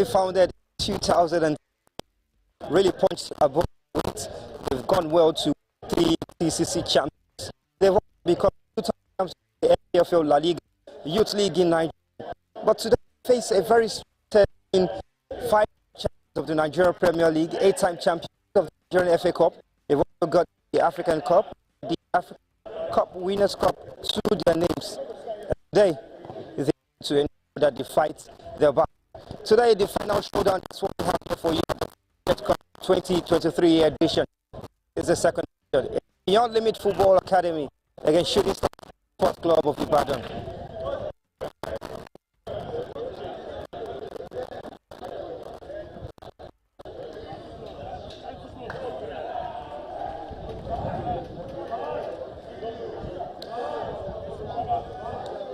founded in 2000 and really punched above weight. They've gone well to 3 TCC champions. They've also become 2 times in the NFL La Liga, Youth League in Nigeria. But today they face a very in 5 champions of the Nigeria Premier League, 8-time champions of the Nigerian FA Cup. They've also got the African Cup, the African Cup Winners' Cup to their names. And today, they to ensure that they fight their back. Today, the final showdown is what we have for you. The Cup 2023 edition is the second edition. Beyond Limit Football Academy against Shooting Stars Sports Club of Ibadan.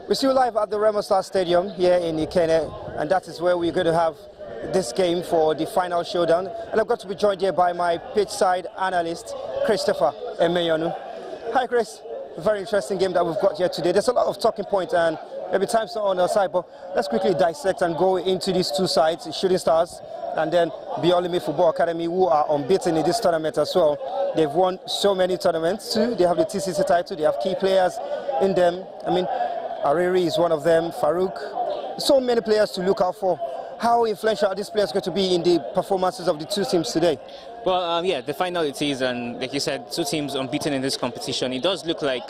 We're still live at the Remo Star Stadium here in Ikene, and that is where we're going to have this game for the final showdown. And I've got to be joined here by my pitch side analyst, Christopher Emeyonu. Hi, Chris. Very interesting game that we've got here today. There's a lot of talking points, and maybe time's not on our side, but let's quickly dissect and go into these two sides, Shooting Stars and then Beyond Limit Football Academy, who are unbeaten in this tournament as well. They've won so many tournaments too. They have the TCC title, they have key players in them. I mean, Ariri is one of them, Farouk. So many players to look out for. How influential are these players going to be in the performances of the two teams today? Well, yeah, the final it is, and like you said, 2 teams unbeaten in this competition. It does look like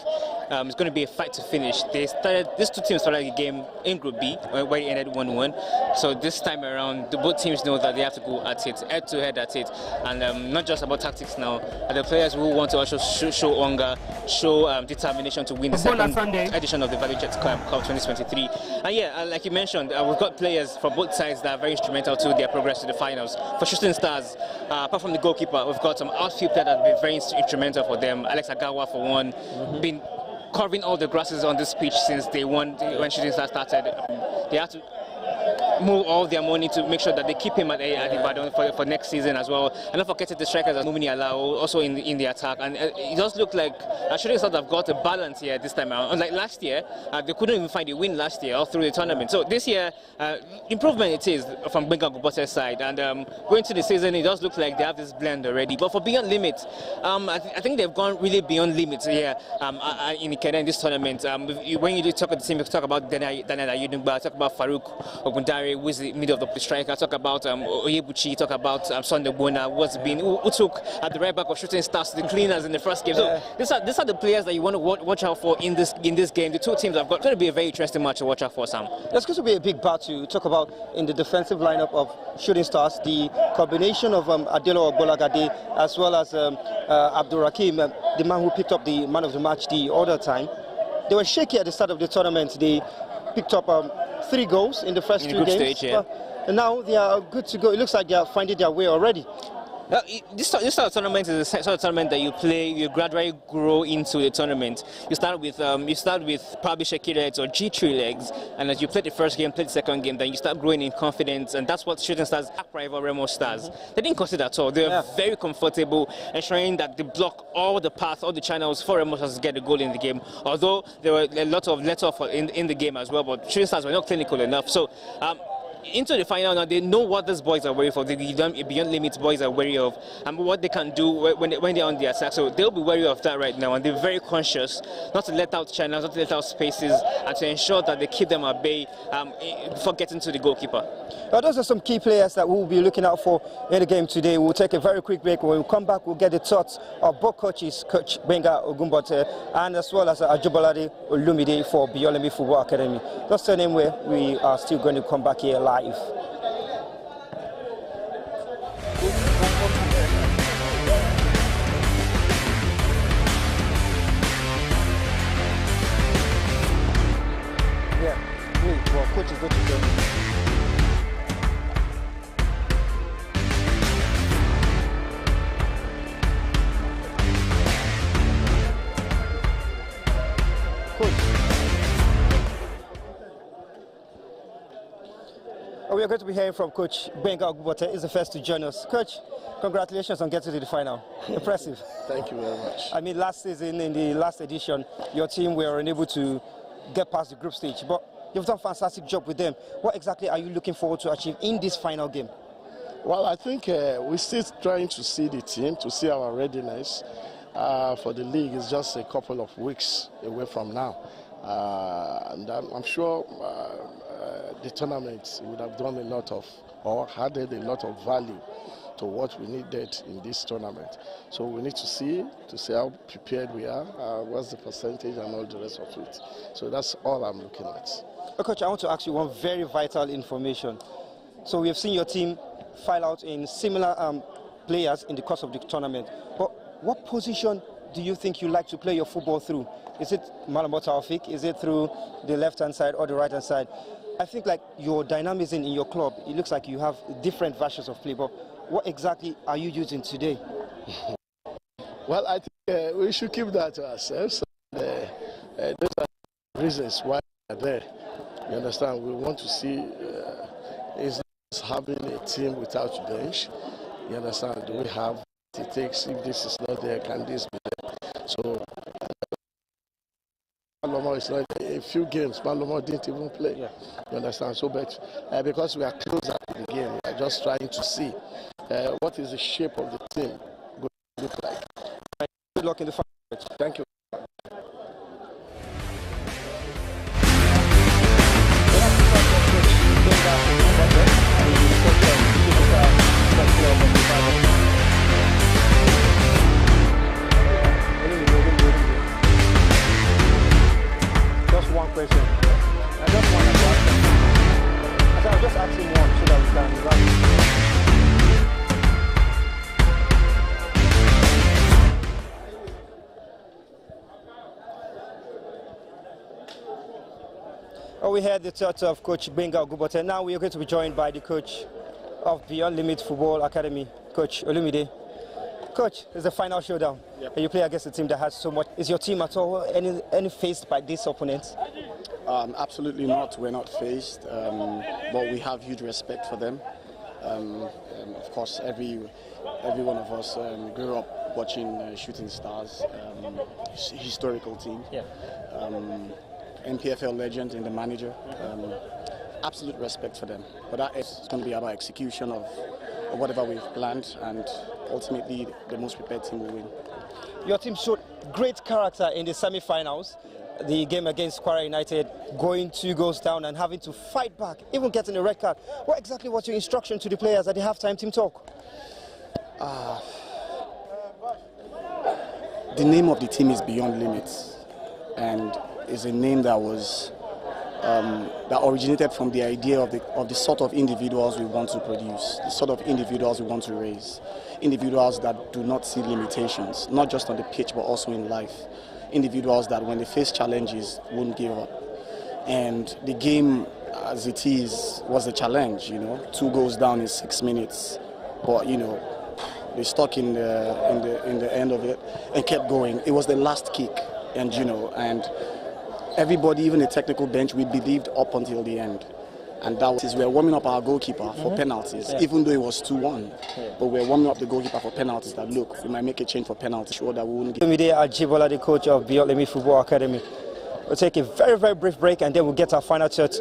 it's going to be a fight to finish. These 2 teams started the game in Group B, where it ended 1-1. So this time around, both teams know that they have to go at it, head-to-head at it, and not just about tactics now. The players who want to also show hunger, show determination to win the second edition of the Value Jet Cup 2023. And yeah, like you mentioned, we've got players from both sides that are very instrumental to their progress to the finals. For Shooting Stars, apart from the goalkeeper, we've got some outfield players that have been very instrumental for them. Alex Agawa, for one, been covering all the grasses on this pitch since day one when Shooting Stars started. They have to move all their money to make sure that they keep him at Ibadan for next season as well. And not forgetting the strikers as Mumini Alao also in the attack. And it does look like Shooting Stars have got a balance here this time around. Unlike last year, they couldn't even find a win last year all through the tournament. So this year, improvement it is from Benga Gubote's side. And going to the season, it does look like they have this blend already. But for Beyond Limit, I think they've gone really beyond limits here in Ikeda in this tournament. When you do talk about the team, you talk about Daniel Ayudungba, talk about Farouk Ogundare, who is the middle of the striker, talk about Oyebuchi, talk about Sunday Bona, who took at the right back of Shooting Stars the cleaners in the first game. So these are the players that you want to watch out for in this game. The two teams have got going to be a very interesting match to watch out for, Sam. There's going to be a big battle to talk about in the defensive lineup of Shooting Stars. The combination of Adelo Bolagade as well as Abdul Rakim, the man who picked up the man of the match the other time. They were shaky at the start of the tournament. They picked up 3 goals in the first 2 games. Stage, yeah. And now they are good to go. It looks like they are finding their way already. This sort of tournament is the sort of tournament that you play. You gradually grow into the tournament. You start with probably shaky legs or G3 legs, and as you play the first game, play the second game, then you start growing in confidence, and that's what Shooting Stars rival Remo Stars. They didn't consider at all. They were very comfortable, ensuring that they block all the paths, all the channels for Remo Stars to get a goal in the game. Although there were a lot of let-off in the game as well, but Shooting Stars were not clinical enough. So. Into the final now, they know what these boys are wary of, the Beyond Limits boys are wary of, and what they can do when they're on the attack. So they'll be wary of that right now, and they're very conscious not to let out channels, not to let out spaces, and to ensure that they keep them at bay before getting to the goalkeeper. Those are some key players that we'll be looking out for in the game today. We'll take a very quick break. When we come back, we'll get the thoughts of both coaches, Coach Benga Ogumbote, and as well as Ajubalade Olumide for Beyond Limit Football Academy. That's the name where we are still going to come back here live. Coach is going to go. We are going to be hearing from Coach Benga Ogbubote. Is the first to join us. Coach, congratulations on getting to the final. Impressive. Thank you very much. I mean, last season, in the last edition, your team were unable to get past the group stage. But You've done a fantastic job with them. What exactly are you looking forward to achieve in this final game? Well, I think we're still trying to see the team, to see our readiness for the league. It's just a couple of weeks away from now. And I'm sure the tournament would have done a lot of, or added a lot of value to what we needed in this tournament. So we need to see how prepared we are, what's the percentage and all the rest of it. So that's all I'm looking at. Coach, I want to ask you one very vital information. So we have seen your team file out in similar players in the course of the tournament. But what position do you think you like to play your football through? Is it Malamo Taufik? Is it through the left-hand side or the right-hand side? I think like your dynamism in your club, it looks like you have different versions of play, but what exactly are you using today? Well, I think we should keep that to ourselves. Those are reasons why we are there. You understand? We want to see is having a team without bench. You understand? Do we have what it takes? If this is not there, can this be there? So Malomo is not a few games. Malomo didn't even play. Yeah. You understand? So, but because we are closer to the game, we are just trying to see what is the shape of the team going to look like. Good luck in the final. Thank you. Just one question. I just want to ask him. I'll just ask him one so that we can wrap. We had the thoughts of Coach Benga Ogubote. Now we are going to be joined by the coach of Beyond Limit Football Academy, Coach Olumide. Coach, it's the final showdown. Yep. You play against a team that has so much. Is your team at all any faced by these opponents? Absolutely not. We're not faced, but we have huge respect for them. Of course, every one of us grew up watching Shooting Stars, historical team. Yeah. NPFL legend in the manager. Absolute respect for them. But that is going to be about execution of whatever we've planned, and ultimately the most prepared team will win. Your team showed great character in the semi-finals. The game against Kwara United, going 2 goals down and having to fight back, even getting a red card. What exactly was your instruction to the players at the halftime team talk? The name of the team is Beyond Limits, and is a name that was that originated from the idea of the sort of individuals we want to produce, the sort of individuals we want to raise, individuals that do not see limitations, not just on the pitch but also in life, individuals that when they face challenges won't give up. And the game as it is was a challenge, 2 goals down in 6 minutes, but they stuck in the end of it and kept going. It was the last kick, and everybody, even the technical bench, we believed up until the end. And that was, we were warming up our goalkeeper for penalties, even though it was 2-1. But we were warming up the goalkeeper for penalties that, look, we might make a change for penalties, sure that we wouldn't get. Olumide Ajibola, the coach of Beyond Limit Football Academy. We'll take a very, very brief break and then we'll get our final thoughts.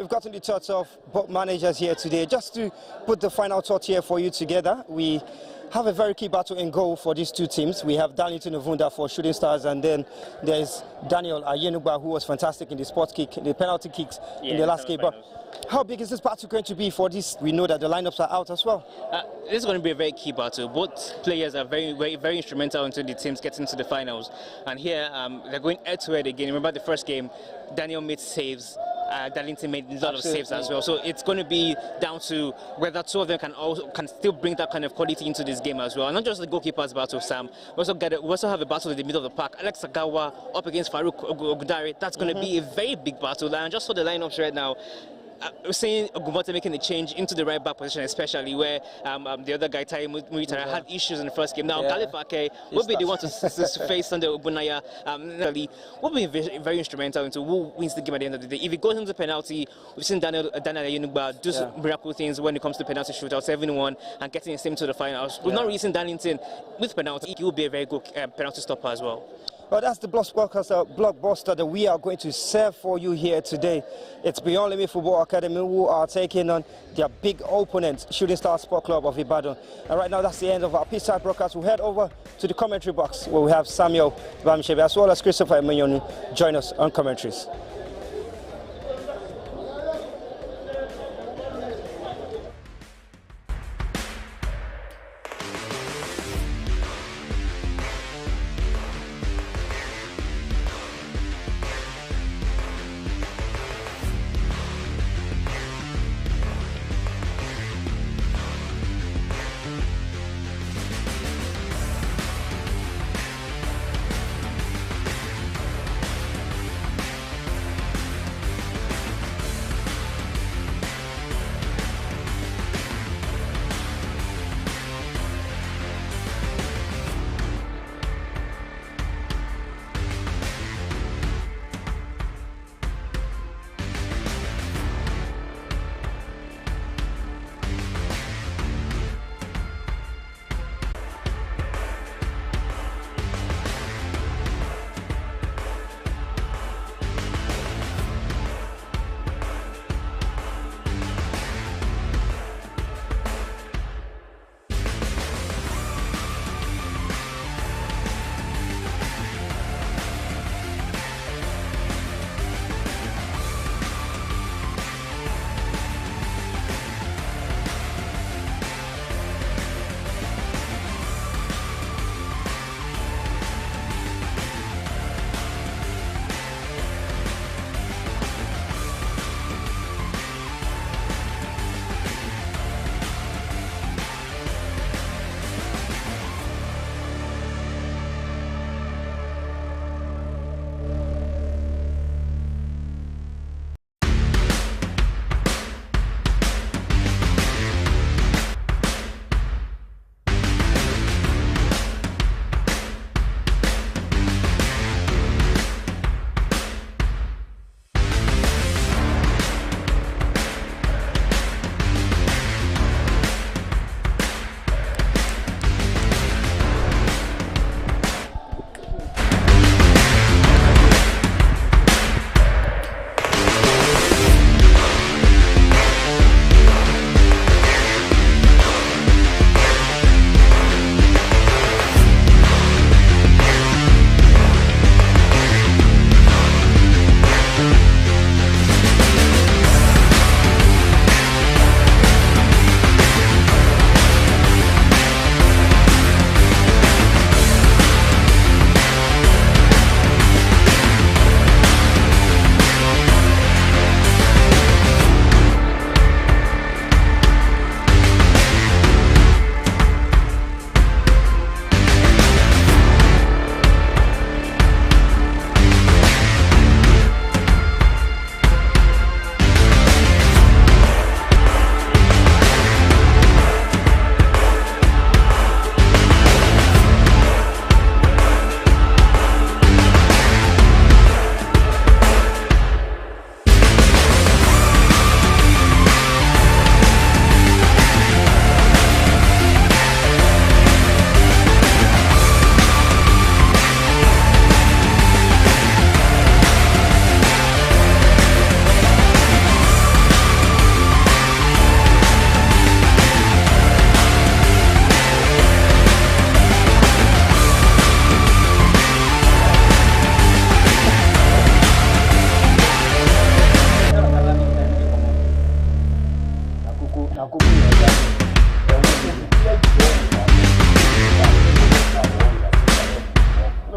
we've gotten the thoughts of both managers here today. Just to put the final thought here for you together, we have a very key battle in goal for these two teams. We have Darlington Ovunda for Shooting Stars, and then there's Daniel Ayenugba, who was fantastic in the the penalty kicks in the last game. But how big is this battle going to be for this? We know that the lineups are out as well. This is going to be a very key battle. Both players are very instrumental into the teams getting to the finals. And here, they're going head-to-head again. Remember the first game, Daniel made saves. Darlington made a lot of saves as well. So it's going to be down to whether two of them can still bring that kind of quality into this game as well. And not just the goalkeepers battle, Sam. We also have a battle in the middle of the park. Alex Agawa up against Farouk Ogundare. That's going to be a very big battle. And just for the lineups right now, we're seeing Ogumbote making a change into the right back position, especially where the other guy, Tai Muitara, had issues in the first game. Now, Galifake will be the one to face Sunday Obunaya. Will be very instrumental into who wins the game at the end of the day. If it goes into penalty, we've seen Daniel Ayenugba do some miracle things when it comes to penalty shootout, 7-1, and getting his team to the finals. We've not really seen Darlington with penalty. He will be a very good penalty stopper as well. Well, that's the blockbuster that we are going to serve for you here today. It's Beyond Limit Football Academy who are taking on their big opponent, Shooting Star Sport Club of Ibadan. And right now, that's the end of our Peace Side broadcast. We'll head over to the commentary box where we have Samuel Bamishebe as well as Christopher Emenyonu join us on commentaries.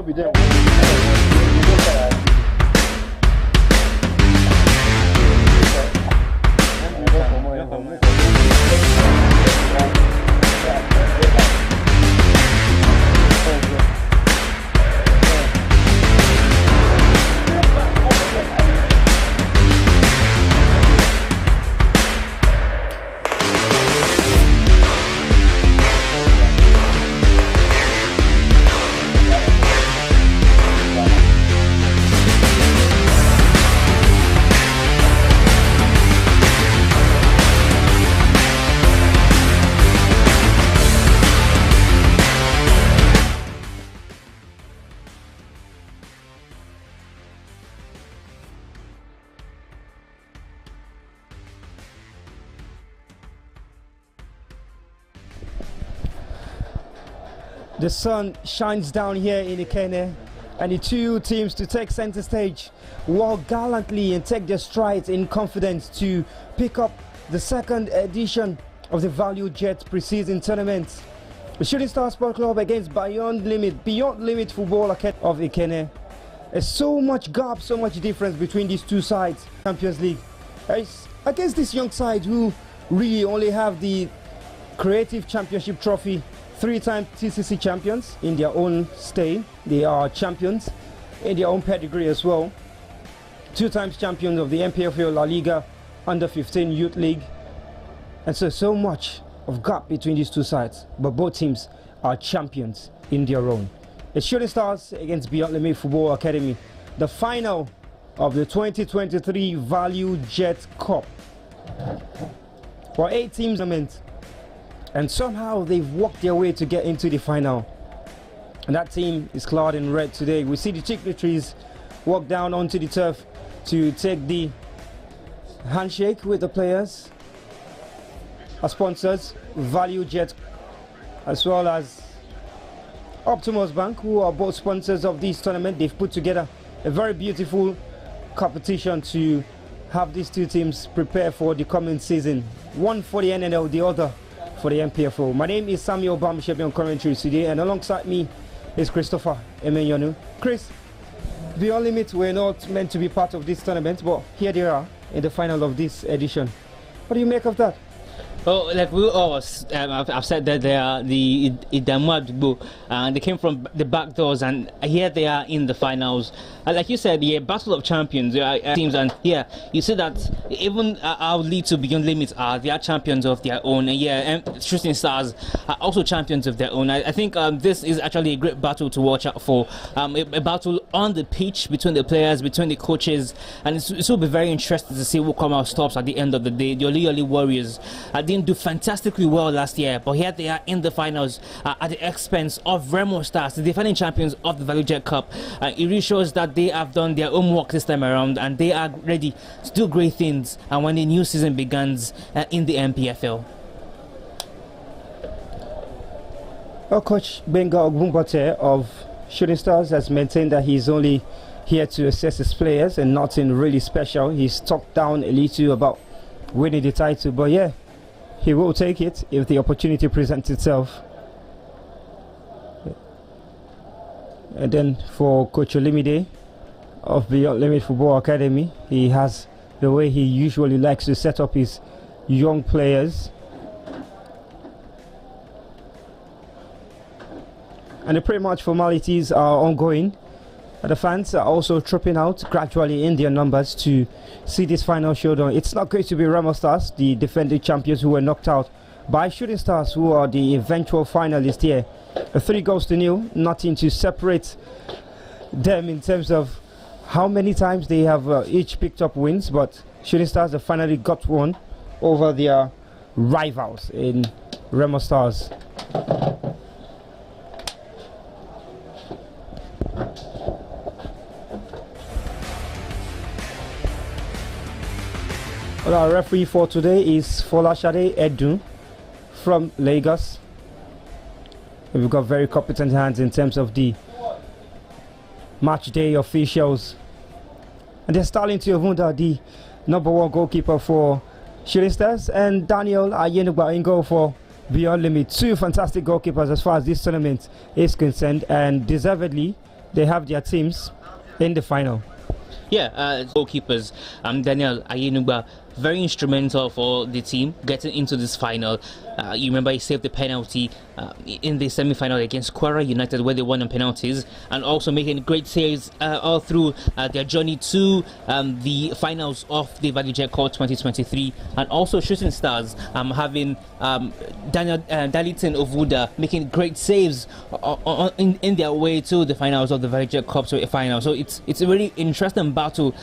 be there. The sun shines down here in Ikene, and the two teams to take center stage walk gallantly and take their strides in confidence to pick up the second edition of the Value Jet preseason tournament. The Shooting Star Sport Club against Beyond Limit Football Academy of Ikene. There's so much gap, so much difference between these two sides. Champions League. Against this young side who really only have the Creative Championship trophy. 3-time TCC champions in their own stay. They are champions in their own pedigree as well. 2 times champions of the MPFL La Liga Under 15 Youth League. And so much of gap between these two sides. But both teams are champions in their own. It's Shooting Stars against Beyond Limit Football Academy. The final of the 2023 Value Jet Cup. For 8 teams, and somehow they've walked their way to get into the final. And that team is clad in red today. We see the Chicklitries walk down onto the turf to take the handshake with the players. Our sponsors, Value Jet, as well as Optimus Bank, who are both sponsors of this tournament. They've put together a very beautiful competition to have these two teams prepare for the coming season. One for the NNL, the other for the MPFO. My name is Samuel Bamishebi on commentary today, and alongside me is Christopher Emenyonu. Chris, Beyond Limit were not meant to be part of this tournament, but here they are in the final of this edition. What do you make of that? Well, like we always, I've said that they are the Idamwabbo, and they came from the back doors, and here they are in the finals. Like you said, the battle of champions teams, and here you see that even our lead to Beyond Limits they are champions of their own, and Shooting Stars are also champions of their own. I think this is actually a great battle to watch out for, a battle on the pitch between the players, between the coaches, and it will be very interesting to see who come out tops at the end of the day. The Oli Warriors didn't do fantastically well last year, but here they are in the finals at the expense of Remo Stars, the defending champions of the Value Jet Cup. It really shows that they have done their homework this time around, and they are ready to do great things and when the new season begins in the MPFL. Well, Coach Benga Ogbumbate of Shooting Stars has maintained that he's only here to assess his players and nothing really special. He's talked down a little about winning the title, but yeah, he will take it if the opportunity presents itself. And then for Coach Olimide of Beyond Limit Football Academy, he has the way he usually likes to set up his young players. And the pre-match formalities are ongoing. The fans are also trooping out gradually in their numbers to see this final showdown. It's not going to be Remo Stars, the defending champions, who were knocked out by Shooting Stars, who are the eventual finalists here. 3-0, nothing to separate them in terms of how many times they have each picked up wins, but Shooting Stars have finally got one over their rivals in Remo Stars. Well, our referee for today is Folashade Edun from Lagos. We've got very competent hands in terms of the match day officials. And they're Starling Tiovunda, the #1 goalkeeper for Shooting Stars, and Daniel Ayenugba in goal for Beyond Limit. 2 fantastic goalkeepers as far as this tournament is concerned, and deservedly they have their teams in the final. Yeah, goalkeepers, Daniel Ayenuba, very instrumental for the team getting into this final. You remember he saved the penalty in the semi-final against Kwara United, where they won on penalties, and also making great saves all through their journey to the finals of the Valley Cup 2023, and also Shooting Stars having Daniel Darlington Ovuda making great saves in their way to the finals of the Valley Cup final. So it's a really interesting battle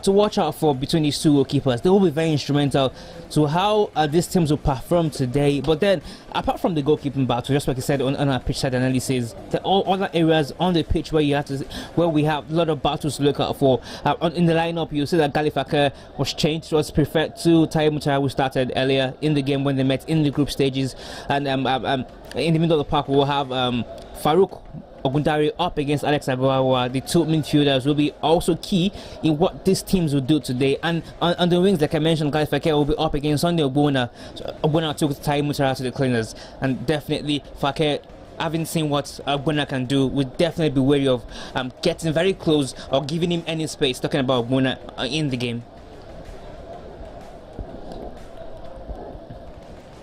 to watch out for between these two goalkeepers. They will be very instrumental to how these teams will perform today. But then, apart from the goalkeeping battle, just like I said on our pitch side analysis, there are all other areas on the pitch where we have a lot of battles to look out for. In the lineup, you see that Galifaka was changed, was preferred to Tai Mutara, who started earlier in the game when they met in the group stages. And in the middle of the park, we'll have Farouk Ogundari up against Alex Agawawa. The two midfielders will be also key in what these teams will do today. And on the wings, like I mentioned, Guy Fake will be up against Sunday Ogbonna. So Ogbonna took Tai Mutara to the cleaners, and definitely Fake, having seen what Ogbonna can do, would definitely be wary of getting very close or giving him any space. Talking about Ogbonna in the game.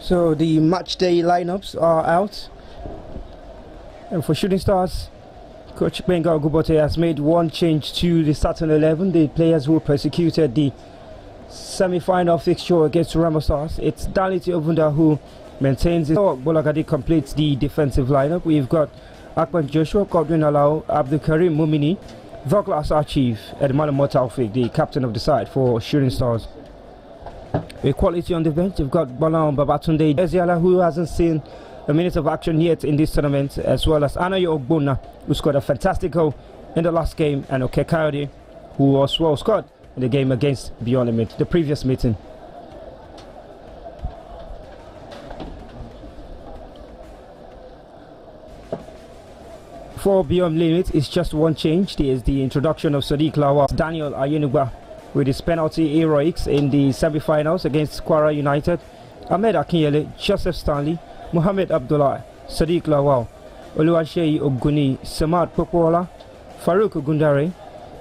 So the match day lineups are out. And for Shooting Stars, Coach Benga Ogubote has made one change to the starting 11. The players who persecuted the semi-final fixture against Ramo Stars. It's Daliti Ovunda who maintains his. Bolagadi completes the defensive lineup. We've got Akpan Joshua, Godwin Alao, Abdul Karim Mumini, Douglas Archief, Edmana Motaufik, the captain of the side for Shooting Stars. With quality on the bench, you've got Balan Babatunde Eziala, who hasn't seen a minute of action yet in this tournament, as well as Anayo Ogbonna, who scored a fantastic goal in the last game, and Oke Coyote, who as well scored in the game against Beyond Limit, the previous meeting. For Beyond Limit, it's just one change. There is the introduction of Sadiq Lawal, Daniel Ayenuba, with his penalty heroics in the semi-finals against Kwara United. Ahmed Akinyele, Joseph Stanley, Mohamed Abdullah, Sadiq Lawal, Oluwaseyi Oguni, Samad Popola, Farouk Ogundare,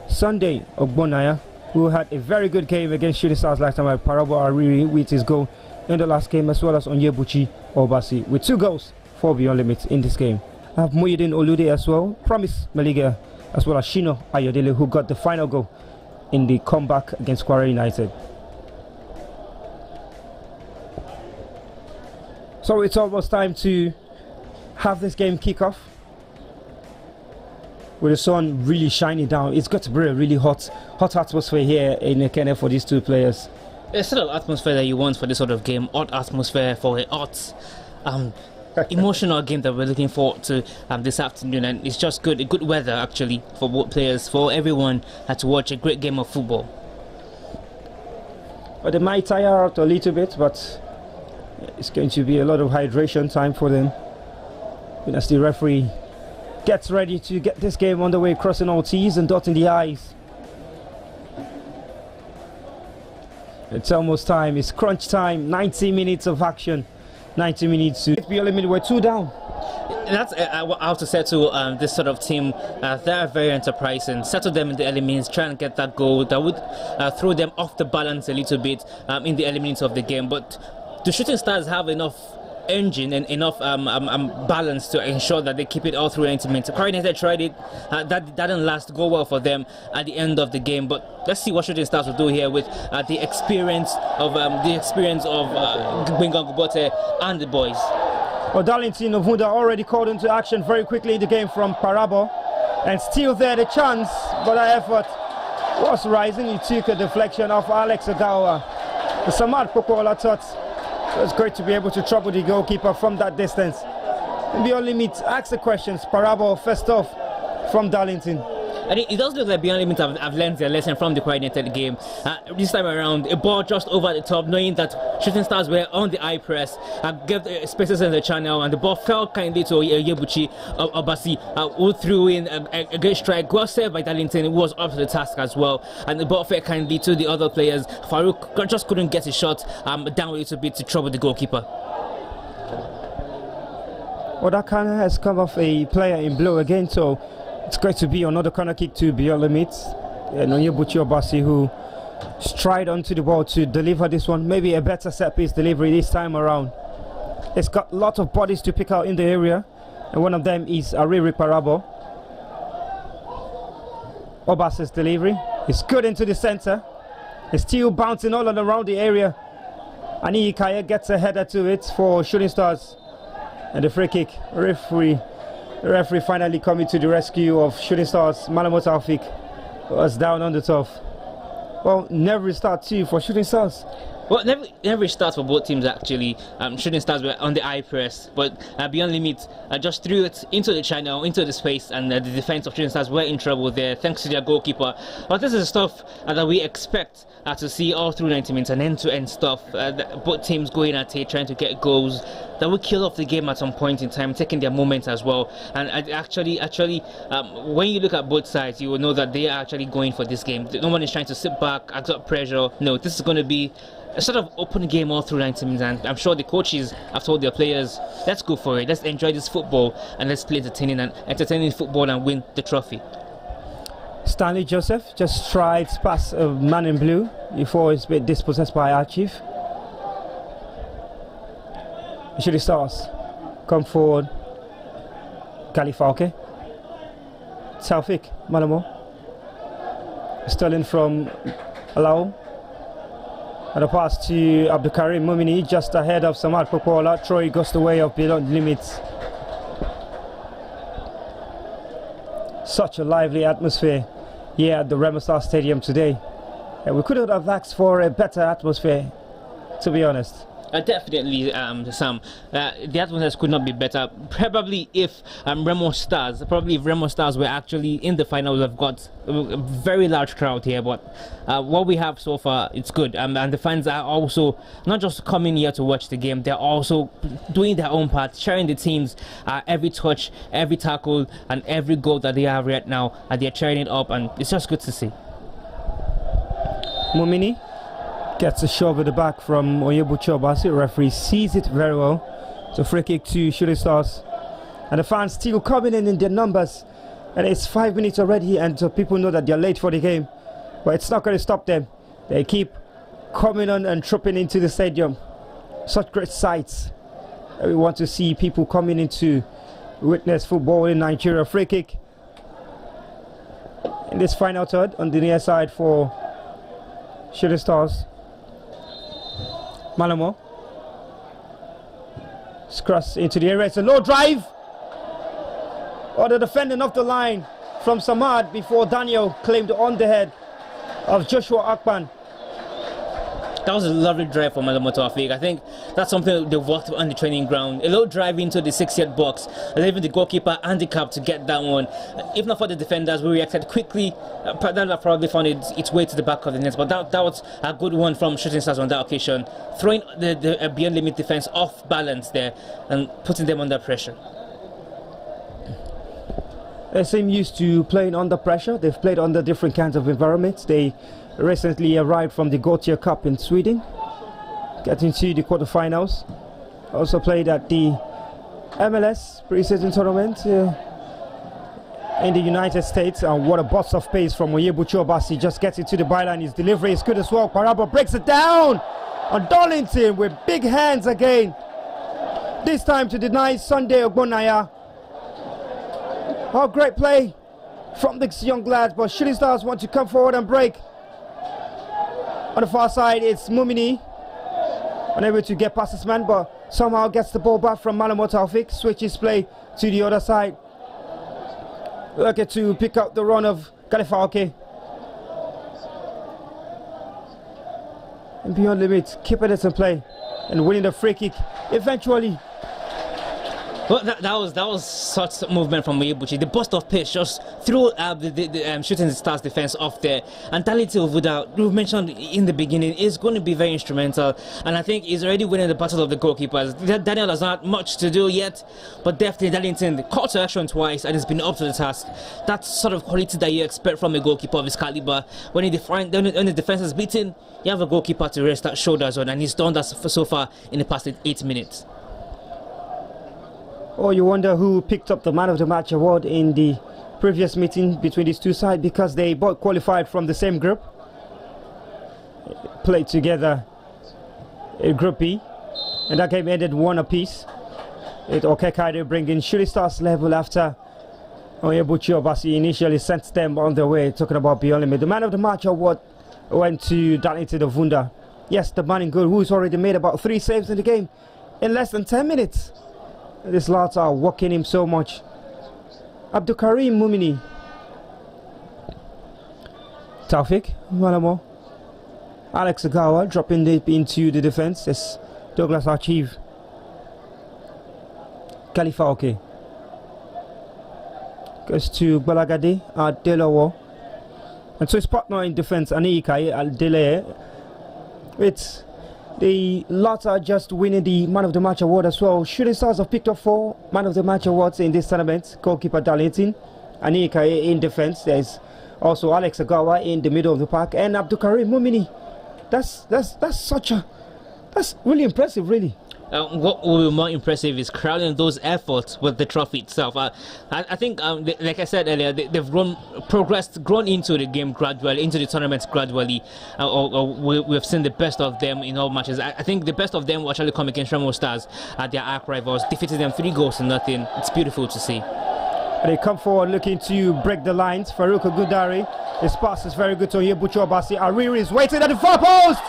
Sunday Ogbonaya, who had a very good game against Shooting Stars last time at Parabo Ariri with his goal in the last game, as well as Onyebuchi Obasi with 2 goals for Beyond Limits in this game. I have Muhyiddin Olude as well, Promise Maliga, as well as Shino Ayodele, who got the final goal in the comeback against Kwara United. So it's almost time to have this game kick off. With the sun really shining down, it's got to be a really hot atmosphere here in Ekene for these two players. It's sort of atmosphere that you want for this sort of game. Hot atmosphere for a hot, emotional game that we're looking forward to this afternoon, and it's just good weather actually for both players, for everyone to watch a great game of football. But they might tire out a little bit, but it's going to be a lot of hydration time for them. And as the referee gets ready to get this game underway, crossing all T's and dotting the I's. It's almost time. It's crunch time. 90 minutes of action. 90 minutes to be eliminated. We're 2 down. That's how to settle this sort of team. They're very enterprising. Settle them in the early minutes, try and get that goal that would throw them off the balance a little bit in the early minutes of the game. But the Shooting Stars have enough engine and enough balance to ensure that they keep it all through 90 minutes. Kwara United tried it, that didn't last go well for them at the end of the game. But let's see what Shooting Stars will do here with the experience of Benga Ogubote and the boys. Well, Darlington Ovuda already called into action very quickly in the game from Parabo, and still there the chance, but the effort was rising. He took a deflection off Alex Agawa. Samad Popola thought it was great to be able to trouble the goalkeeper from that distance. Beyond Limit asks the questions. Parabo first off from Darlington. And it does look like Beyond Limit have learned their lesson from the Kwara United game. This time around, a ball just over the top, knowing that Shooting Stars were on the eye press, gave spaces in the channel, and the ball fell kindly to Yebuchi Obasi, who threw in a great strike. Well saved by Darlington, who was up to the task as well. And the ball fell kindly to the other players. Farouk just couldn't get his shot down a little bit to trouble the goalkeeper. Well, that kind of has come off a player in blue again, so It's going to be another corner kick to beyond limits. And Onyebuchi Obasi, who stride onto the ball to deliver this one. Maybe a better set piece delivery this time around. It's got lots of bodies to pick out in the area, and one of them is Ariri Parabo. Obasi's delivery is good into the center. It's still bouncing all around the area. Ani Kaya gets a header to it for Shooting Stars. And the free kick. The referee finally coming to the rescue of Shooting Stars. Malamo Taufik was down on the turf. Well, never start too for Shooting Stars. Well, never starts for both teams actually. Shooting Stars were on the eye press, but Beyond Limit just threw it into the channel, into the space, and the defense of Shooting Stars were in trouble there, thanks to their goalkeeper. But this is stuff that we expect to see all through 90 minutes, and end-to-end stuff. Both teams going at it, trying to get goals that will kill off the game at some point in time, taking their moments as well. And actually, when you look at both sides, you will know that they are actually going for this game. No one is trying to sit back, exert pressure. No, this is going to be a sort of open game all through 90 minutes, and I'm sure the coaches have told their players, let's go for it, let's enjoy this football, and let's play entertaining football and win the trophy. Stanley Joseph just strides past a man in blue before it's been dispossessed by our chief. Shooting Stars come forward. Kalifauke. Taufik Malamo. Stolen from Alao. And a pass to Abdulkarim Mumini just ahead of Samad Popola. Troy goes the way of Beyond Limits. Such a lively atmosphere here at the Remusar Stadium today. And we couldn't have asked for a better atmosphere, to be honest. Definitely, Sam. The atmosphere could not be better. Probably if Remo Stars were actually in the final, we've got a very large crowd here. But what we have so far, it's good. And the fans are also not just coming here to watch the game; they're also doing their own part, sharing the teams, every touch, every tackle, and every goal that they have right now. And they're cheering it up, and it's just good to see. Mumini gets a shove at the back from Onyebuchi Obasi. Referee sees it very well. It's a free kick to Shooting Stars. And the fans still coming in their numbers. And it's 5 minutes already, and so people know that they're late for the game. But it's not going to stop them. They keep coming on and trooping into the stadium. Such great sights. We want to see people coming in to witness football in Nigeria. Free kick in this final third on the near side for Shooting Stars. Malamo cross into the area. It's a low drive. Or the defending off the line from Samad before Daniel claimed on the head of Joshua Akpan. That was a lovely drive for Malamo Taufik. I think that's something they've worked on the training ground. A low drive into the 6-yard box, leaving the goalkeeper handicapped to get that one. If not for the defenders, we reacted quickly. That probably found its way to the back of the net. But that was a good one from Shooting Stars on that occasion, throwing the Beyond Limit defense off balance there and putting them under pressure. They seem used to playing under pressure. They've played under different kinds of environments. They recently arrived from the Gothia Cup in Sweden, getting to the quarterfinals. Also played at the MLS pre-season tournament in the United States. And what a burst of pace from Onyebuchi Obasi. Just gets into the byline. His delivery is good as well. Parabo breaks it down on Darlington with big hands again. This time to deny Sunday Ogbonnaya. Oh, great play from these young lads, but Shooting Stars want to come forward and break. On the far side, it's Mumini, unable to get past this man, but somehow gets the ball back from Malamo Taufik, switches play to the other side. Lucky to pick up the run of Kalifauke. And Beyond Limits, keeping it in play and winning the free kick eventually. Well, that was such movement from Onyebuchi. The burst of pace just threw the Shooting Stars defense off there. And Tality Ovuda, we mentioned in the beginning, is going to be very instrumental. And I think he's already winning the battle of the goalkeepers. Daniel has not much to do yet, but definitely Darlington called to action twice and has been up to the task. That's sort of quality that you expect from a goalkeeper of his caliber. When the defense is beaten, you have a goalkeeper to rest that shoulders on, and he's done that so far in the past 8 minutes. Oh, you wonder who picked up the Man of the Match award in the previous meeting between these two sides because they both qualified from the same group. Played together in Group B, and that game ended 1 apiece. It Okekaide bringing Shooting Stars level after Onyebuchi Obasi initially sent them on their way. Talking about Beyond Limit, the man of the match award went to Darlington Ovunda. Yes, the man in good who's already made about 3 saves in the game in less than 10 minutes. These lads are working him so much. Abdulkarim Mumini, Taufik Malamo, Alex Agawa dropping deep into the defense as Douglas Archive. Khalifa Oke goes to Balagade Delawo, and so his partner in defense Anikai Al-Dele. It's the latter just winning the Man of the Match award as well. Shooting Stars have picked up 4 Man of the Match awards in this tournament. Goalkeeper Darlington, Anikai in defense. There's also Alex Agawa in the middle of the park, and Abdulkarim Mumini. That's really impressive, really. What will be more impressive is crowning those efforts with the trophy itself. I think, like I said earlier, they've grown into the game gradually, into the tournament gradually. We've seen the best of them in all matches. I think the best of them will actually come against Remo Stars at their arch rivals, defeating them 3-0. It's beautiful to see. They come forward looking to break the lines. Farouk Gudari, his pass is very good to Onyebuchi Obasi. Ariri is waiting at the far post.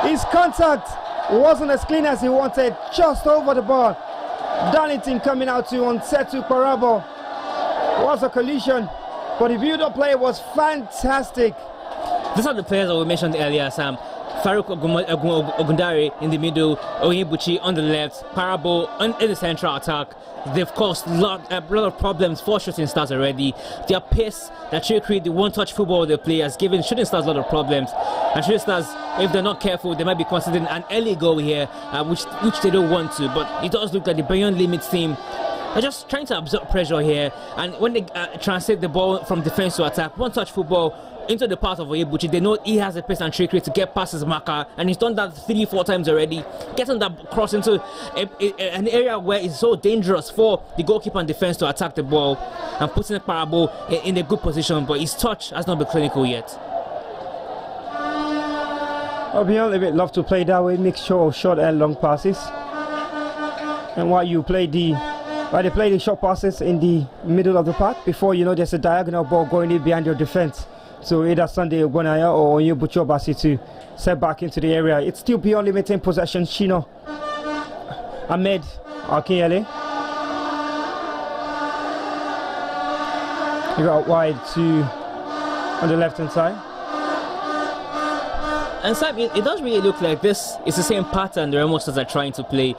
His contact wasn't as clean as he wanted, just over the bar. Darlington coming out to Onsetu Parabo. Was a collision, but the build-up play was fantastic. These are the players that we mentioned earlier, Sam. Farouk Ogundari in the middle, Onyebuchi on the left, Parabo in the central attack. They've caused a lot of problems for Shooting Stars already. Their pace, their trickery, the one-touch football they play has given Shooting Stars a lot of problems. And Shooting Stars, if they're not careful, they might be considering an early goal here, which they don't want to. But it does look like the Beyond Limits team are just trying to absorb pressure here. And when they translate the ball from defense to attack, one-touch football into the path of Onyebuchi, they know he has the pace and trickery to get past his marker, and he's done that 3-4 times already, getting that cross into an area where it's so dangerous for the goalkeeper and defense to attack the ball, and putting Parabo in a good position, but his touch has not been clinical yet. I'll be honest, love to play that way, mixture of short and long passes. And while they play the short passes in the middle of the park, before you know there's a diagonal ball going in behind your defense. So either Sunday Ogbonaya or Onyebuchi Obasi to set back into the area. It's still Beyond Limit in possession. Shino Ahmed Akinyele. You got wide on the left hand side. And Sam, it does really look like this is the same pattern the Remo Stars are trying to play.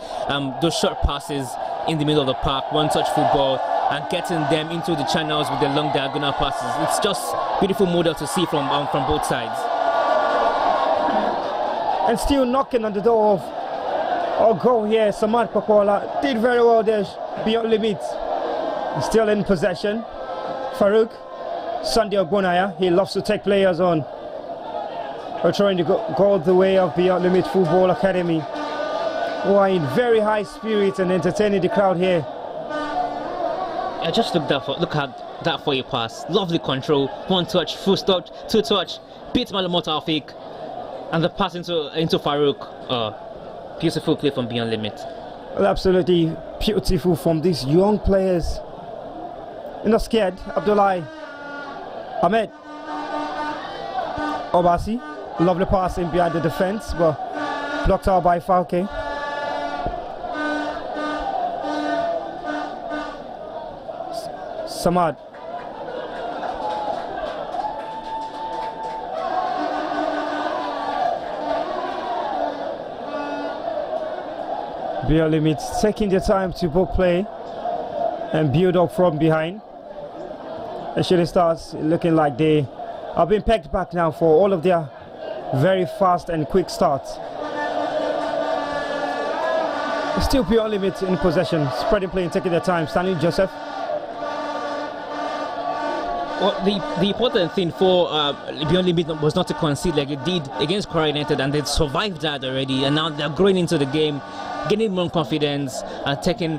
Those short passes in the middle of the park, one-touch football, and getting them into the channels with the long diagonal passes. It's just beautiful model to see from both sides. And still knocking on the door of goal here. Samad Pakola did very well there, Beyond Limits. Still in possession. Farouk, Sunday Ogbonaya, he loves to take players on. We're trying to go the way of Beyond Limit Football Academy, who are in very high spirits and entertaining the crowd here. I just look at that for a pass. Lovely control, one touch, full touch, two touch, beat Malamo Taufik, and the pass into Farouk. Beautiful play from Beyond Limit. Well, absolutely beautiful from these young players. You're not scared. Abdullahi Ahmed Obasi, lovely pass in behind the defense, but blocked out by Falke. Samad. Beyond Limits taking their time to both play and build up from behind. And Shooting Stars looking like they are being pegged back now for all of their very fast and quick starts. Still Beyond Limits in possession, spreading play and taking their time. Stanley Joseph. Well, the important thing for Beyond Limit was not to concede like it did against Kora United, and they survived that already, and now they're growing into the game. gaining more confidence and getting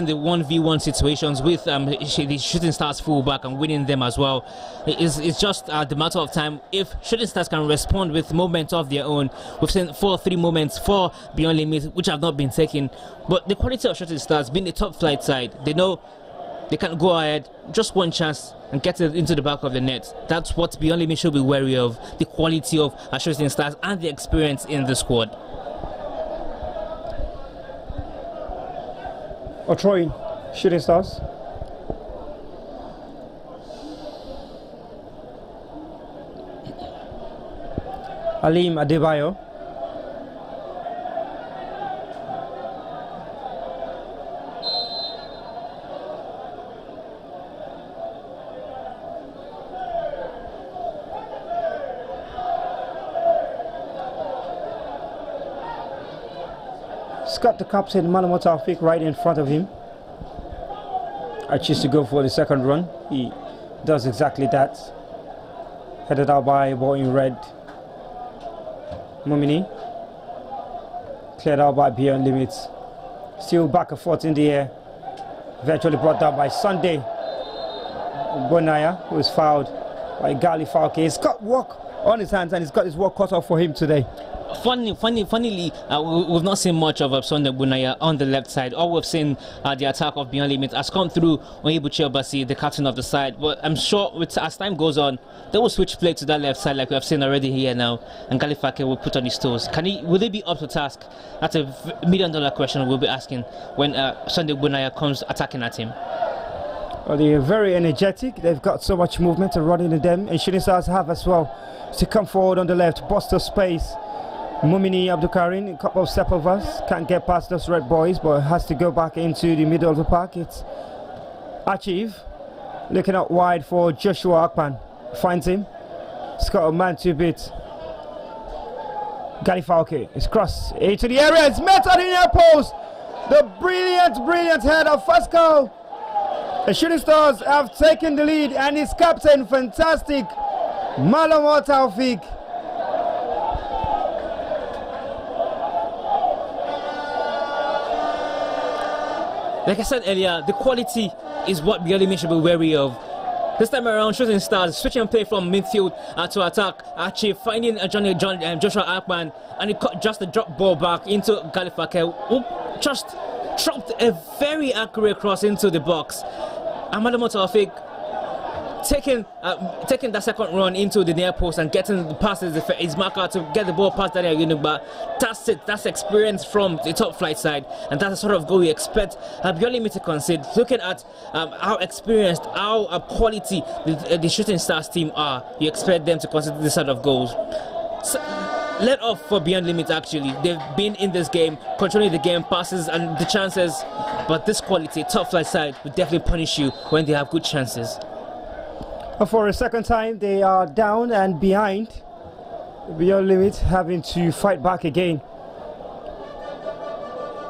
the 1v1 situations with the Shooting Stars fullback and winning them as well. It's just the matter of time if Shooting Stars can respond with moments of their own. We've seen 4-3 moments for Beyond Limits which have not been taken, but the quality of Shooting Stars being the top flight side, they know they can go ahead, just one chance and get it into the back of the net. That's what Beyond Limits should be wary of, the quality of Shooting Stars and the experience in the squad. Or throwing Shooting Stars. Alim Adebayo. Scott, the captain, Malamo Taufik, right in front of him. I choose to go for the second run. He does exactly that. Headed out by boy in red. Mumini. Cleared out by Beyond Limits. Still back and forth in the air. Eventually brought down by Sunday Bonaya, who is fouled by Gali Falke. He's got work on his hands and he's got his work cut off for him today. Funnily, we've not seen much of Sunday Bunaya on the left side. All we've seen the attack of Beyond Limits has come through Onyebuchi Obasi, the captain of the side. But I'm sure as time goes on, they will switch play to that left side like we have seen already here now. And Galifake will put on his toes. Will they be up to task? That's a $1 million question we'll be asking when Sunday Bunaya comes attacking at him. Well, they're very energetic. They've got so much movement and running in them. And Shooting Stars have as well to come forward on the left, bust the space. Mumini Abdukarin, a couple of stepovers, can't get past those red boys, but has to go back into the middle of the park. It's Achieve looking out wide for Joshua Akpan, finds him. He's got a man to beat. Galifalke is crossed into the area, it's met on the near post. The brilliant head of first goal. The Shooting Stars have taken the lead, and his captain, fantastic, Malamo Taufik. Like I said earlier, the quality is what Beyond Limits should be wary of. This time around, Shooting Stars switching play from midfield to attack. Actually finding Joshua Akpan, and he cut just a drop ball back into Galifake, who just dropped a very accurate cross into the box. Malamo Taufik taking that second run into the near post and getting the passes his marker to get the ball past Daniel Yunugba. That's it. That's experience from the top flight side, and that's the sort of goal we expect Beyond Limits to concede. Looking at how experienced, how quality the Shooting Stars team are, you expect them to concede this sort of goals. So, let off for Beyond Limits. Actually, they've been in this game, controlling the game, passes and the chances, but this quality, top flight side, will definitely punish you when they have good chances. For a second time, they are down and behind. Beyond Limits having to fight back again.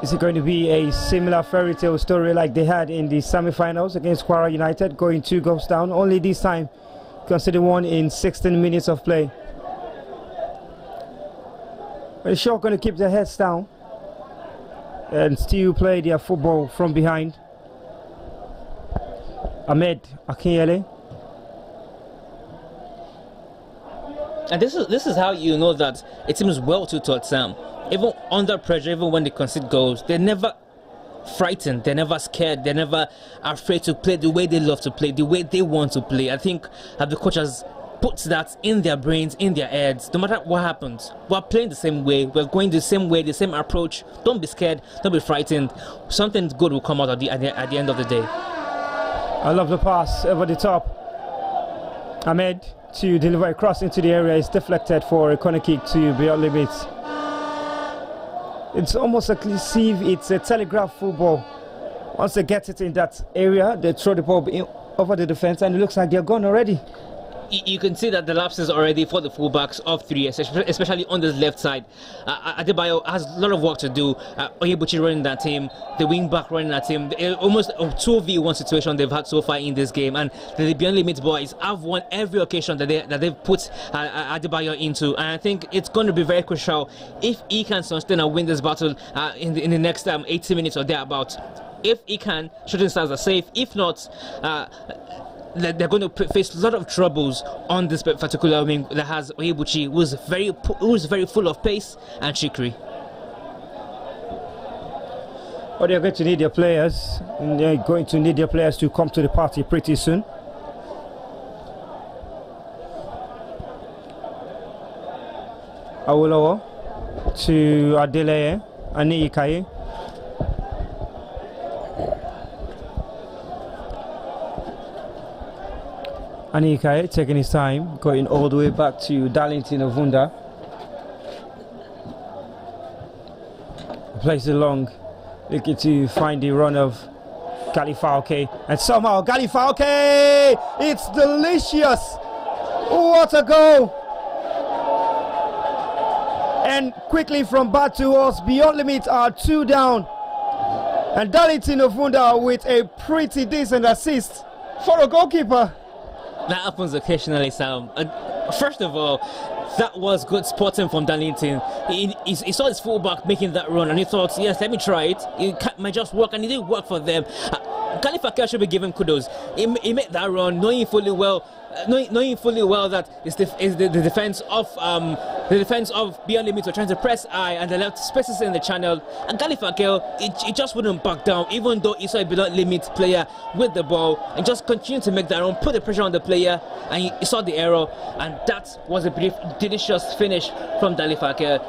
Is it going to be a similar fairy tale story like they had in the semi-finals against Kwara United, going 2 goals down? Only this time, consider one in 16 minutes of play. They're sure going to keep their heads down and still play their football from behind. Ahmed Akinyele. And this is how you know that a team is well taught, Sam. Even under pressure, even when they concede goals, they're never frightened, they're never scared, they're never afraid to play the way they love to play, the way they want to play. I think the coach has put that in their brains, in their heads. No matter what happens, we're playing the same way, we're going the same way, the same approach. Don't be scared, don't be frightened. Something good will come out at the end of the day. I love the pass over the top. Ahmed to deliver a cross into the area is deflected for a corner kick to Beyond Limits. It's almost like it's a telegraph football. Once they get it in that area, they throw the ball over the defense, and it looks like they're gone already. you can see that the lapses already for the fullbacks of 3S, especially on the left side. Adebayo has a lot of work to do. Oyebuchi running that team, the wing back running that team. Almost a 2v1 situation they've had so far in this game, and the Beyond Limits boys have won every occasion that they've put Adebayo into. And I think it's going to be very crucial if he can sustain and win this battle in the next 80 minutes or thereabouts. If he can, Shooting Stars are safe. If not, they're going to face a lot of troubles on this particular wing that has Oyebuchi, who's very full of pace, and Chikri. Well, they're going to need their players, and they're going to need their players to come to the party pretty soon. Awolowo to Adeleye, Aniyikaye. Aniyikaye taking his time, going all the way back to Darlington Ovunda. Plays it long, looking to find the run of Galifauke, and somehow Galifauke, it's delicious! What a goal! And quickly from bad to worse, Beyond Limits are 2 down, and Darlington Ovunda with a pretty decent assist for a goalkeeper. That happens occasionally, Sam. First of all, that was good spotting from Darlington. He saw his fullback making that run, and he thought, yes, let me try it. It might just work, and it did work for them. Galifauke should be given kudos. He made that run, knowing fully well that it's the defense of Beyond Limits were trying to press high, and they left spaces in the channel. And Galifauke, he just wouldn't back down, even though he saw a Beyond Limits player with the ball, and just continued to make that run, put the pressure on the player, and he saw the error, and that was a delicious finish from Galifauke.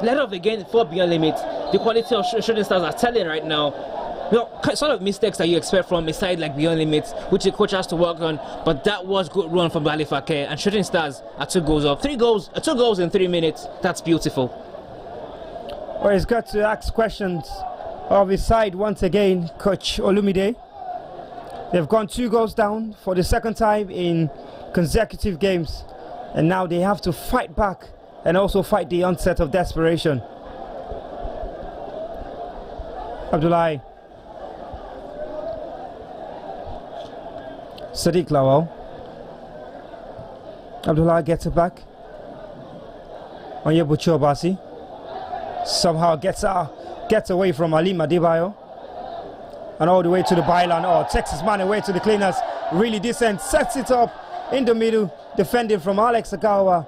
Let off again for Beyond Limits. The quality of Shooting Stars are telling right now. Sort of mistakes that you expect from a side like Beyond Limits, which the coach has to work on, but that was good run from Galifauke, and Shooting Stars are 2 goals up. 2 goals in 3 minutes. That's beautiful. Well, he's got to ask questions of his side once again, Coach Olumide. They've gone 2 goals down for the 2nd time in consecutive games, and now they have to fight back and also fight the onset of desperation. Abdullahi. Sadiq Lawal. Abdullah gets it back. Onyebuchi Obasi somehow gets away from Ali Adebayo, and all the way to the byline. Oh, takes his man away to the cleaners. Really decent. Sets it up in the middle. Defended from Alex Agawa.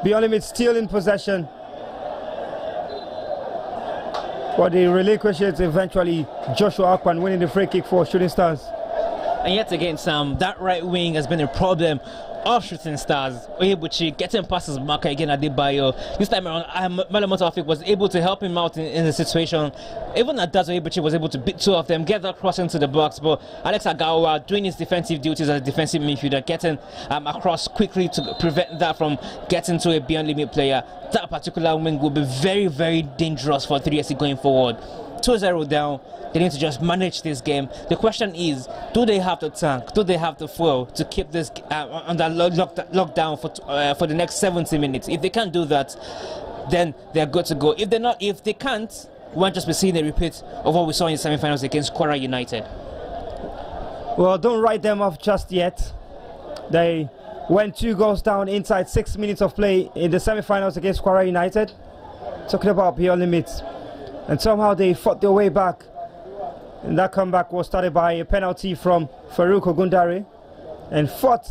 Beyond Limits still in possession. But they relinquish it eventually. Joshua Akpan winning the free kick for Shooting Stars. And yet again, Sam, that right wing has been a problem of Shooting Stars. Oyebuchi getting past his marker again at Adebayo. This time around, Malamoto Afik was able to help him out in the situation. Even at that, Oyebuchi was able to beat 2 of them, get that cross into the box. But Alex Agawa doing his defensive duties as a defensive midfielder, getting across quickly to prevent that from getting to a Beyond Limit player. That particular wing will be very, very dangerous for 3SC going forward. 2-0 down. They need to just manage this game. The question is, do they have the tank? Do they have the fuel to keep this under lockdown for the next 70 minutes? If they can't do that, then they're good to go. If they can't, we won't just be seeing a repeat of what we saw in the semi-finals against Kwara United. Well, don't write them off just yet. They went 2 goals down inside 6 minutes of play in the semi-finals against Kwara United. Talking about Beyond Limits. And somehow they fought their way back. And that comeback was started by a penalty from Farouk Ogundare. And fought,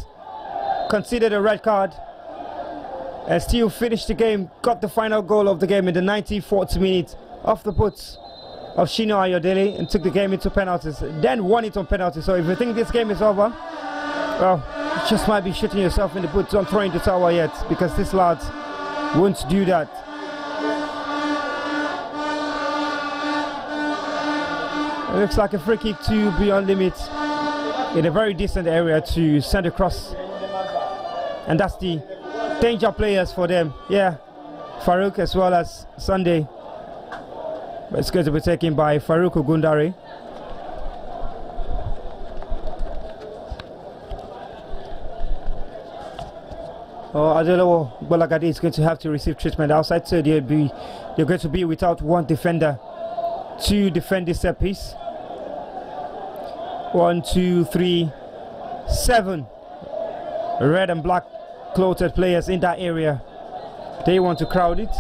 conceded a red card, and still finished the game, got the final goal of the game in the 94th minute off the boots of Shino Ayodele, and took the game into penalties, then won it on penalties. So if you think this game is over, well, you just might be shooting yourself in the boots, don't throw in the towel yet, because these lads won't do that. It looks like a free kick to Beyond Limits in a very decent area to send across, and that's the danger players for them. Yeah, Farouk as well as Sunday, but it's going to be taken by Farouk Ogundare. Adelo Bolagade is going to have to receive treatment outside, so they're going to be without one defender to defend this set piece. 1, 2, 3, 7 red and black clothed players in that area. They want to crowd it.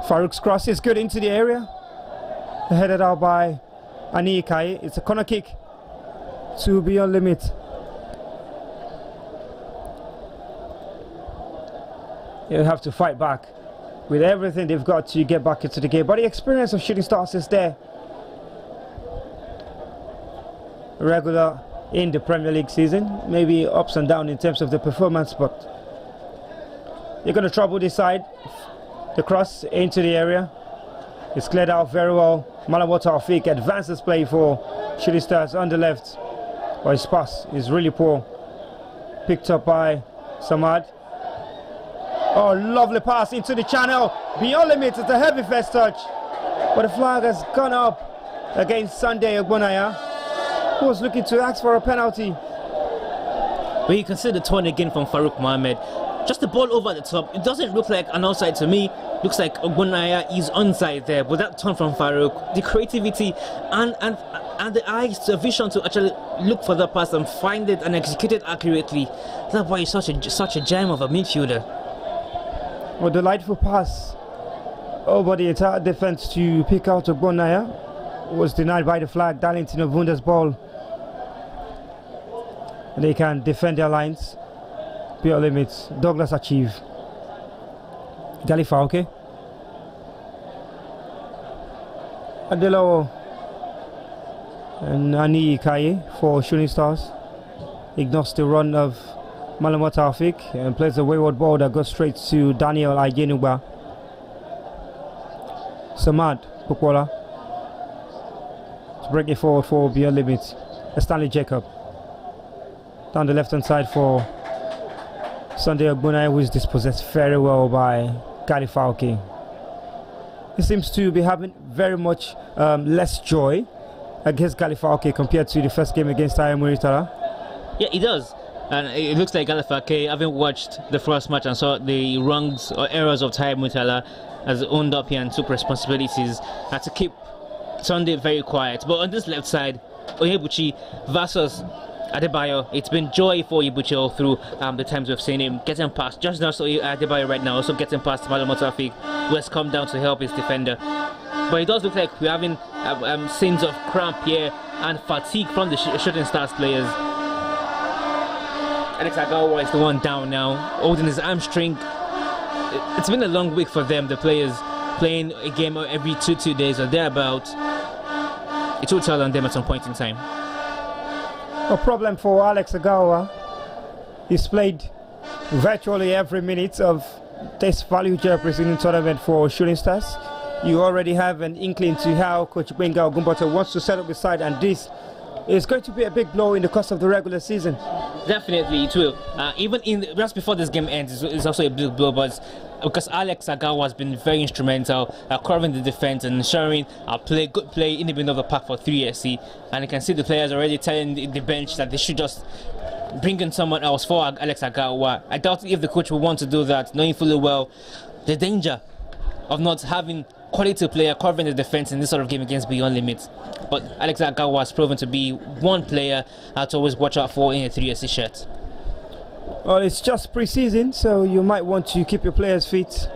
Farouk's cross is good into the area, headed out by Ani Kai. It's a corner kick to beyond limit. They'll have to fight back with everything they've got to get back into the game, but the experience of Shooting Stars is there. Regular in the Premier League season, maybe ups and downs in terms of the performance, but they're going to trouble this side. The cross into the area is cleared out very well. Malawat Taufik advances play for Shooting Stars on the left, but his pass is really poor. Picked up by Samad. Oh, lovely pass into the channel. Beyond limits, it's a heavy first touch, but the flag has gone up against Sunday Ogbonaya, who was looking to ask for a penalty. When you consider the turn again from Farouk Mohammed, just the ball over the top, it doesn't look like an offside to me. Looks like Ogbonaya is onside there, but that turn from Farouk, the creativity and the eyes, the vision to actually look for the pass and find it and execute it accurately. That's why he's such a gem of a midfielder. Well, delightful pass over the entire defense to pick out Ogbonaya. Was denied by the flag. Darlington Ovunda's ball. They can defend their lines. Beyond limits. Douglas achieve. Galifa, okay. Adelo and Ani Ikaye for Shooting Stars. Ignores the run of Malama Taufik and plays a wayward ball that goes straight to Daniel Ayenuba. Samad Pukwola to break it forward for Beyond Limits. Stanley Jacob down the left hand side for Sunday Ogbonaya, who is dispossessed very well by Gali Falke. He seems to be having very much less joy against Gali Falke compared to the first game against Tayo Muritala. Yeah, he does. And it looks like Galafake, having watched the first match and saw the wrongs or errors of Tayo Muritala, has owned up here and took responsibilities, had to keep Sunday very quiet. But on this left side, Onyebuchi versus Adebayo, it's been joy for Ibuchi all through the times we've seen him getting past. Just now, so Adebayo right now also getting past Malama Taufik, who has come down to help his defender. But it does look like we're having scenes of cramp here and fatigue from the Shooting Stars players. Alex Agawa is the one down now, holding his hamstring. It's been a long week for them, the players, playing a game every two days or thereabout. It will tell on them at some point in time. A problem for Alex Agawa. He's played virtually every minute of this value share preseason tournament for Shooting Stars. You already have an inkling to how Coach Benga Ogunbota wants to set up the side, and this is going to be a big blow in the course of the regular season. Definitely it will. Even just before this game ends, it's also a big blow, but because Alex Agawa has been very instrumental covering the defense and ensuring good play in the middle of the park for 3SC, and you can see the players already telling the bench that they should just bring in someone else for Alex Agawa. I doubt if the coach will want to do that, knowing fully well the danger of not having quality player covering the defense in this sort of game against Beyond Limits. But Alex Agawa has proven to be one player to always watch out for in a 3SC shirt. Well, it's just pre-season, so you might want to keep your players fit.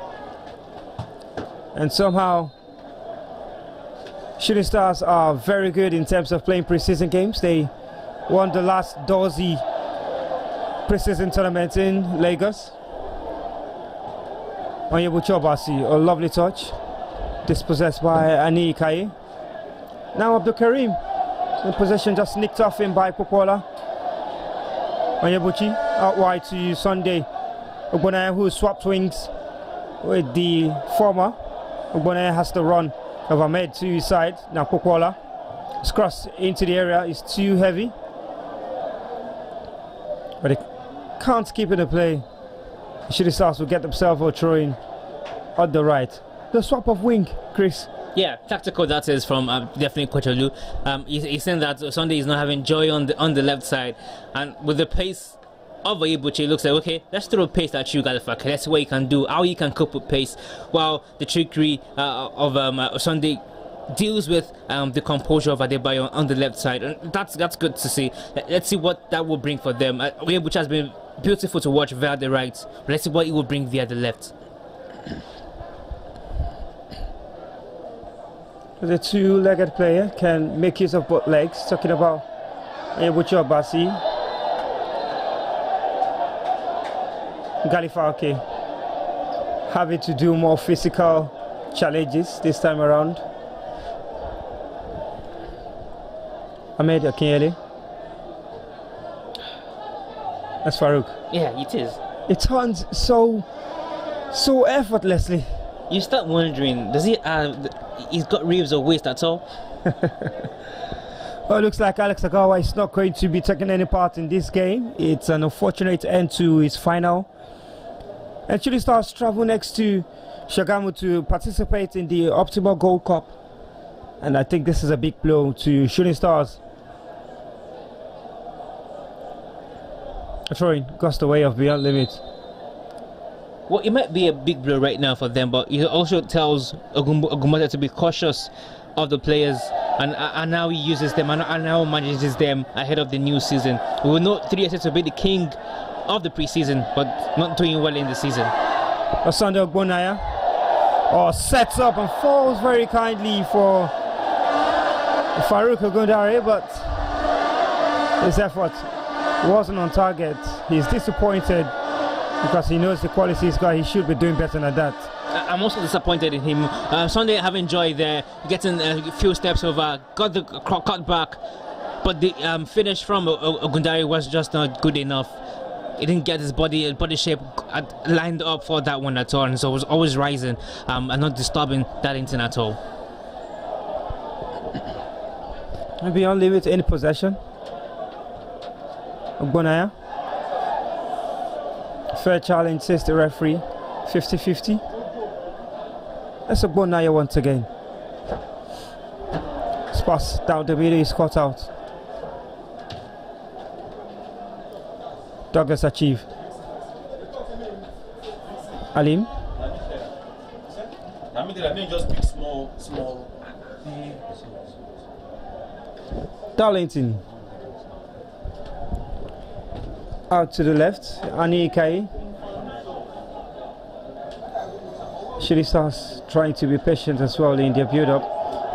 And somehow, Shooting Stars are very good in terms of playing pre-season games. They won the last Dorsey pre-season tournament in Lagos. Onyebuchi Obasi, a lovely touch. Dispossessed by Ani Ikaye. Now Abdul Karim, the possession just nicked off him by Popola. Onyebuchi out wide to Sunday Ogbonaya, who swapped wings with the former. Ogbonaya has to run of Ahmed to his side. Now Popola, his cross into the area is too heavy, but he can't keep it in play. Shooting Stars will get themselves a throw in on the right. The swap of wing, Chris. Yeah, tactical that is from definitely Coach Olu. He's saying that Sunday is not having joy on the left side, and with the pace of Ibuchi, looks like, okay, let's throw pace at you, Galifaka. Let's see what you can do, how you can cope with pace, while the trickery of Sunday deals with the composure of Adebayo on the left side, and that's good to see. Let's see what that will bring for them. Which has been beautiful to watch via the right, but let's see what it will bring via the left. The two-legged player can make use of both legs. Talking about Ibuchi Obasi, Galifake having to do more physical challenges this time around. Ahmed Akinyele. That's Farouk. Yeah, it is. It turns so effortlessly. You start wondering, does he he's got ribs or waist at all? Well, it looks like Alex Agawa is not going to be taking any part in this game. It's an unfortunate end to his final. And Shooting Stars travel next to Shagamu to participate in the Optimal Gold Cup. And I think this is a big blow to Shooting Stars. Throwing goes the way of Beyond Limit. Well, it might be a big blow right now for them, but it also tells Ogumata to be cautious of the players and how he uses them and how he manages them ahead of the new season. We will know 3 years to be the king of the preseason, but not doing well in the season. Osande Ogbonaya sets up and falls very kindly for Farouk Ogundare, but his effort wasn't on target. He's disappointed because he knows the quality he's got. He should be doing better than that. I'm also disappointed in him. Sunday having joy there, getting a few steps over, got the cut back, but the finish from Ogundare was just not good enough. He didn't get his body shape lined up for that one at all, and so it was always rising and not disturbing that intent at all. Maybe on limit any possession. Ogbonaya. Fair challenge, says the referee. 50-50. That's Ogbonaya once again. This pass down the middle is caught out. Douglas achieve. Alim. Just pick small. Darlington. Out to the left. Ani Ikai. Shooting Stars trying to be patient as well in their build-up.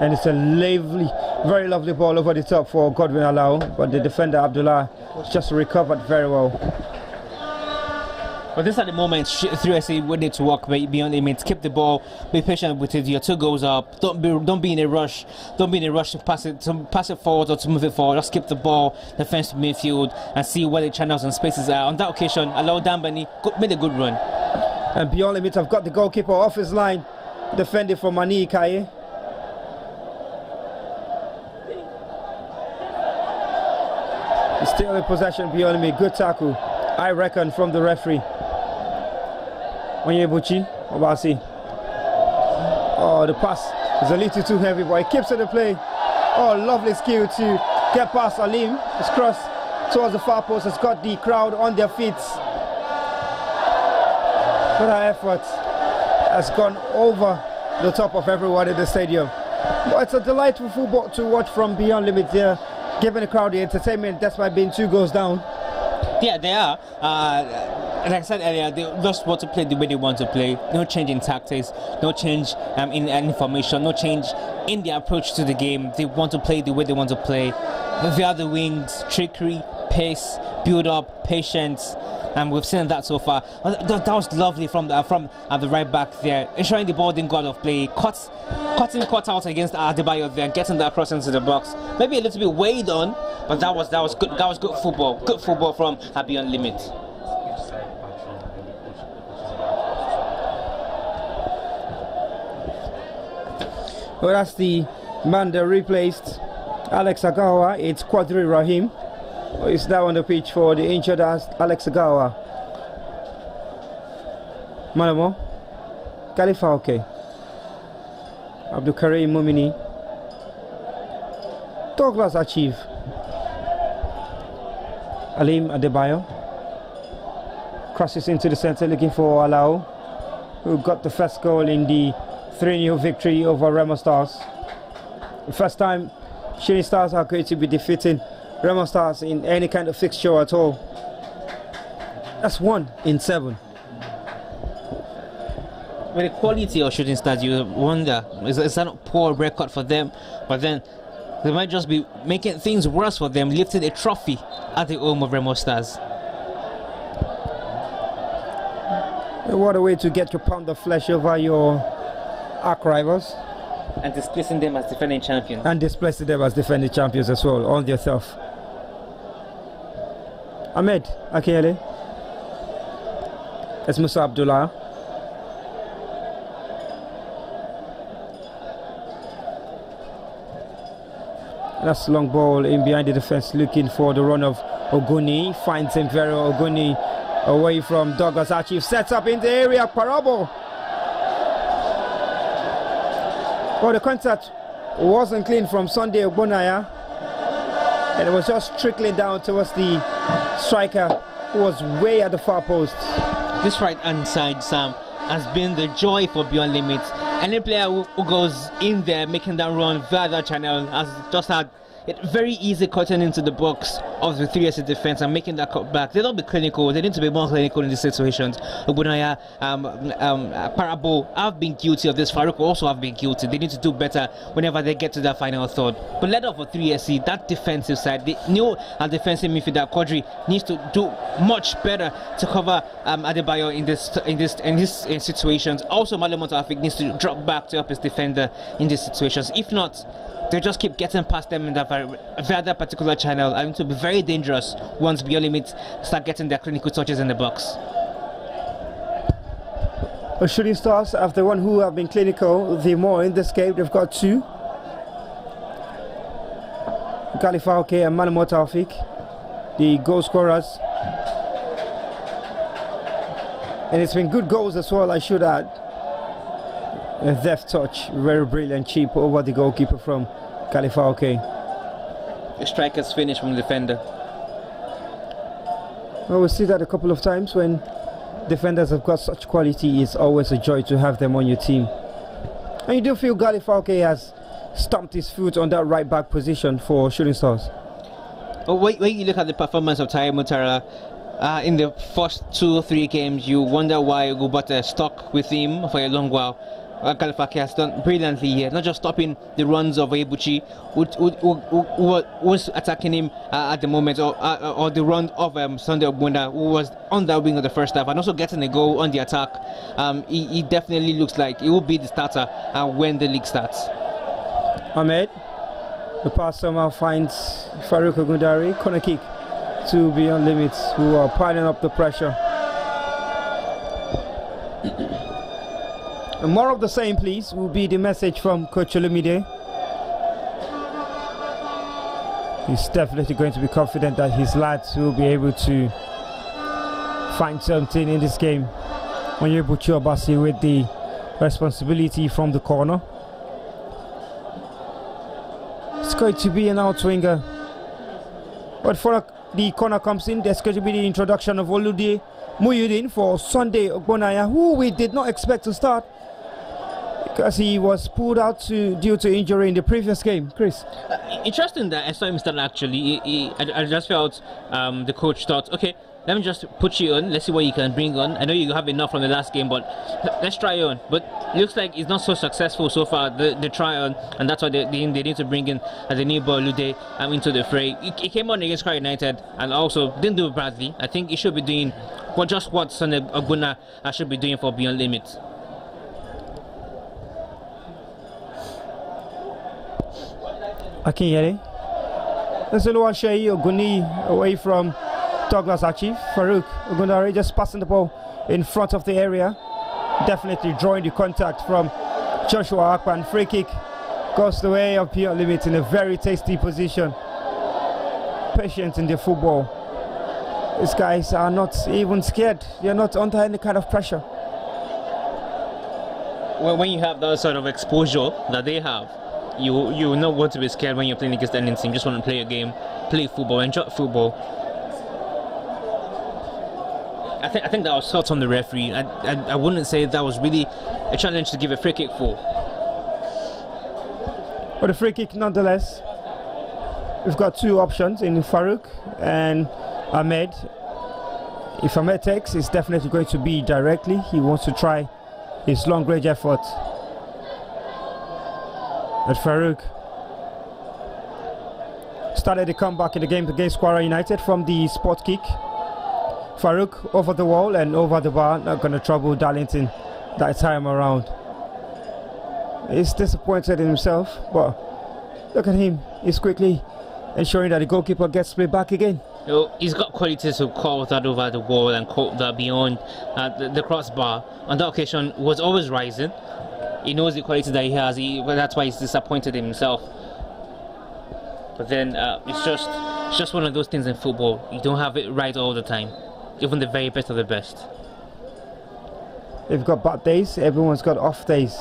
And it's a lovely, very lovely ball over the top for Godwin Alao, but the defender Abdullah just recovered very well. But this at the moment, 3SC would need to work beyond limits. Keep the ball, be patient with it. Your 2 goals up. Don't be in a rush. Don't be in a rush to pass it forward or to move it forward. Just keep the ball, defense to midfield, and see where the channels and spaces are. On that occasion, Alao Dambani made a good run. And beyond limits, I've got the goalkeeper off his line, defending for Mani Ikaye. Still in possession beyond me. Good tackle, I reckon, from the referee. Onyebuchi Obasi. Oh, the pass is a little too heavy, but he keeps it in play. Oh, lovely skill to get past Alim. His cross towards the far post has got the crowd on their feet. But our effort has gone over the top of everyone in the stadium. But it's a delightful football to watch from Beyond Limit there, giving the crowd the entertainment despite being 2 goals down. Yeah, they are. Like I said earlier, they just want to play the way they want to play. No change in tactics, no change in information, no change in their approach to the game. They want to play the way they want to play. Via the wings, trickery, pace, build up, patience. And we've seen that so far. That was lovely from the right back there, ensuring the ball didn't go out of play. Cut out against Adebayo there, getting that cross into the box. Maybe a little bit weighed on, but that was good. That was good football. Good football from Beyond Limit. Well, that's the man that replaced Alex Agawa. It's Quadri Rahim. Is now on the pitch for the injured Alex Agawa. Malamo. Khalifa, okay. Abdul Karim Mumini. Douglas Achieve. Alim Adebayo. Crosses into the center looking for Alao, who got the first goal in the 3-0 victory over Remo Stars. The first time Shooting Stars are going to be defeating Remo Stars in any kind of fixture at all. That's 1 in 7. With the quality of Shooting Stars, you wonder, is that a poor record for them? But then they might just be making things worse for them, lifting a trophy at the home of Remo Stars. What a way to get your pound of flesh over your arch rivals. And displacing them as defending champions. And displacing them as defending champions as well, on their turf. Ahmed Akele. It's Musa Abdullah. That's long ball in behind the defense, looking for the run of Oguni. Finds him very well. Oguni away from Douglas Achieve. Sets up in the area. Parabo. Well, the contact wasn't clean from Sunday Ogbonaya, and it was just trickling down towards the striker, who was way at the far post. This right hand side, Sam, has been the joy for Beyond Limits. Any player who goes in there making that run via that channel has just had it very easy cutting into the box of the 3SC defense and making that cut back. They don't be clinical. They need to be more clinical in these situations. Ogbonaya, Parabo have been guilty of this. Farouk also have been guilty. They need to do better whenever they get to that final third. But let off for 3SC, that defensive side, the new defensive midfielder Quadri needs to do much better to cover Adebayo in these situations. Also, Malamon Tawfik needs to drop back to help his defender in these situations. If not, they just keep getting past them in that via that particular channel, and it will be very dangerous once Beyond Limits start getting their clinical touches in the box. Shooting Stars, after the one who have been clinical, the more in this game, they've got 2. Khalifa Oke and Malamo Tawfik, the goal scorers. And it's been good goals as well, I should add. A deft touch, very brilliant, cheap over the goalkeeper from Khalifa Oke. The striker's finish from the defender. Well, we see that a couple of times when defenders have got such quality. It's always a joy to have them on your team. And you do feel Khalifa Oke has stomped his foot on that right back position for Shooting Stars. But when you look at the performance of Taye Mutara in the first 2 or 3 games, you wonder why Gubata stuck with him for a long while. Khalifa Oke has done brilliantly here, not just stopping the runs of Ebuchi, who was attacking him at the moment, or the run of Sunday Ogbonna, who was on that wing of the first half, and also getting a goal on the attack. He definitely looks like he will be the starter when the league starts. Ahmed, the pass somehow finds Farouk Ogundari, corner kick to Beyond Limits, who are piling up the pressure. And more of the same, please, will be the message from Coach Olumide. He's definitely going to be confident that his lads will be able to find something in this game. Onyebuchi Obasi with the responsibility from the corner. It's going to be an out-winger. But for the corner comes in, there's going to be the introduction of Olude Muyudin for Sunday Ogbonaya, who we did not expect to start, because he was pulled out due to injury in the previous game. Chris? Interesting that I saw him start actually. I just felt the coach thought, okay, let me just put you on, let's see what you can bring on. I know you have enough from the last game, but let's try on. But it looks like it's not so successful so far, the try on, and that's why they need to bring in the new ball Lude into the fray. He came on against Crown United and also didn't do it badly. I think he should be doing just what Sunday Ogbonna should be doing for Beyond Limits. Akinyele. There's Oluwaseyi Oguni away from Douglas Achieve. Farouk Ogundare just passing the ball in front of the area. Definitely drawing the contact from Joshua Akpan. Free kick goes the way of Beyond Limits in a very tasty position. Patient in the football. These guys are not even scared. They're not under any kind of pressure. when you have that sort of exposure that they have, you not want to be scared when you're playing against any team. You just want to play a game, play football, enjoy football. I think that was thoughts on the referee. I wouldn't say that was really a challenge to give a free kick for. But the free kick, nonetheless, we've got two options in Farouk and Ahmed. If Ahmed takes, it's definitely going to be directly. He wants to try his long range effort. But Farouk started the comeback in the game against Kwara United from the spot kick. Farouk over the wall and over the bar, not going to trouble Darlington that time around. He's disappointed in himself, but look at him, he's quickly ensuring that the goalkeeper gets played back again. He's got qualities to call that over the wall and call that beyond the crossbar. On that occasion, was always rising. He knows the quality that he has, that's why he's disappointed in himself. But then it's just one of those things in football. You don't have it right all the time, even the very best of the best. They've got bad days, everyone's got off days.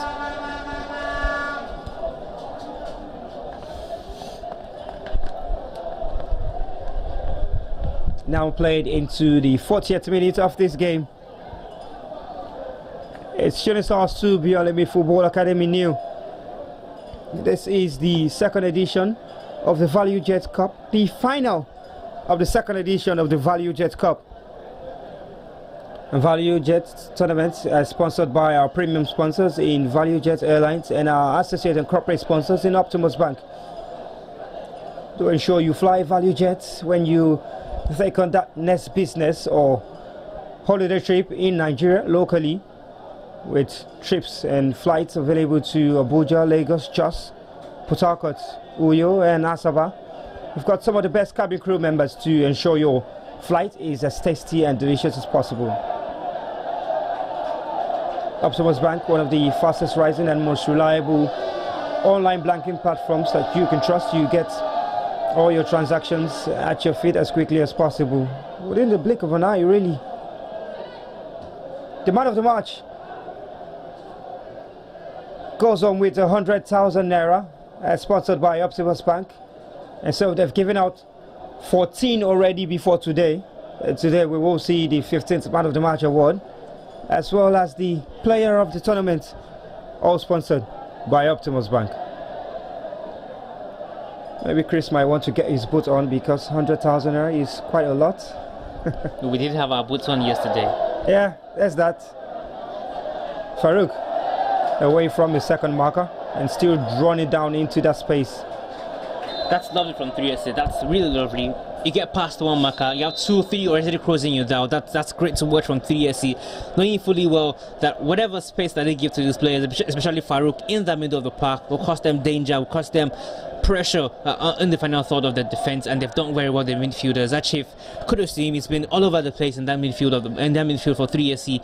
Now played into the 40th minute of this game. It's Shooting Stars 2 Biolemi Football Academy new. This is the second edition of the Value Jet Cup, the final of the second edition of the Value Jet Cup. And Value Jet tournament is sponsored by our premium sponsors in Value Jet Airlines and our associate and corporate sponsors in Optimus Bank. To ensure you fly Value Jet when you take on that next business or holiday trip in Nigeria locally, with trips and flights available to Abuja, Lagos, Jos, Port Harcourt, Uyo and Asaba. We've got some of the best cabin crew members to ensure your flight is as tasty and delicious as possible. Optimus Bank, one of the fastest rising and most reliable online banking platforms that you can trust. You get all your transactions at your feet as quickly as possible, within the blink of an eye, really. The man of the match goes on with 100,000 naira, sponsored by Optimus Bank. And so they've given out 14 already before today. Today we will see the 15th man of the match award, as well as the player of the tournament, all sponsored by Optimus Bank. Maybe Chris might want to get his boot on, because 100,000 naira is quite a lot. We did have our boots on yesterday. Yeah, there's that. Farouk away from the second marker and still drawing it down into that space. That's lovely from 3SA. That's really lovely. You get past one marker, you have 2, 3 already closing you down. That's great to watch from 3SC, knowing fully well that whatever space that they give to these players, especially Farouk, in the middle of the park, will cost them danger, will cost them pressure in the final third of the defense, and they've done very well. The midfielders, that Chief, kudos to him. He's been all over the place in that midfield for 3SC.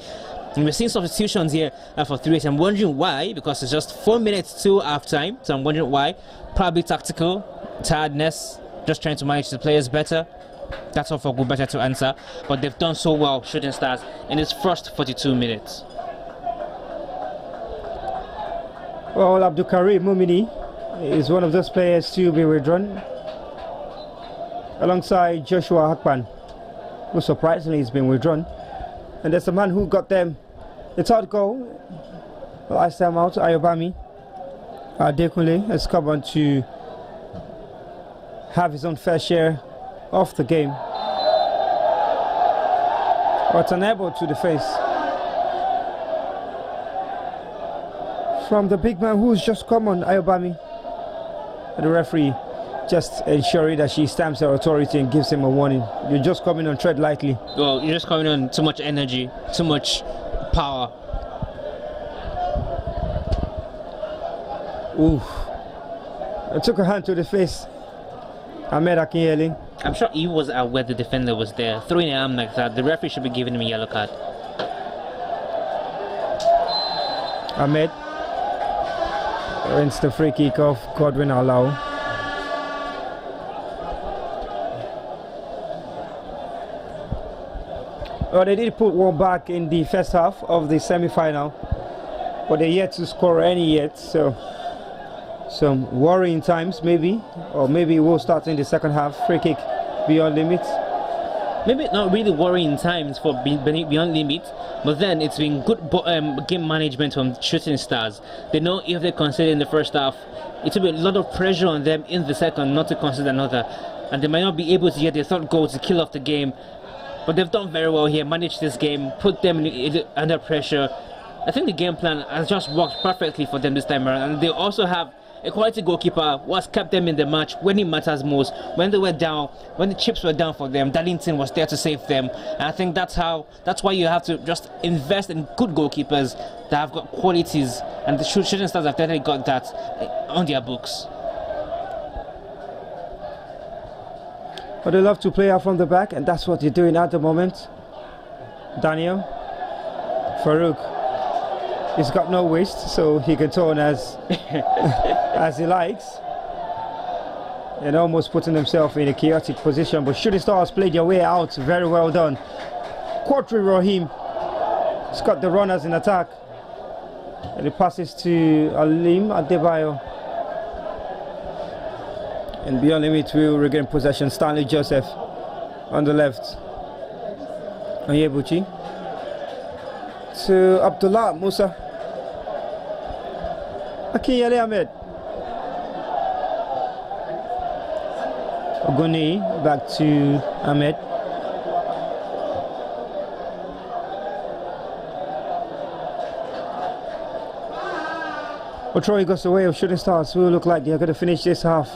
And we're seeing substitutions here for 3SC. I'm wondering why, because it's just 4 minutes till half time. So I'm wondering why. Probably tactical, tiredness, just trying to manage the players better. That's all for good better to answer. But they've done so well, Shooting Stars, in its first 42 minutes. Well, Abdul Karim Mumini is one of those players to be withdrawn, alongside Joshua Hakpan, who surprisingly has been withdrawn. And there's a man who got them the third goal last time out, Ayobami. Adekunle has come on to have his own fair share of the game, but unable to the face from the big man who's just come on, Ayobami. The referee just ensuring that she stamps her authority and gives him a warning. You're just coming on, tread lightly. Well, you're just coming on too much energy, too much power. Ooh. I took a hand to the face. Ahmed Akinyele. I'm sure he was aware the defender was there. Throwing an arm like that, the referee should be giving him a yellow card. Ahmed wins the free kick of Godwin Alau. Well, they did put one back in the first half of the semi-final. but they're yet to score any yet. So some worrying times maybe, or maybe we'll start in the second half. Free kick beyond limit. Maybe not really worrying times for beyond limit, but then it's been good game management from Shooting Stars. They know if they concede in the first half, it will be a lot of pressure on them in the second not to concede another, and they might not be able to get their third goal to kill off the game. But they've done very well here, managed this game, put them under pressure. I think the game plan has just worked perfectly for them this time around, and they also have a quality goalkeeper who has kept them in the match when it matters most. When they were down, when the chips were down for them, Darlington was there to save them. And I think that's why you have to just invest in good goalkeepers that have got qualities, and the Shooting Stars have definitely got that on their books. But they love to play out from the back, and that's what they're doing at the moment. Daniel, Farouk. He's got no waist, so he can turn as as he likes, and almost putting himself in a chaotic position. But Shooting Stars played their way out. Very well done. Quadri Rahim. He's got the runners in attack, and he passes to Alim Adebayo. And beyond limit will regain possession. Stanley Joseph on the left. Onyebuchi to Abdullah Musa. Akinyele Ahmed. Ogoni back to Ahmed. Otroy goes away of Shooting Stars, who look like they're going to finish this half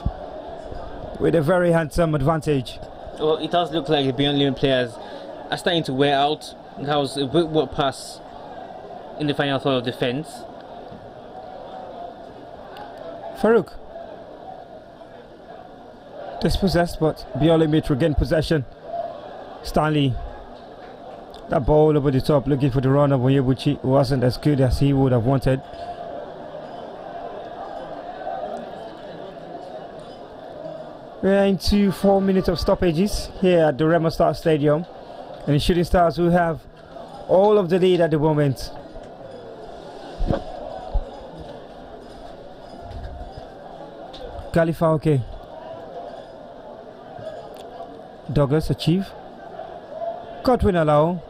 with a very handsome advantage. Well, it does look like the Beyond Limit players are starting to wear out. That was a good work pass in the final third of defense. Farouk dispossessed, but Beyond Limit regain possession. Stanley, that ball over the top, looking for the run of Onyebuchi, wasn't as good as he would have wanted. We're into 4 minutes of stoppages here at the Remo Star Stadium, and the Shooting Stars will have all of the lead at the moment. Khalifa, okay. Douglas achieve. Godwin Alao.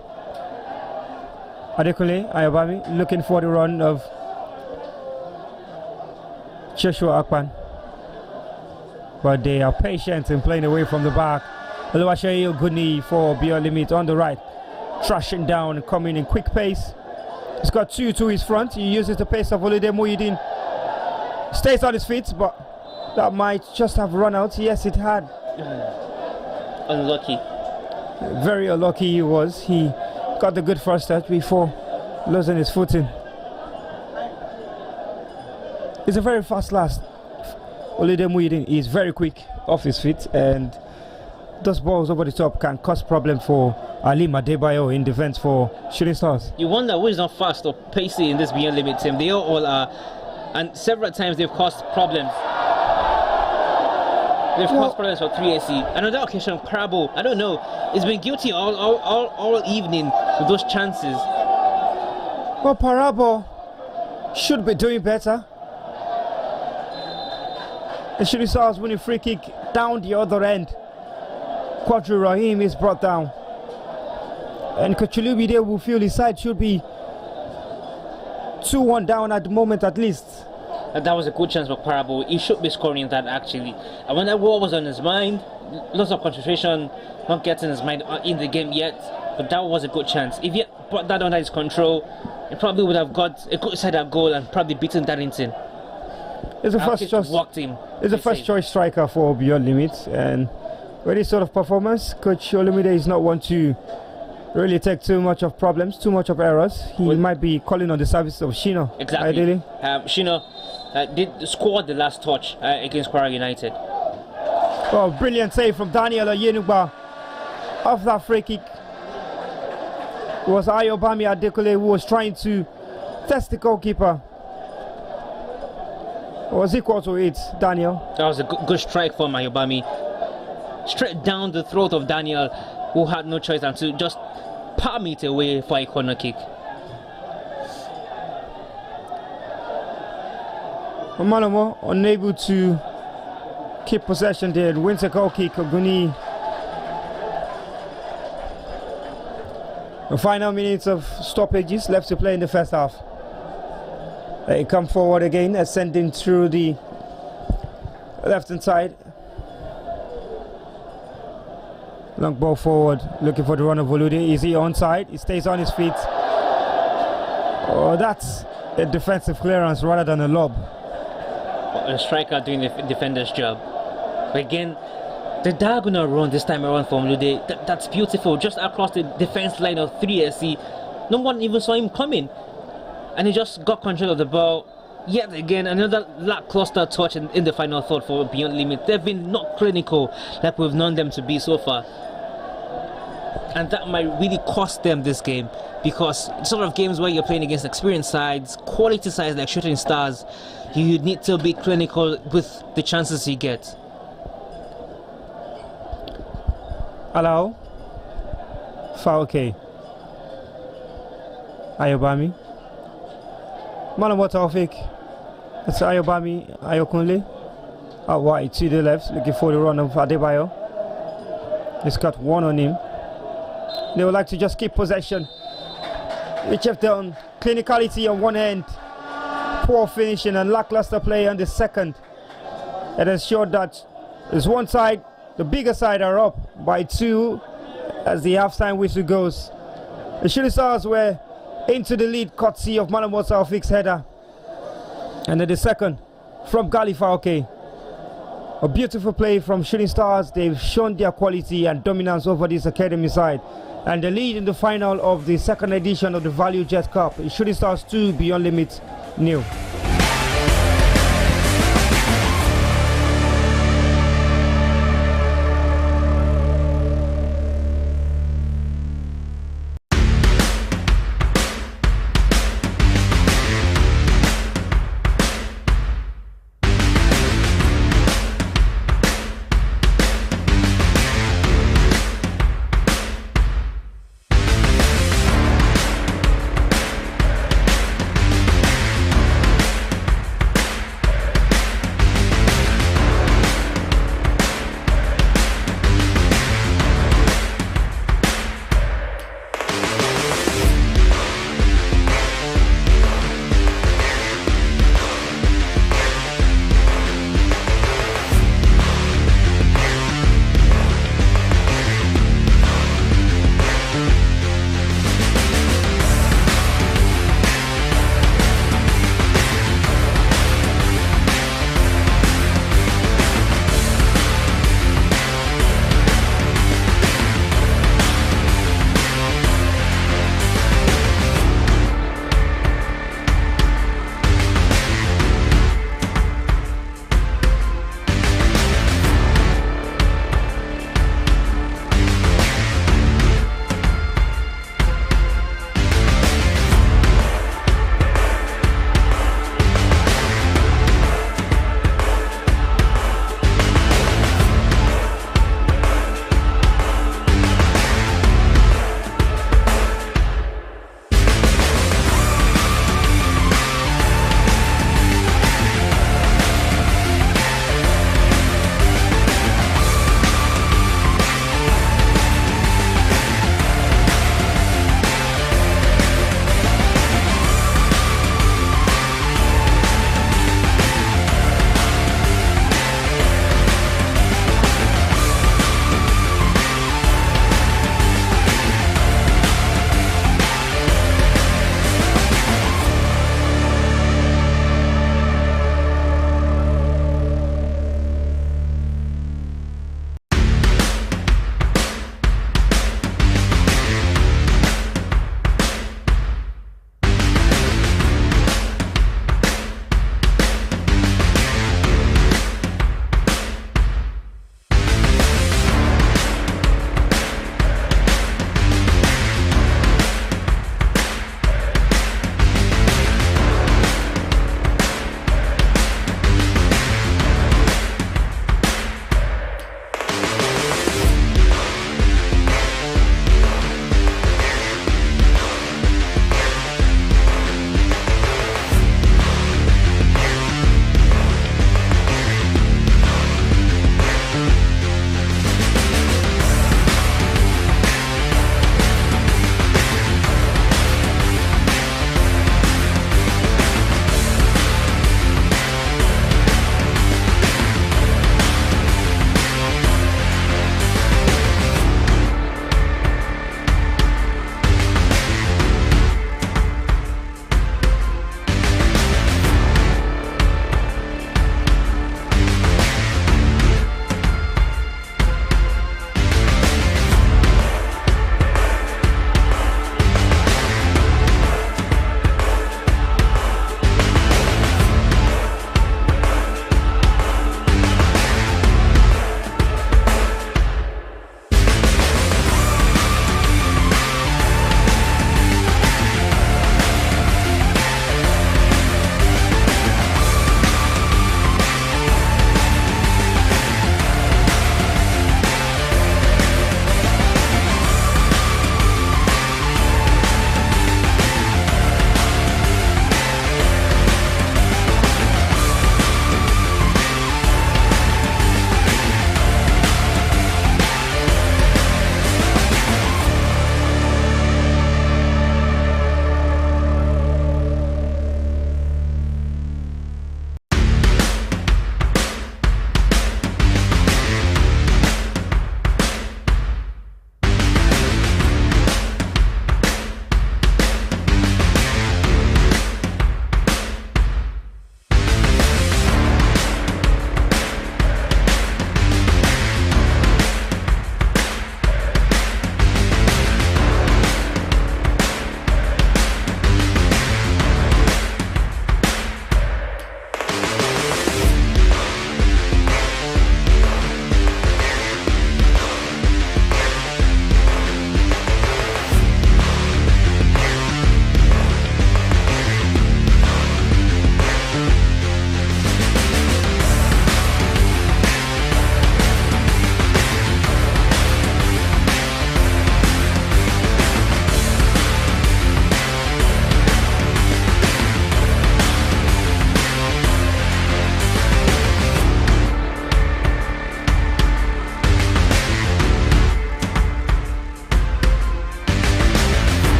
Adekunle Ayobami looking for the run of Joshua Akpan. But they are patient in playing away from the back. Oluwaseyi Oguni for Beyond Limit on the right. Trashing down, coming in quick pace. He's got two to his front. He uses the pace of Olide Muhyiddin. Stays on his feet, but that might just have run out. Yes, it had. Unlucky. Very unlucky he was. He got the good first touch before losing his footing. It's a very fast last. Olide Muhyiddin is very quick off his feet, and those balls over the top can cause problem for Ali Adebayo in defense for Shooting Stars. You wonder who is not fast or pacey in this Beyond Limit team. They all are, and several times they've caused problems. They've caused problems for 3AC. Another occasion, Parable, I don't know, he's been guilty all evening with those chances. Well, Parable should be doing better. The Shooting Stars winning free kick down the other end. Quadri Rahim is brought down, and Kochulubi there will feel his side should be 2-1 down at the moment at least. And that was a good chance for Parable. He should be scoring that actually. I wonder what was on his mind. Lots of concentration, not getting his mind in the game yet. But that was a good chance. If he brought that under his control, he probably would have got a good side goal and probably beaten Darlington. It's a first choice. It's a first choice striker for Beyond Limits, and with this sort of performance, Coach Olumide is not one to really take too much of problems, too much of errors. He might be calling on the service of Shino. Exactly. Ideally. Shino did score the last touch against Kwara United. Oh, brilliant save from Daniel Oyenuba off that free kick. It was Ayobami Adekunle who was trying to test the goalkeeper. It was equal to it, Daniel. That was a good strike from Ayobami. Straight down the throat of Daniel, who had no choice than to just palm it away for a corner kick. Malamo unable to keep possession there. Wins a goal kick. Oguni. The final minutes of stoppages left to play in the first half. They come forward again, ascending through the left hand side. Long ball forward, looking for the run of Volude. Is he onside? He stays on his feet. Oh, that's a defensive clearance rather than a lob. A striker doing the defender's job. But again, the diagonal run this time around from Lude, that's beautiful. Just across the defense line of 3SC. No one even saw him coming. And he just got control of the ball. Yet again, another lackluster touch in the final third for Beyond Limit. They've been not clinical like we've known them to be so far. And that might really cost them this game, because sort of games where you're playing against experienced sides, quality sides like Shooting Stars, you need to be clinical with the chances you get. Allow. Fauke. Ayobami. Malamo Taufik. That's Ayobami Ayokunle. Out wide to the left, looking for the run of Adebayo. He's got one on him. They would like to just keep possession. Each have done clinicality on one end, poor finishing and lackluster play on the second. It ensured that there's one side, the bigger side are up by 2 as the half-time whistle goes. The Shooting Stars were into the lead courtesy of Malamo Taufik's header. And then the second from Gali Fauke. A beautiful play from Shooting Stars. They've shown their quality and dominance over this academy side. And the lead in the final of the second edition of the Value Jet Cup is Shooting Stars 2, Beyond Limit 0.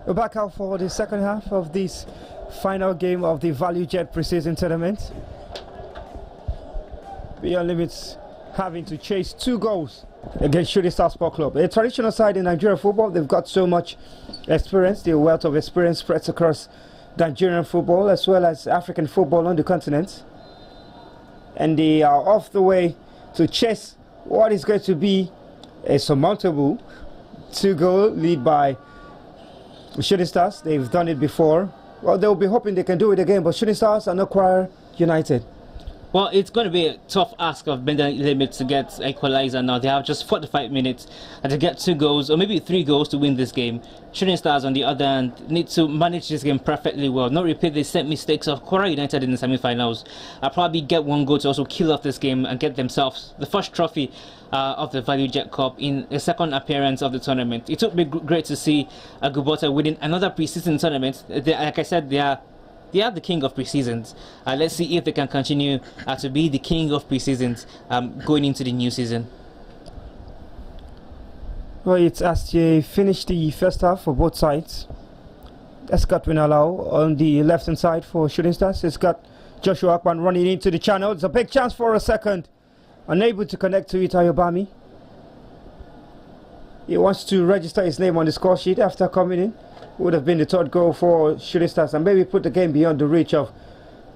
We're back out for the second half of this final game of the Value Jet preseason tournament. Beyond Limits having to chase 2 goals against Shooting Star Sport Club. A traditional side in Nigerian football, they've got so much experience, the wealth of experience spreads across Nigerian football as well as African football on the continent. And they are off the way to chase what is going to be a surmountable 2-goal lead by Shooting Stars. They've done it before. Well, they'll be hoping they can do it again, but Shooting Stars are not quite united. Well, it's going to be a tough ask of Bendel Limit to get equalizer now. They have just 45 minutes and to get 2 goals or maybe 3 goals to win this game. Shooting Stars, on the other hand, need to manage this game perfectly well, not repeat the same mistakes of Kwara United in the semi-finals. Probably get 1 goal to also kill off this game and get themselves the first trophy of the Value Jet Cup in the second appearance of the tournament. It would be great to see Gubota winning another preseason tournament. Like I said, they are the king of preseasons. Let's see if they can continue to be the king of preseasons going into the new season. Well, it's as they finish the first half for both sides. Escott Winalao on the left hand side for Shooting Stars. It's got Joshua Akpan running into the channel. It's a big chance for a second. Unable to connect to it, Ayobami. He wants to register his name on the score sheet after coming in. Would have been the 3rd goal for Shooting Stars and maybe put the game beyond the reach of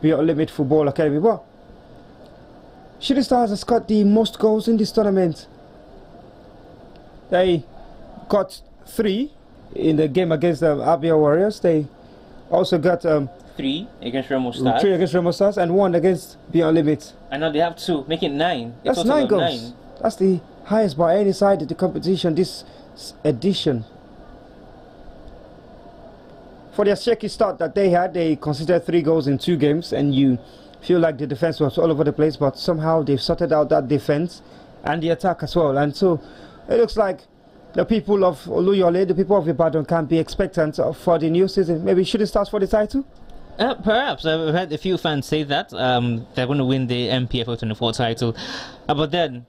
Beyond Limit Football Academy. But Shooting Stars has got the most goals in this tournament. They got 3 in the game against the Abia Warriors. They also got 3 against Remo Stars. 3 against Remo Stars and 1 against Beyond Limit. And now they have 2, making 9. That's 9 goals. 9. That's the highest by any side in the competition this edition. For their shaky start that they had, they conceded 3 goals in 2 games, and you feel like the defense was all over the place, but somehow they've sorted out that defense and the attack as well. And so it looks like the people of Oluyole, the people of Ibadan can be expectant for the new season. Maybe Shooting Stars for the title? Perhaps. I've heard a few fans say that they're going to win the MPFL 24 title. But then,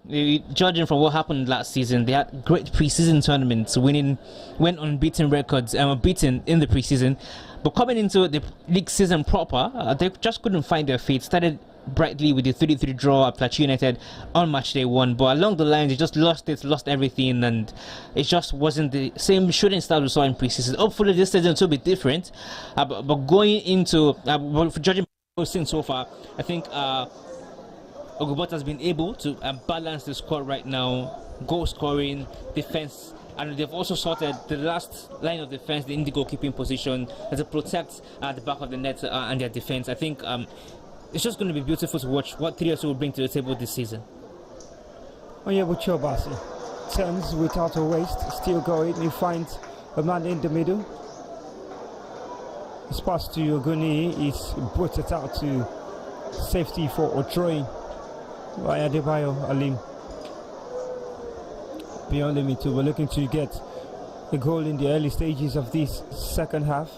judging from what happened last season, they had great preseason tournaments, went unbeaten records and were beaten in the preseason. But coming into the league season proper, they just couldn't find their feet. Started brightly with the 3-3 draw at Plateau United on match day 1, but along the line they just lost everything, and it just wasn't the same Shooting Stars we saw in preseason. Hopefully this season will be different, but going into for judging what we've seen so far, I think Ogubot has been able to balance the squad right now, goal scoring, defense, and they've also sorted the last line of defense, the indigo keeping position, to protect the back of the net and their defense. I think it's just going to be beautiful to watch what 3SO will bring to the table this season. Onyebuchi Obasi turns without a waste, still going. He finds a man in the middle. His pass to Oguni is put it out to safety for Otroin by Adebayo Alim. Beyond Limit, we're looking to get a goal in the early stages of this second half.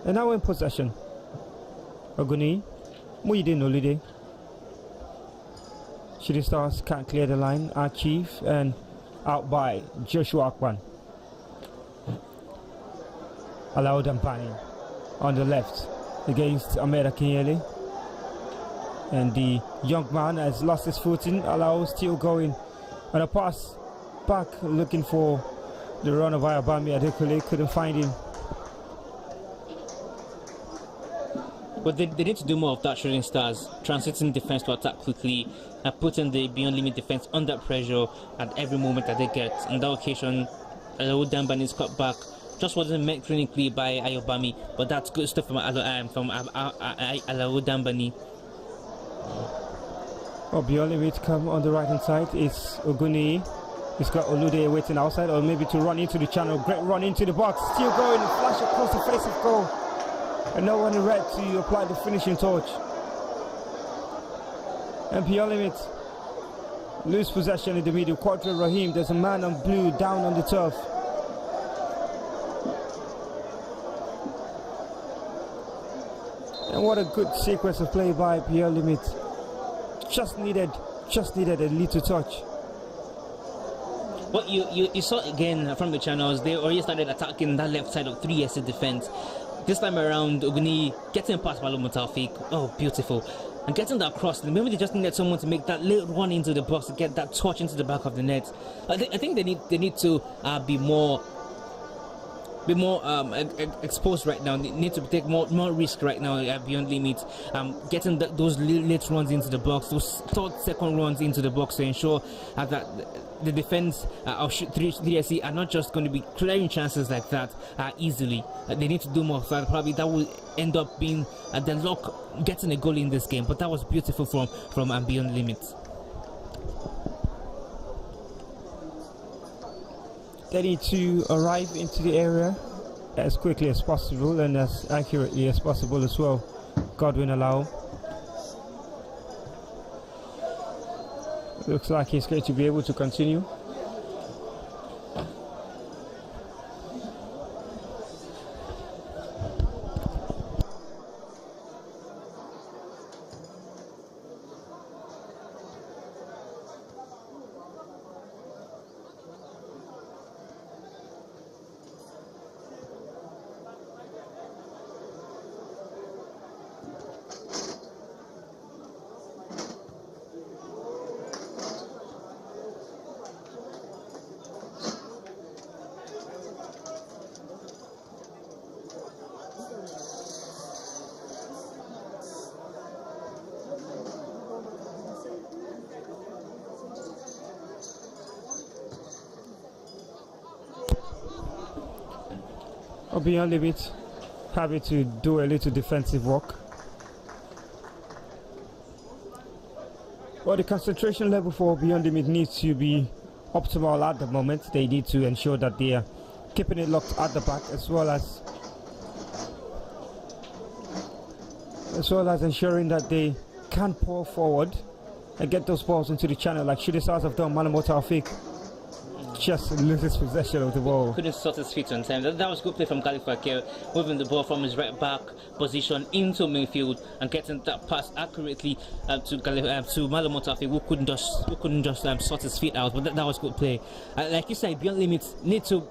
And now in possession. Oguni, Muhyiddin Olide. Shooting Stars can't clear the line. Chief and out by Joshua Akpan. Alao Dampani on the left against Ahmed Akinyele. And the young man has lost his footing. Alao still going on a pass back, looking for the run of Ayabami Adekule. Couldn't find him. But they need to do more of that, Shooting Stars, transiting defense to attack quickly and putting the Beyond Limit defense under pressure at every moment that they get. On that occasion, Alao Dambani's cut back just wasn't met clinically by Ayobami, but that's good stuff from Alao Dambani. Oh, Beyond Limit come on the right hand side. It's Oguni. He's got Olude waiting outside, or maybe to run into the channel. Great run into the box. Still going, flash across the face of goal. And no one in red to apply the finishing torch. And Beyond Limit lose possession in the middle. Quadra Rahim, there's a man on blue down on the turf. And what a good sequence of play by Beyond Limit. Just needed a little touch. what you saw again from the channels, they already started attacking that left side of 3SC defense. This time around, Oguni getting past Malo Mutafik. Oh, beautiful. And getting that cross. Maybe they just needed someone to make that little run into the box to get that touch into the back of the net. I think they need to be more exposed right now. They need to take more risk right now beyond limits. Getting those late runs into the box, those third, second runs into the box to ensure that the defense of 3SC are not just going to be clearing chances like that easily. They need to do more of that. Probably that will end up being the luck getting a goal in this game. But that was beautiful from beyond limits. They need to arrive into the area as quickly as possible and as accurately as possible as well. Godwin allow. Looks like he's going to be able to continue. Beyond limit, happy to do a little defensive work. Well, the concentration level for Beyond Limit needs to be optimal at the moment. They need to ensure that they are keeping it locked at the back, as well as ensuring that they can pour forward and get those balls into the channel like Shooting Stars have done. Malamo Taufik just loses possession of the ball. Couldn't sort his feet on time. That was good play from Khalifa Fakir, moving the ball from his right back position into midfield and getting that pass accurately to Malamo Taufik, who couldn't just sort his feet out. But that was good play. Like you said, Beyond Limits need to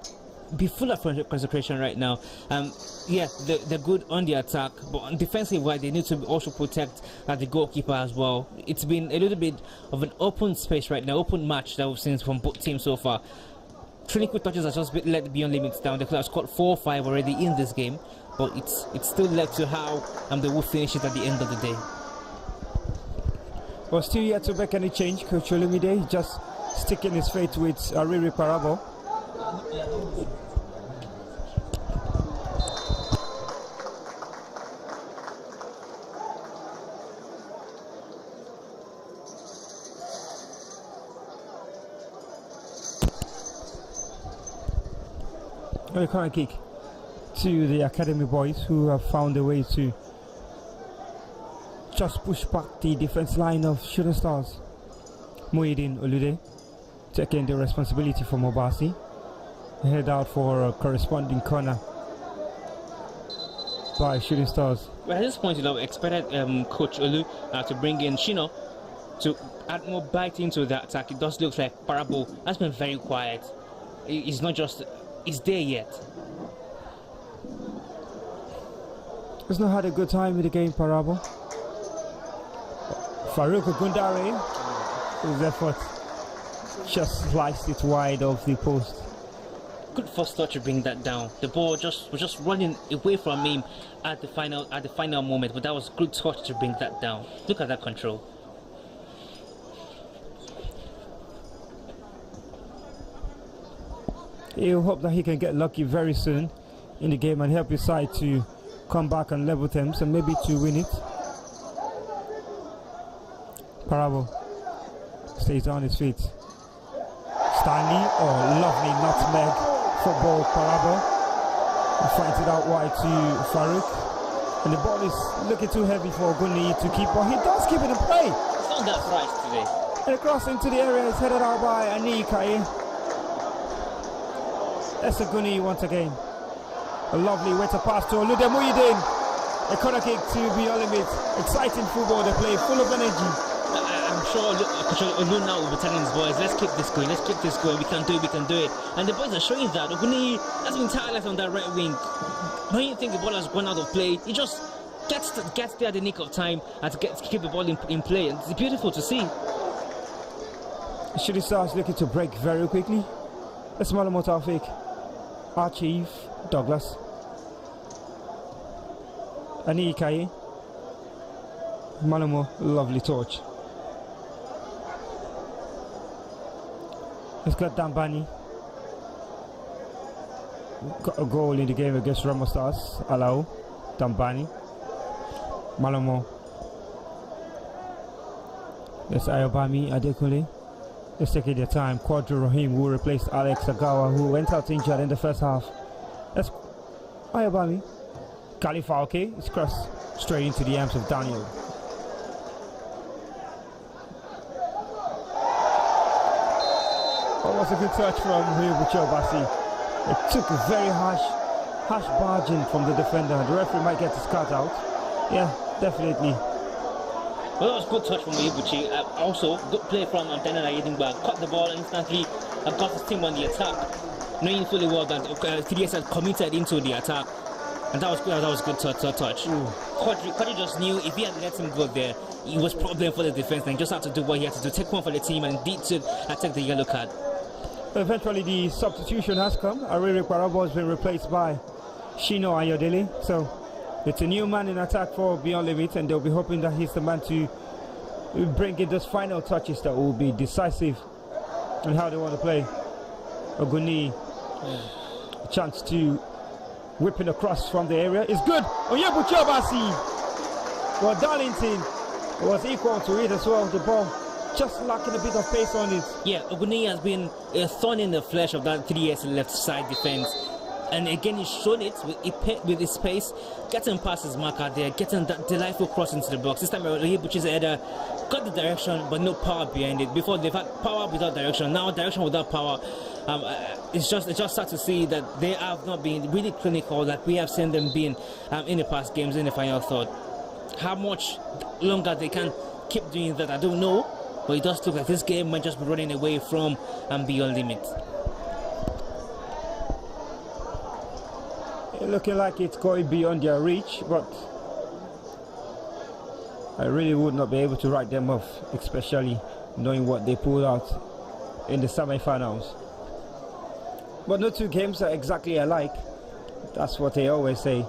be full of concentration right now. Yeah, they're good on the attack, but on defensive wise, they need to also protect the goalkeeper as well. It's been a little bit of an open space right now, open match that we've seen from both teams so far. Clinical touches has just let Beyond Limits down. The club has scored 4-5 already in this game, but it's still led to how they will finish it at the end of the day. Well, still yet to make any change. Coach Olumide just sticking his faith with Ariri Parabo. A corner kick to the academy boys, who have found a way to just push back the defense line of Shooting Stars. Muhyiddin Olude taking the responsibility for Mobasi. Head out for a corresponding corner by Shooting Stars. Well, at this point, expected Coach Olu to bring in Shino to add more bite into the attack. It does look like Parabo has been very quiet. It's not just is there yet. He's not had a good time with the game, Parabo. Farouk Gundare, his effort just sliced it wide off the post. Good first touch to bring that down. The ball was just running away from him at the final moment, but that was good touch to bring that down. Look at that control. You hope that he can get lucky very soon in the game and help his side to come back on level terms and maybe to win it. Parabo stays on his feet. Stanley, lovely nutmeg football. Parabo finds it out wide to Farouk, and the ball is looking too heavy for Guni to keep, but he does keep it in play. It's not that price today. And the cross into the area is headed out by Ani Kaye. That's a Guni once again. A lovely way to pass to Olude Muhyiddin. A corner kick to Beyond Limits. Exciting football they play, full of energy. I'm sure Olu now will be telling his boys, let's keep this going, we can do it. And the boys are showing that. Oguni has been tireless on that right wing. When you think the ball has gone out of play, he just gets there at the nick of time and to keep the ball in play. And it's beautiful to see. Shooting Stars looking to break very quickly. That's Malamo Taufik, Archive, Douglas, Ani Ikaye, Malamo, lovely touch. It's got Dambani. Got a goal in the game against Remo Stars. Alao, Dambani, Malamo. That's Ayobami Adekule. Let's take their time. Quadri Rahim, who replaced Alex Agawa, who went out injured in the first half. That's Ayobami. Khalifa, okay, it's crossed straight into the arms of Daniel. That was a good touch from Basi. It took a very harsh barging from the defender. The referee might get his card out. Yeah, definitely. Well, that was a good touch from Ibuchi. Also, good play from Antenna Yedingba. Caught the ball instantly and got his team on the attack, knowing fully well that 3S had committed into the attack. And that was good touch. Quadri just knew if he had let him go there, it was problem for the defense. And he just had to do what he had to do, take one for the team, and indeed to take the yellow card. Eventually, the substitution has come. Ariri Parabo has been replaced by Shino Ayodele. So it's a new man in attack for Beyond Limit, and they'll be hoping that he's the man to bring in those final touches that will be decisive in how they want to play. Oguni, a chance to whipping across from the area is good. Onyebuchi. Well, Darlington was equal to it as well. The ball just lacking a bit of pace on it. Yeah, Oguni has been a thorn in the flesh of that 3S left side defense. And again, he's shown it with his pace, getting past his marker there, getting that delightful cross into the box. This time, Onyebuchi's header got the direction, but no power behind it. Before, they've had power without direction. Now, direction without power. It's just sad to see that they have not been really clinical that we have seen them being in the past games in the final third. How much longer they can keep doing that, I don't know. But it does look like this game might just be running away from Beyond Limit. Looking like it's going beyond their reach, but I really would not be able to write them off, especially knowing what they pulled out in the semi-finals. But no two games are exactly alike. That's what they always say.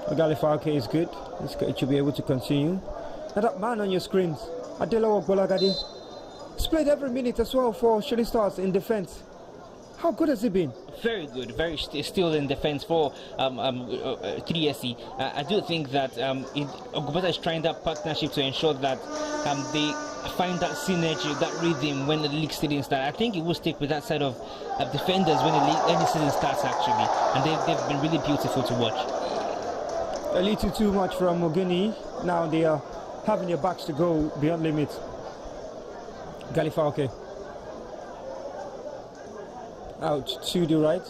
Ogalifa is good. It should be able to continue. And that man on your screens, Adelo Ogbolagadi, he's played every minute as well for Shooting Stars in defense. How good has he been? Very good, very still in defense for 3SE. I do think that Ogubata is trying that partnership to ensure that they find that synergy, that rhythm when the league season starts. I think it will stick with that set of defenders when the season starts actually, and they've been really beautiful to watch. A little too much from Mogini. Now they are having their backs to go Beyond Limit. Galifauke. Out to the right.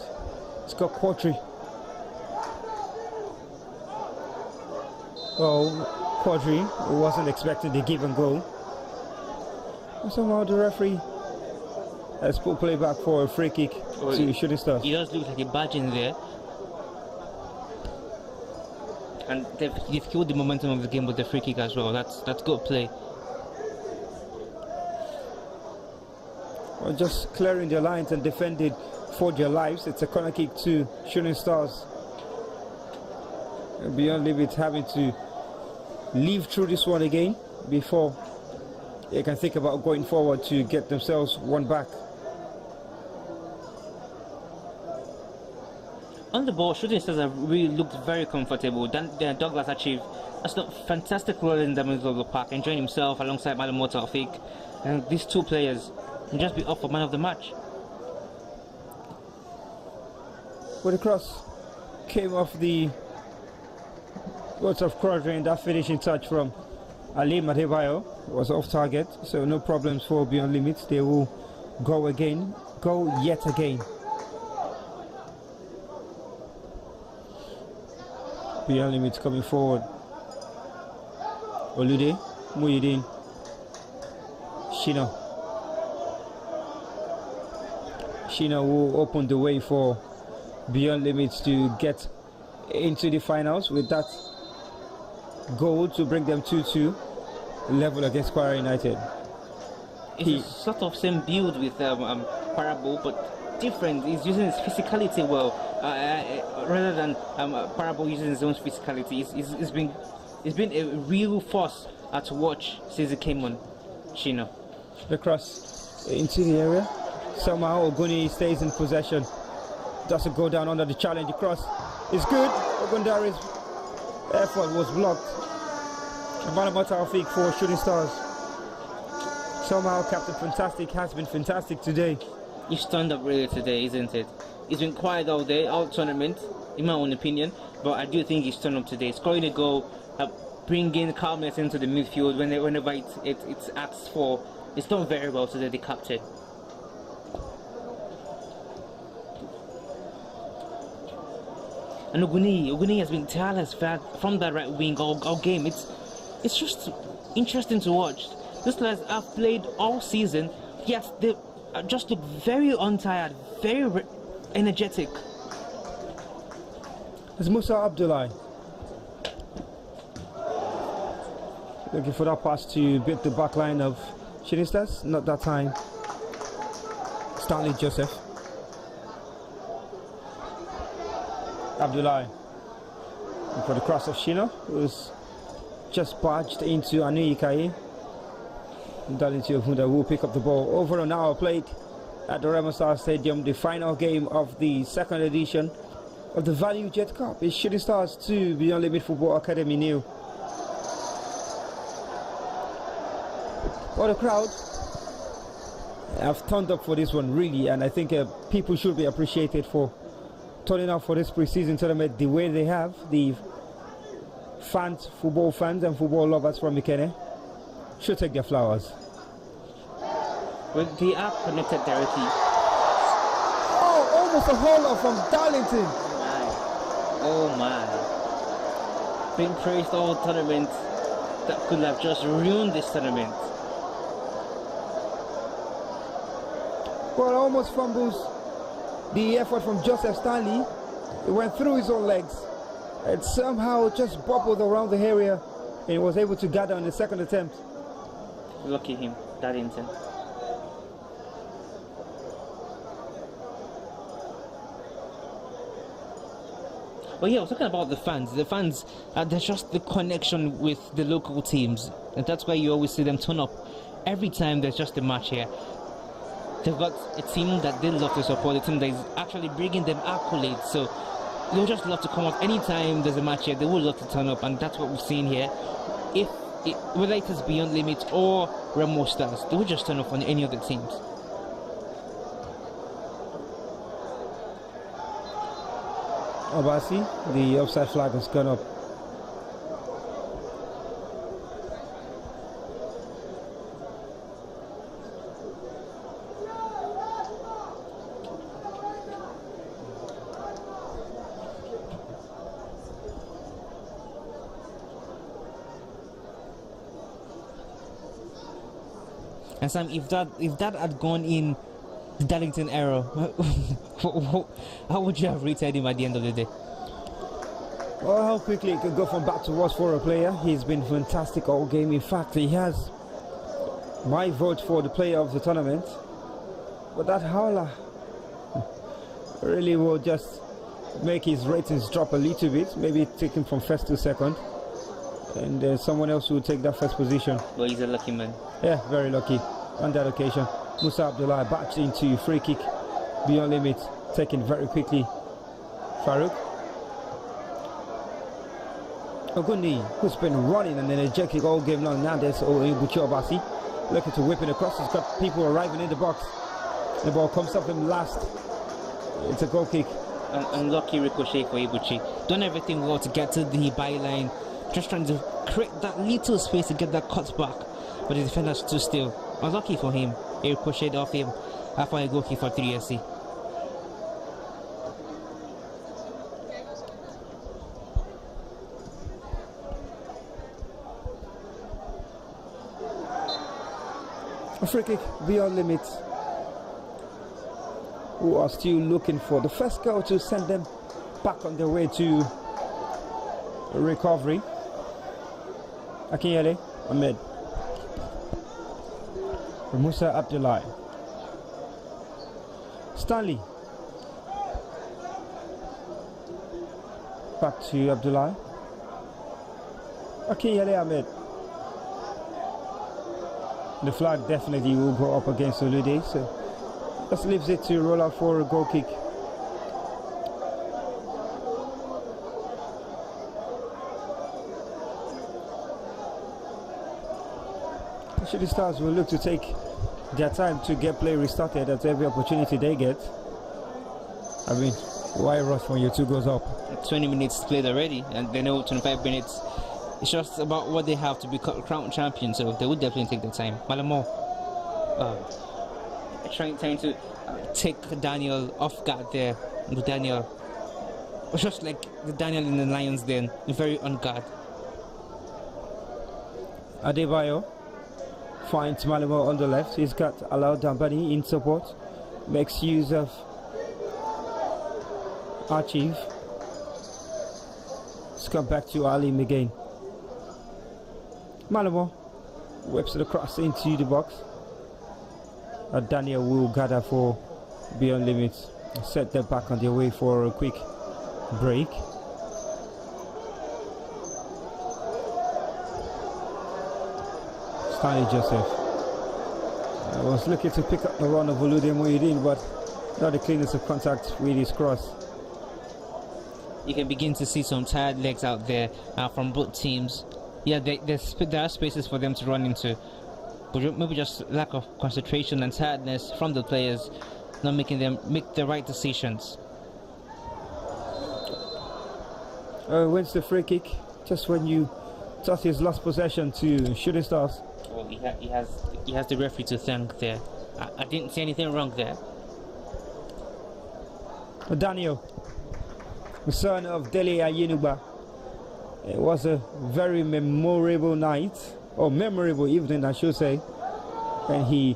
It's got Quadri. Oh, Quadri wasn't expecting the give and go. And somehow the referee has put play back for a free kick to Shooting Stars. It does look like a badge in there. And they've killed the momentum of the game with the free kick as well. That's good play. Well, just clearing their lines and defended for their lives. It's a corner kick to Shooting Stars. And Beyond Limit having to live through this one again before they can think about going forward to get themselves one back. On the ball, Shooting Stars have really looked very comfortable. Douglas achieved a fantastic role in the middle of the park, enjoying himself alongside Malamo Taufik. And these two players will just be up for man of the match. With the cross came off the words of Quadri, and that finishing touch from Ali Madebayo was off target, so no problems for Beyond Limits. They will go yet again. Beyond Limits coming forward. Olude, Muhyiddin, Shino. Shino will open the way for Beyond Limits to get into the finals with that goal to bring them 2-2 level against Kwara United. It's sort of same build with Parable, but different. He's using his physicality well, rather than Parable using his own physicality. It's been a real force to watch since he came on. Shino. The cross into the area. Somehow Oguni stays in possession. Doesn't go down under the challenge. The cross is good. Ogundari's effort was blocked. Malama Taufik for Shooting Stars. Somehow Captain Fantastic has been fantastic today. He's turned up really today, isn't it? He's been quiet all day, all tournament, in my own opinion. But I do think he's turned up today. Scoring a goal, bringing calmness into the midfield whenever it's asked for. It's done very well today, the captain. And Oguni has been tireless from that right wing all game. It's just interesting to watch. These guys have played all season, yet they just look very untired, very energetic. It's Musa Abdullahi looking for that pass to beat the back line of Shooting Stars. Not that time. Stanley Joseph. Abdullahi for the cross of Shino, who's just barged into Anu Ikaye. Dalinti Ofunda will pick up the ball. Over an hour played at the Remo Star Stadium, the final game of the second edition of the Value Jet Cup. It's Shooting Stars 2, Beyond Limit Football Academy nil. What a crowd have turned up for this one, really, and I think people should be appreciated for turning out for this pre-season tournament the way they have. The fans, football fans and football lovers from Ikene should take their flowers. Well, they are connected directly. Oh, almost a hauler from Darlington. Oh my. Being praised all tournament that could have just ruined this tournament. Well, almost fumbles the effort from Joseph Stanley. It went through his own legs and somehow just bobbled around the area and he was able to gather on the second attempt. Lucky him, Darlington. Well, yeah, I was talking about the fans. The fans, there's just the connection with the local teams, and that's why you always see them turn up every time there's just a match here. They've got a team that they love to support, a team that is actually bringing them accolades. So they'll just love to come up anytime there's a match here. They would love to turn up, and that's what we've seen here. Whether it is Beyond Limits or Remo Stars, they would just turn up on any of the teams. Obasi, the offside flag has gone up. And Sam, if that had gone in the Darlington era, how would you have rated him at the end of the day? Well, how quickly it could go from bad to worse for a player. He's been fantastic all game. In fact, he has my vote for the player of the tournament. But that howler really will just make his ratings drop a little bit. Maybe take him from first to second. And someone else will take that first position. Well, he's a lucky man. Yeah, very lucky on that occasion. Musa Abdullah back into free kick beyond limit, taken very quickly. Farouk Ogundi, who's been running and energetic all game long. Now there's Buchi Obasi looking to whip it across. He's got people arriving in the box. The ball comes off him last. It's a goal kick. Unlucky ricochet for Ibuchi. Done everything well to get to the byline. Just trying to create that little space to get that cut back. But the defender stood still. Unlucky for him. He ricocheted off him after a goal kick for 3SC. A free kick beyond limits. Who are still looking for the first goal to send them back on their way to recovery. Akinyele Ahmed. Musa Abdullahi. Stanley. Back to Abdullahi. Akinyele Ahmed. The flag definitely will go up against Olude, so just leaves it to roll out for a goal kick. The Shooting Stars will look to take their time to get play restarted at every opportunity they get. I mean, why rush when your 2 goes up? 20 minutes played already, and they know 25 minutes. It's just about what they have to be crowned champion, so they would definitely take their time. Malamo trying to take Daniel off guard there. Daniel was just like the Daniel in the Lions Den, very on guard. Adebayo finds Malamo on the left. He's got Alao Dambani in support. Makes use of Archive. Let's come back to Ali again. Malamo whips it across into the box. Daniel will gather for Beyond Limits. Set them back on their way for a quick break. Stanley Joseph was looking to pick up the run of Olude Muhyiddin, but not the cleanest of contact with his cross. You can begin to see some tired legs out there from both teams. Yeah, there are spaces for them to run into, but maybe just lack of concentration and tiredness from the players, not making them make the right decisions. Wins the free kick just when you thought his last possession to Shooting Stars. Well, he has the referee to thank there. I didn't see anything wrong there. Daniel, the son of Dele Ayenuba. It was a very memorable night, or memorable evening I should say, when he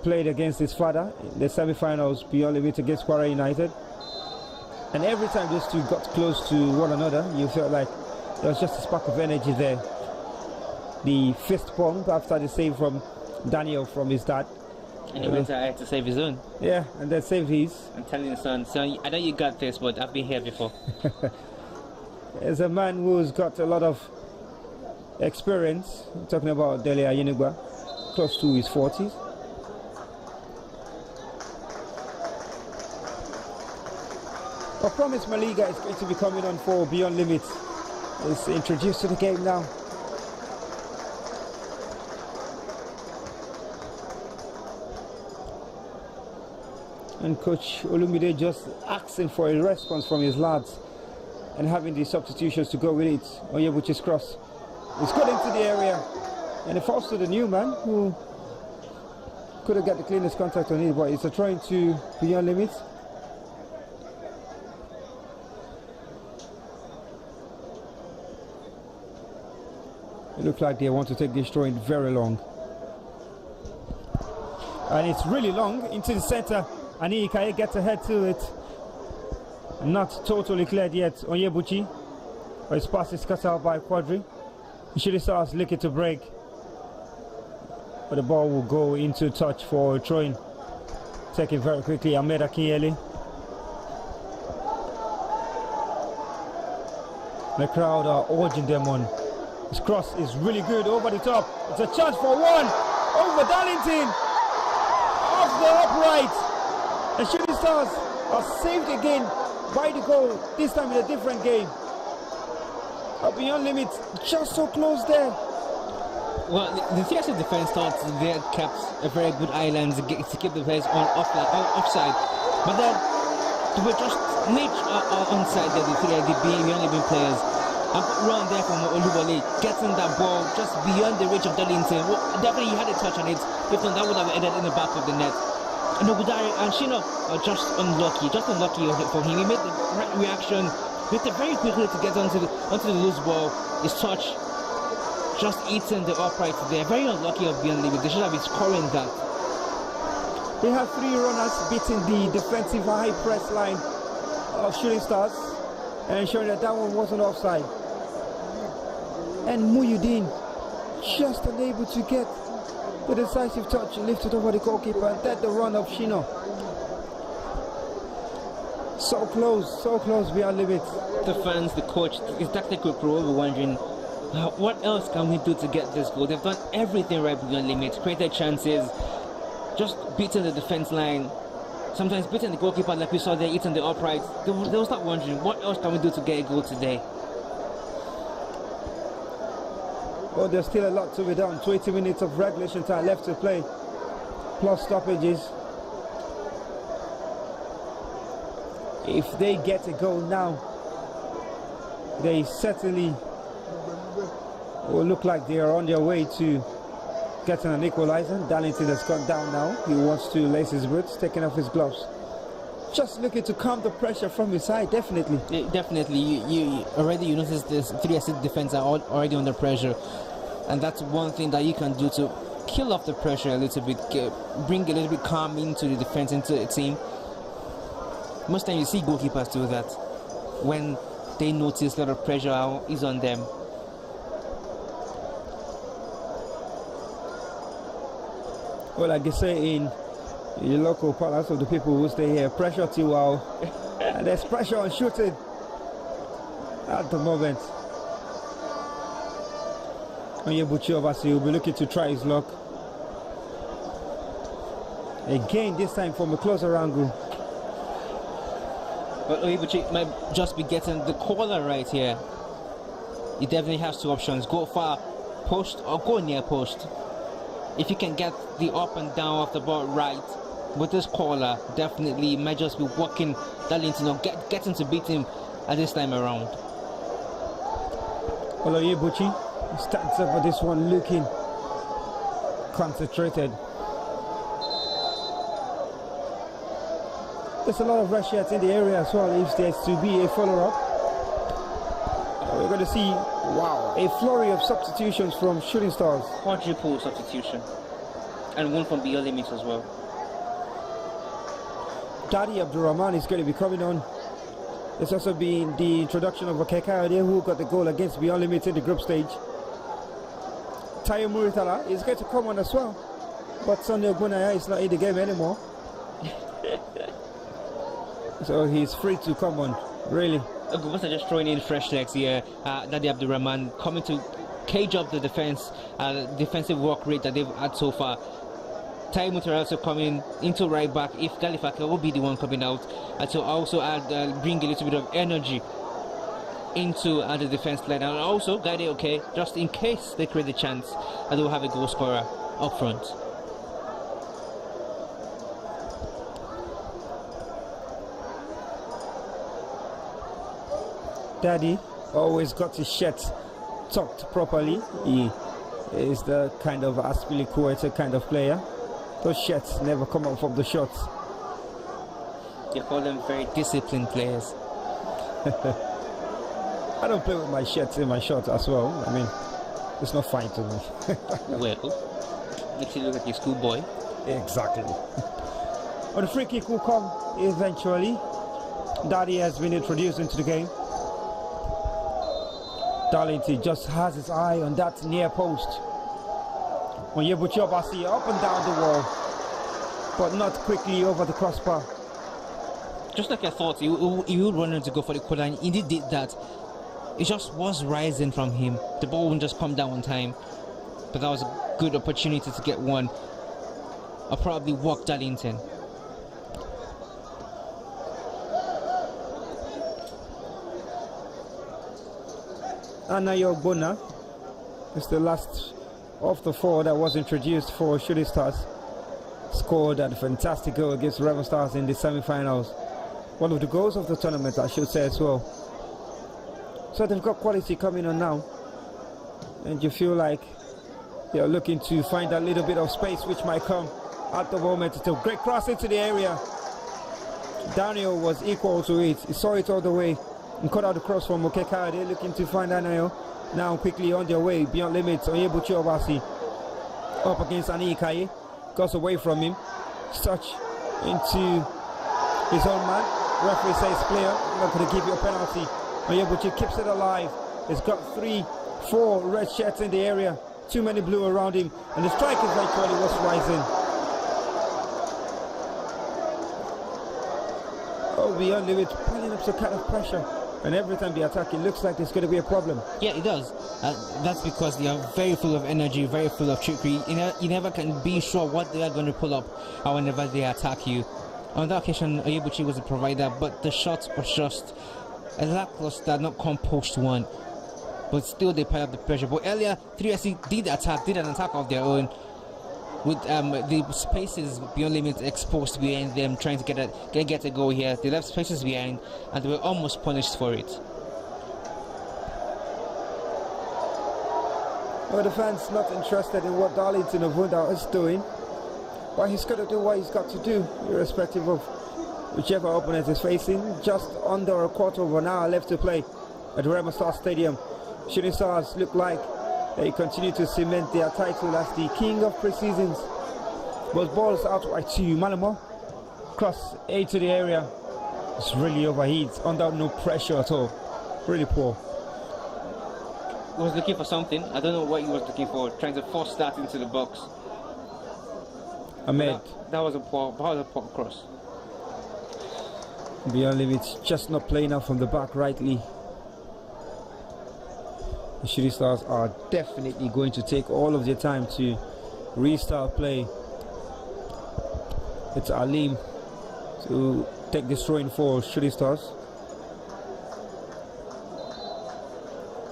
played against his father in the semi-finals Beyond Limit against Kwara United. And every time those two got close to one another, you felt like there was just a spark of energy there. The fist pump after the save from Daniel from his dad. And he went ahead to save his own. Yeah, and then saved his. I'm telling you, son, I know you got this, but I've been here before. As a man who's got a lot of experience, I'm talking about Dele Ayenuba, close to his 40s. I promise Maliga is going to be coming on for Beyond Limits. He's introduced to the game now. And Coach Olumide just asking for a response from his lads and having the substitutions to go with it. Onyebuchi's cross. It's got into the area and it falls to the new man who couldn't get the cleanest contact on it, but it's a throw into Beyond Limits. It looks like they want to take this throw in very long. And it's really long into the center. And Ikaye gets ahead to it. Not totally cleared yet. Onyebuchi. But his pass is cut out by Quadri. Shooting Stars looking to break. But the ball will go into touch for throwing. Taken very quickly. Ahmed Akinyele. The crowd are urging them on. His cross is really good over the top. It's a chance for one. Over Darlington. Off the upright. The Shooting Stars are saved again by the goal, this time in a different game. Beyond Limits, just so close there. Well, the TSC defense thought they had kept a very good island to keep the players on offside. But then, they were just onside there, the only been players. And run there from Olubale, getting that ball just beyond the reach of Darlington. Well, definitely he had a touch on it, if not that would have ended in the back of the net. And Obudari and Shino are just unlucky for him. He made the right reaction, made it very quickly to get onto the loose ball. His touch just eating the upright. They're very unlucky of being limited. They should have been scoring that. They had 3 runners beating the defensive high press line of Shooting Stars and ensuring that that one wasn't offside. And Muyudin just unable to get the decisive touch, lifted over the goalkeeper, and that the run of Shino. So close beyond limits. The fans, the coach, his tactical crew will be wondering, what else can we do to get this goal? They've done everything right beyond limits, created chances, just beating the defense line, sometimes beating the goalkeeper like we saw there, eating the uprights. They will start wondering, what else can we do to get a goal today? Well, there's still a lot to be done. 20 minutes of regulation time left to play, plus stoppages. If they get a goal now, they certainly will look like they are on their way to getting an equalizer. Darlington has gone down now. He wants to lace his boots, taking off his gloves. Just looking to calm the pressure from his side, definitely. Yeah, definitely. You already notice this 3 assist defense are already under pressure. And that's one thing that you can do to kill off the pressure a little bit, bring a little bit calm into the defense, into the team. Most times you see goalkeepers do that when they notice a lot of pressure is on them. Well, like they say in the local palace of the people who stay here, pressure to wow. And there's pressure on shooting at the moment. Onyebuchi Obasi will be looking to try his luck. Again, this time from a closer angle. But Onyebuchi might just be getting the corner right here. He definitely has 2 options. Go far post or go near post. If you can get the up and down of the ball right with this caller, definitely might just be walking Darlington or getting to beat him at this time around. Onyebuchi stands up for this one, looking concentrated. There's a lot of rush shots in the area as well. If there's to be a follow-up, we're going to see a flurry of substitutions from Shooting Stars. Quadruple substitution, and one from beyond limits as well. Dadi Abdurrahman is going to be coming on. There's also been the introduction of Okekayode, who got the goal against Beyond Limits in the group stage. Tayo Muritala is going to come on as well, but Sunday Ogbonaya is not in the game anymore. So he's free to come on, really. Ogbonaya just throwing in fresh legs here. Dadi Abdurrahman coming to cage up the defense, defensive work rate that they've had so far. Tayo Muritala also coming into right back if Galifaka will be the one coming out, to also add, bring a little bit of energy into the defense line, and also guide it okay, just in case they create the chance and they will have a goal scorer up front. Daddy always got his shirt tucked properly. He is the kind of aspilicueta kind of player. Those shirts never come out from the shots. You call them very disciplined players. I don't play with my shirts in my shorts as well. I mean, it's not fine to me. Well, makes you look like a schoolboy. Exactly. Well, the free kick will come eventually. Daddy has been introduced into the game. Darlington just has his eye on that near post. Onyebuchi Obasi up and down the wall, but not quickly over the crossbar. Just like I thought, he would run in to go for the corner, and he did that. It just was rising from him. The ball wouldn't just come down on time, but that was a good opportunity to get one. I'll probably walk Darlington. Anayo Ogbonna is the last of the 4 that was introduced for Shooting Stars. Scored a fantastic goal against Rebel Stars in the semi-finals. One of the goals of the tournament, I should say as well. So they've got quality coming on now, and you feel like you're looking to find a little bit of space which might come at the moment. It's a great cross into the area. Daniel was equal to it. He saw it all the way and cut out the cross from Okekayode, looking to find Daniel. now quickly on their way beyond limits. Onyebuchi Obasi up against Ani Ikaye, goes away from him, touch into his own man. Referee says player, I'm not going to give you a penalty. Onyebuchi keeps it alive. He's got 3-4 red shirts in the area, too many blue around him, and the strike eventually was rising. Oh, beyond limits, piling up some kind of pressure. And every time they attack, it looks like there's going to be a problem. Yeah, it does. That's because they are very full of energy, very full of trickery. You never can be sure what they are going to pull up whenever they attack you. On that occasion, Oyebuchi was a provider, but the shot was just a lackluster, not composed one. But still, they piled up the pressure. But earlier, 3SC did an attack of their own, with the spaces beyond limits exposed behind them, trying to get a goal here. They left spaces behind, and they were almost punished for it. Well, the fans not interested in what Darlington Ovunda is doing, but he's got to do what he's got to do, irrespective of whichever opponent is facing. Just under a quarter of an hour left to play at Rema Star Stadium. Shooting Stars look like they continue to cement their title as the king of pre-seasons. But balls out wide to Malamo. Cross A to the area. It's really overheats under no pressure at all. Really poor. He was looking for something. I don't know what he was looking for. Trying to force that into the box. Ahmed. That was a poor cross. Beyond limits, just not playing out from the back rightly. The Shooting Stars are definitely going to take all of their time to restart play. It's Alim to take this throw in for Shooting Stars.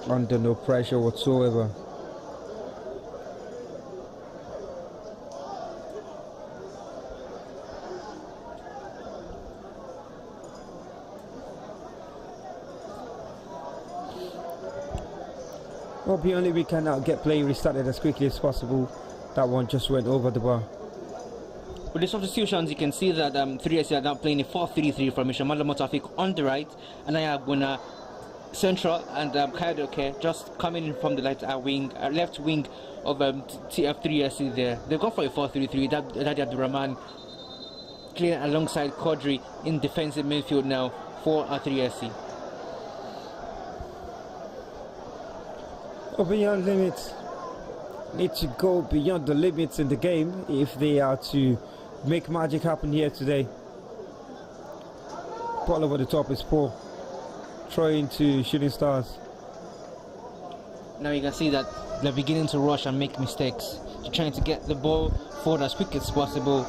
Under no pressure whatsoever. Hope only we can now get play restarted as quickly as possible. That one just went over the bar. With the substitutions, you can see that 3SC are now playing a 4-3-3 formation. Malamo Tafik on the right, Anaya Agbona central, and Kayadoke just coming in from the left wing of TF3SC there. They've gone for a 4-3-3. Dadi Abdurrahman clear alongside Quadri in defensive midfield now for 3SC. Beyond limits, need to go beyond the limits in the game if they are to make magic happen here today. Ball over the top is poor. Throw into Shooting Stars. Now you can see that they're beginning to rush and make mistakes. They're trying to get the ball forward as quick as possible,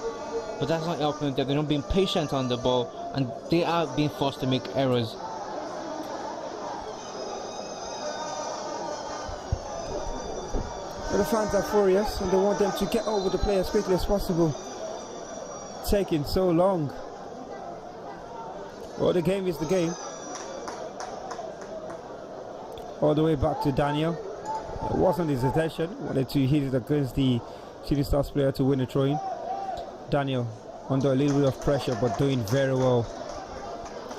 but that's not helping them. They're not being patient on the ball, and they are being forced to make errors. But the fans are furious and they want them to get over the play as quickly as possible. Taking so long. Well, the game is the game. All the way back to Daniel. It wasn't his intention. Wanted to hit it against the Shooting Stars player to win a throw-in. Daniel under a little bit of pressure but doing very well.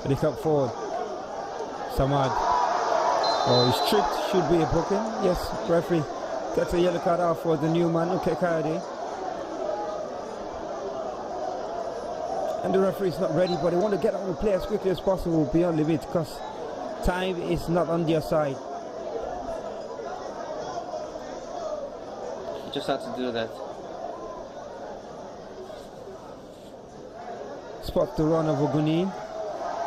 They come forward. Samad. Oh, he's tripped. Should be a booking. Yes, referee. Gets a yellow card out for the new man, okay, Kayode. And the referee is not ready, but they want to get on the play as quickly as possible beyond limit because time is not on their side. You just have to do that. Spot the run of Oguni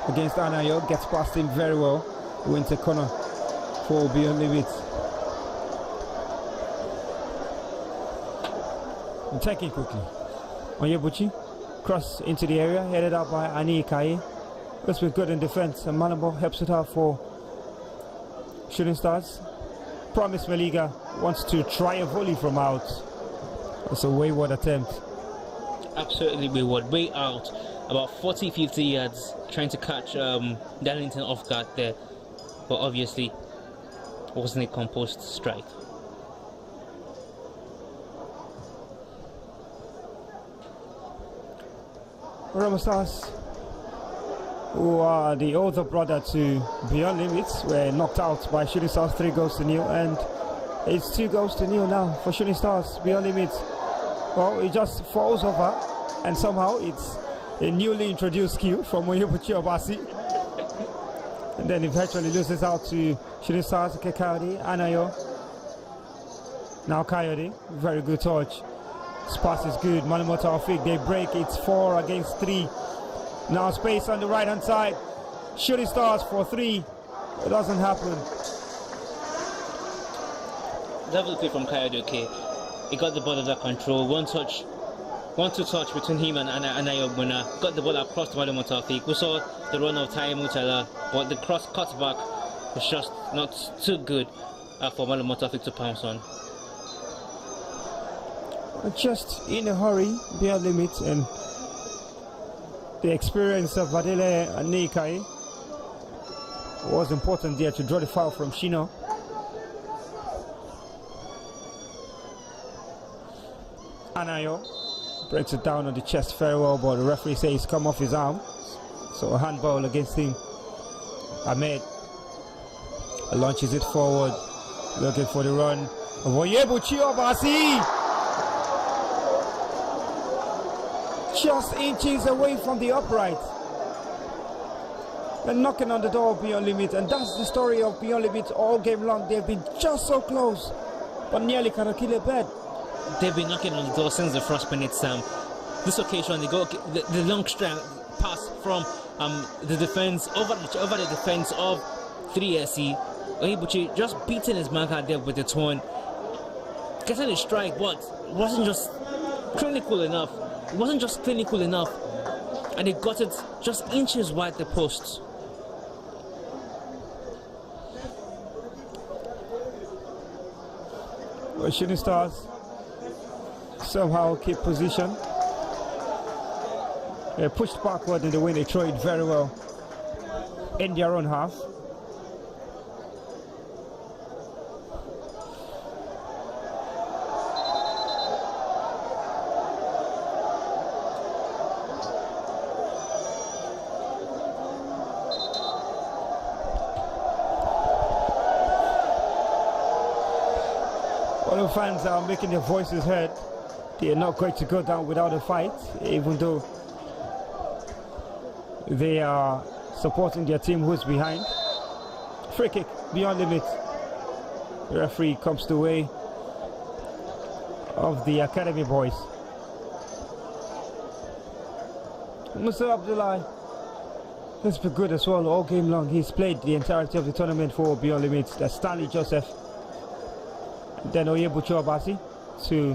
against Anayo, gets past him very well. Wins a corner for beyond limit. And taking quickly. Onyebuchi, cross into the area, headed out by Ani Ikaye. This was good in defense, and Malabo helps it out for Shooting Stars. Promise Meliga wants to try a volley from out. It's a wayward attempt. Absolutely wayward, way out. About 40-50 yards, trying to catch Darlington off guard there. But obviously, it wasn't a composed strike. Rema Stars who are the older brother to Beyond Limits, were knocked out by Shooting Stars 3-0, and it's 2-0 now for Shooting Stars. Beyond Limits, well, it just falls over, and somehow it's a newly introduced skill from Oyebuchi Obasi, and then eventually loses out to Shooting Stars. Kekaude, Anayo, now Coyote, very good touch. This pass is good. Malimo Taufik, they break. It's 4 against 3. Now space on the right hand side. Shooting Stars for 3. It doesn't happen. Lovely play from Coyote. Okay, he got the ball under control. 1-2 touch between him and Anayo Buna. Got the ball across to Malimo Taufik. We saw the run of Tai Mutala, but the cross cutback was just not too good for Malimo Taufik to pounce on. Just in a hurry, Beyond Limits, and the experience of Badele and Nikai was important there to draw the foul from Shino. Anayo breaks it down on the chest very well, but the referee says come off his arm, so a handball against him. Ahmed launches it forward, looking for the run of Oyebuchi Obasi. Just inches away from the upright. They're knocking on the door of Beyond Limits, and that's the story of Beyond Limits all game long. They've been just so close, but nearly cannot kill a bird. They've been knocking on the door since the first minute, Sam. This occasion, they go the long strand pass from the defense over the defense of 3SC. Oyebuchi just beating his marker there with the turn, getting a strike, but it wasn't just clinical enough. It wasn't just clinical enough, and he got it just inches wide the post. Well, Shooting Stars somehow keep position. They're pushed backward in the way they throw it very well in their own half. All the fans are making their voices heard. They are not going to go down without a fight, even though they are supporting their team who's behind. Free kick, Beyond Limits. The referee comes the way of the Academy boys. Mr. Abdullah has been good as well all game long. He's played the entirety of the tournament for Beyond Limits. That's Stanley Joseph. Then Oyebuchi Obasi to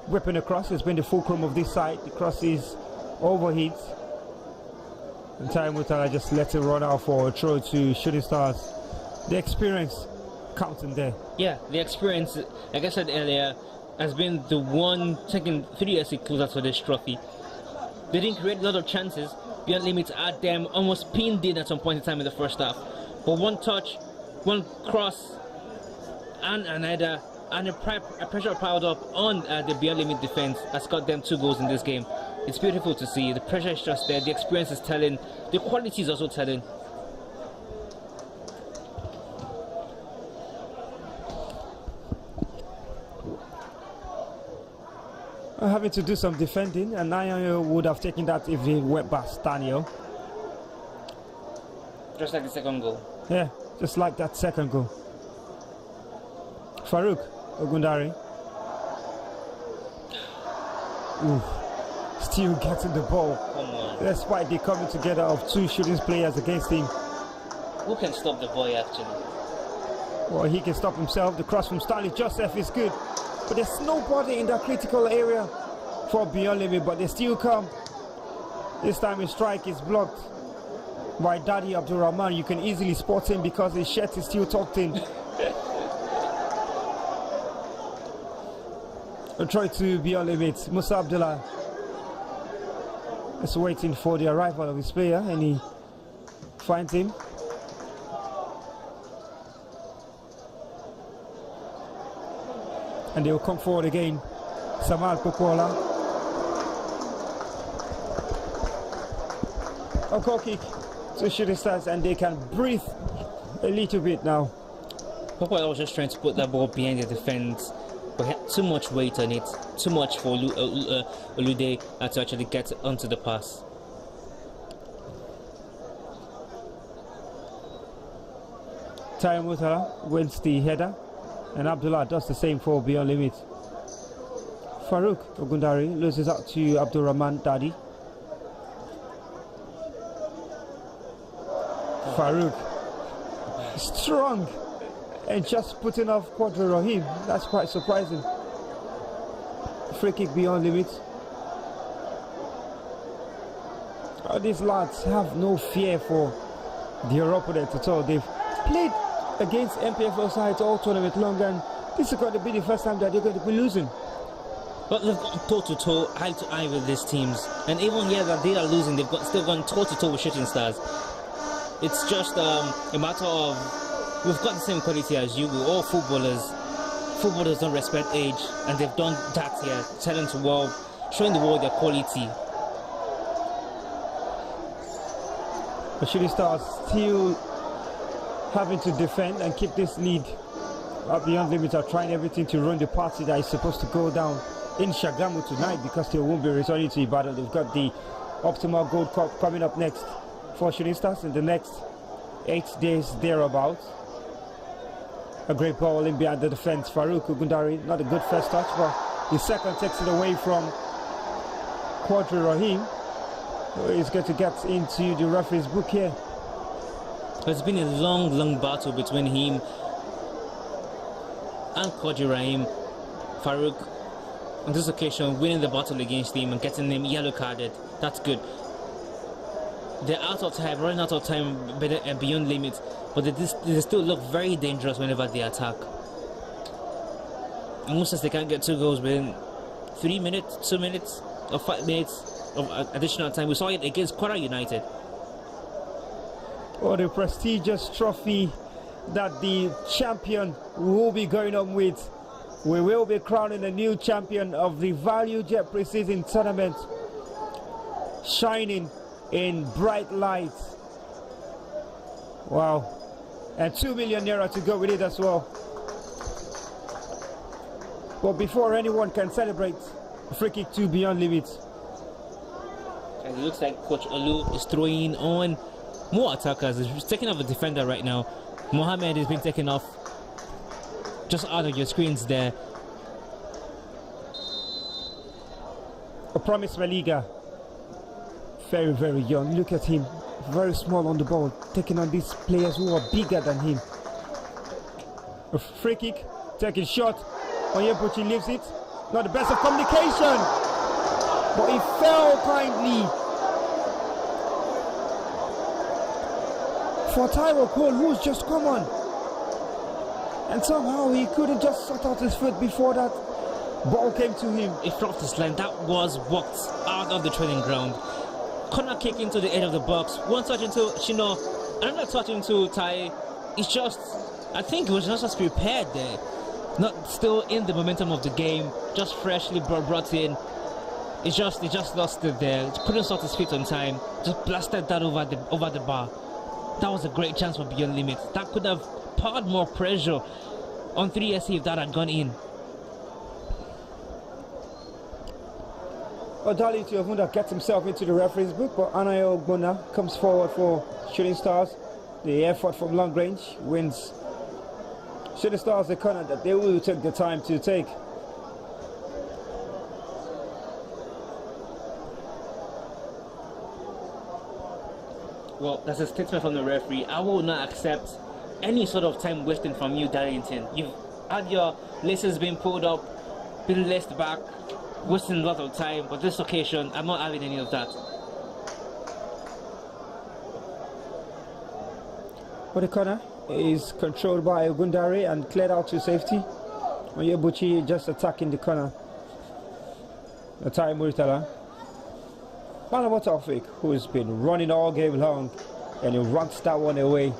whipping across. It's been the fulcrum of this side. The cross is overheat. And Tai Mutala just lets it run out for a throw to Shooting Stars. The experience counting there. Yeah, the experience, like I said earlier, has been the one taking 3SC closer to this trophy. They didn't create a lot of chances. Beyond Limits at them, almost pinned in at some point in time in the first half. But one touch, one cross, and another, and a pressure piled up on the Beyond Limit defense has got them 2 goals in this game. It's beautiful to see. The pressure is just there. The experience is telling. The quality is also telling. Having to do some defending, and Nayo would have taken that if he went past Daniel. Just like the second goal. Yeah, just like that second goal. Farouk Ogundari. Still getting the ball. Come on. Despite the coming together of 2 shooting players against him. Who can stop the boy actually? Well, he can stop himself. The cross from Stanley Joseph is good. But there's nobody in that critical area for Beyond Limit, but they still come. This time his strike is blocked by Daddy Abdurrahman. You can easily spot him because his shirt is still tucked in. A try to Beyond Limit. Musa Abdullah is waiting for the arrival of his player, and he finds him. And they will come forward again. Samal Pokola. A goal kick to Shooting Stars, and they can breathe a little bit now. Papa was just trying to put that ball behind the defense, but he had too much weight on it, too much for Olude to actually get onto the pass. Tayo Mutala wins the header, and Abdullah does the same for Beyond Limit. Farouk Ogundari loses out to Abdurrahman Dadi. Farouk, strong, and just putting off Quadri Rahim. That's quite surprising. Free kick Beyond Limit. These lads have no fear for their opponent at all. They've played against MPFL sides all tournament long, and this is going to be the first time that they're going to be losing. But they've gone toe-to-toe, eye-to-eye with these teams, and even here that they are losing, they've still gone toe-to-toe with Shooting Stars. It's just a matter of, we've got the same quality as you. We're all footballers. Footballers don't respect age, and they've done that here, telling the world, showing the world their quality. The Shooting Stars still having to defend and keep this lead. Beyond Limit are trying everything to run the party that is supposed to go down in Shagamu tonight, because they won't be returning to Ibadan. They've got the Optimal Gold Cup coming up next for Shooting Stars in the next 8 days thereabouts. A great ball in behind the defense. Farouk Ogundari, not a good first touch, but the second takes it away from Quadri Rahim, who is going to get into the referee's book here. It's been a long battle between him and Quadri Rahim. Farouk, on this occasion, winning the battle against him and getting him yellow carded. That's good. They're out of time, running out of time Beyond Limits, but they still look very dangerous whenever they attack. Almost as they can't get 2 goals within 3 minutes, 2 minutes, or 5 minutes of additional time. We saw it against Kwara United. Oh, the prestigious trophy that the champion will be going on with. We will be crowning a new champion of the Value Jet Pre-Season Tournament, shining in bright light. Wow. And 2 million naira to go with it as well. But before anyone can celebrate, free kick to Beyond Limits. And it looks like Coach Olu is throwing on more attackers. He's taking off a defender right now. Mohamed is being taken off. Just out of your screens there. A Promise Maliga. Very, very young. Look at him. Very small on the ball. Taking on these players who are bigger than him. A free kick. Taking shot. Onyebuchi leaves it. Not the best of communication. But he fell kindly. For Tyro Cole, who's just come on. And somehow he couldn't just sort out his foot before that ball came to him. He dropped his line. That was walked out of the training ground. Corner kick into the edge of the box. One touch into Shino, another touch into Tai. It's just, I think he was just prepared there. Not still in the momentum of the game, just freshly brought in. He just lost it there. Couldn't sort his feet on time. Just blasted that over the bar. That was a great chance for Beyond Limits. That could have poured more pressure on 3SC if that had gone in. Odali Tiofunda gets himself into the referee's book, but Anayo Ogbonna comes forward for Shooting Stars. The effort from long range wins Shooting Stars the corner that they will take the time to take. Well, that's a statement from the referee. I will not accept any sort of time wasting from you, Darlington. You've had your laces being pulled up, been laced back, wasting a lot of time, but this occasion, I'm not having any of that. For the corner is controlled by Ogundari and cleared out to safety. Onyebuchi just attacking the corner. Atai Muritala. Malamo Taufik, who's been running all game long, and he rocks that one away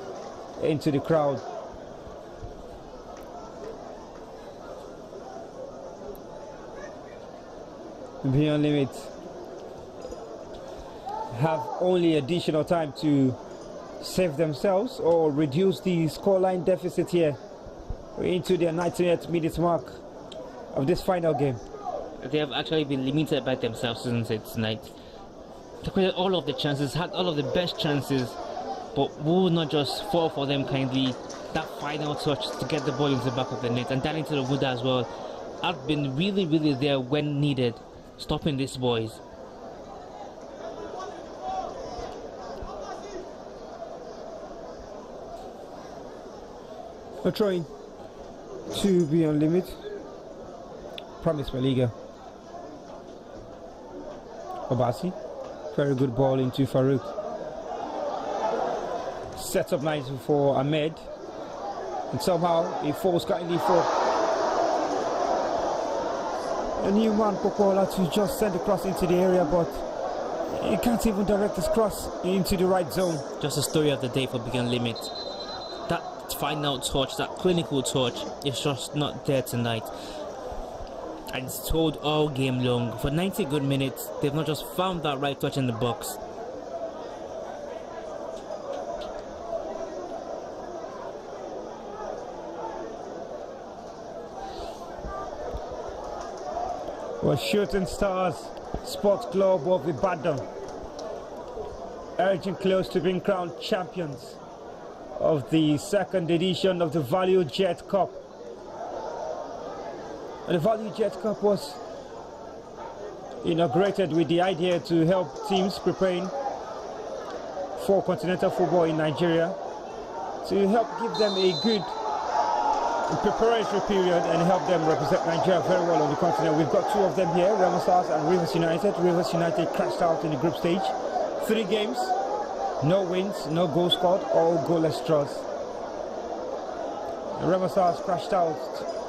into the crowd. Beyond Limit have only additional time to save themselves or reduce the scoreline deficit here into their 98th minute mark of this final game? They have actually been limited by themselves, isn't it, tonight? They created all of the chances, had all of the best chances, but will not just fall for them kindly. That final touch to get the ball into the back of the net, and that into the wood as well. I've been really, really there when needed, stopping these boys. A trying to be on limit. Promise Maliga. Obasi. Very good ball into Farouk. Sets up nice for Ahmed. And somehow he falls kindly for a new man, Pokola, to just send the cross into the area, but he can't even direct his cross into the right zone. Just a story of the day for Beyond Limit. That final touch, that clinical touch, is just not there tonight. And it's told all game long. For 90 good minutes, they've not just found that right touch in the box. Well, Shooting Stars Sports Club of Ibadan urging close to being crowned champions of the second edition of the Value Jet Cup. And the Value Jet Cup was inaugurated with the idea to help teams preparing for continental football in Nigeria, to help give them a good preparatory period and help them represent Nigeria very well on the continent. We've got two of them here, Remo Stars and Rivers United. Rivers United crashed out in the group stage. 3 games, no wins, no goals scored, all goalless draws. And Remo Stars crashed out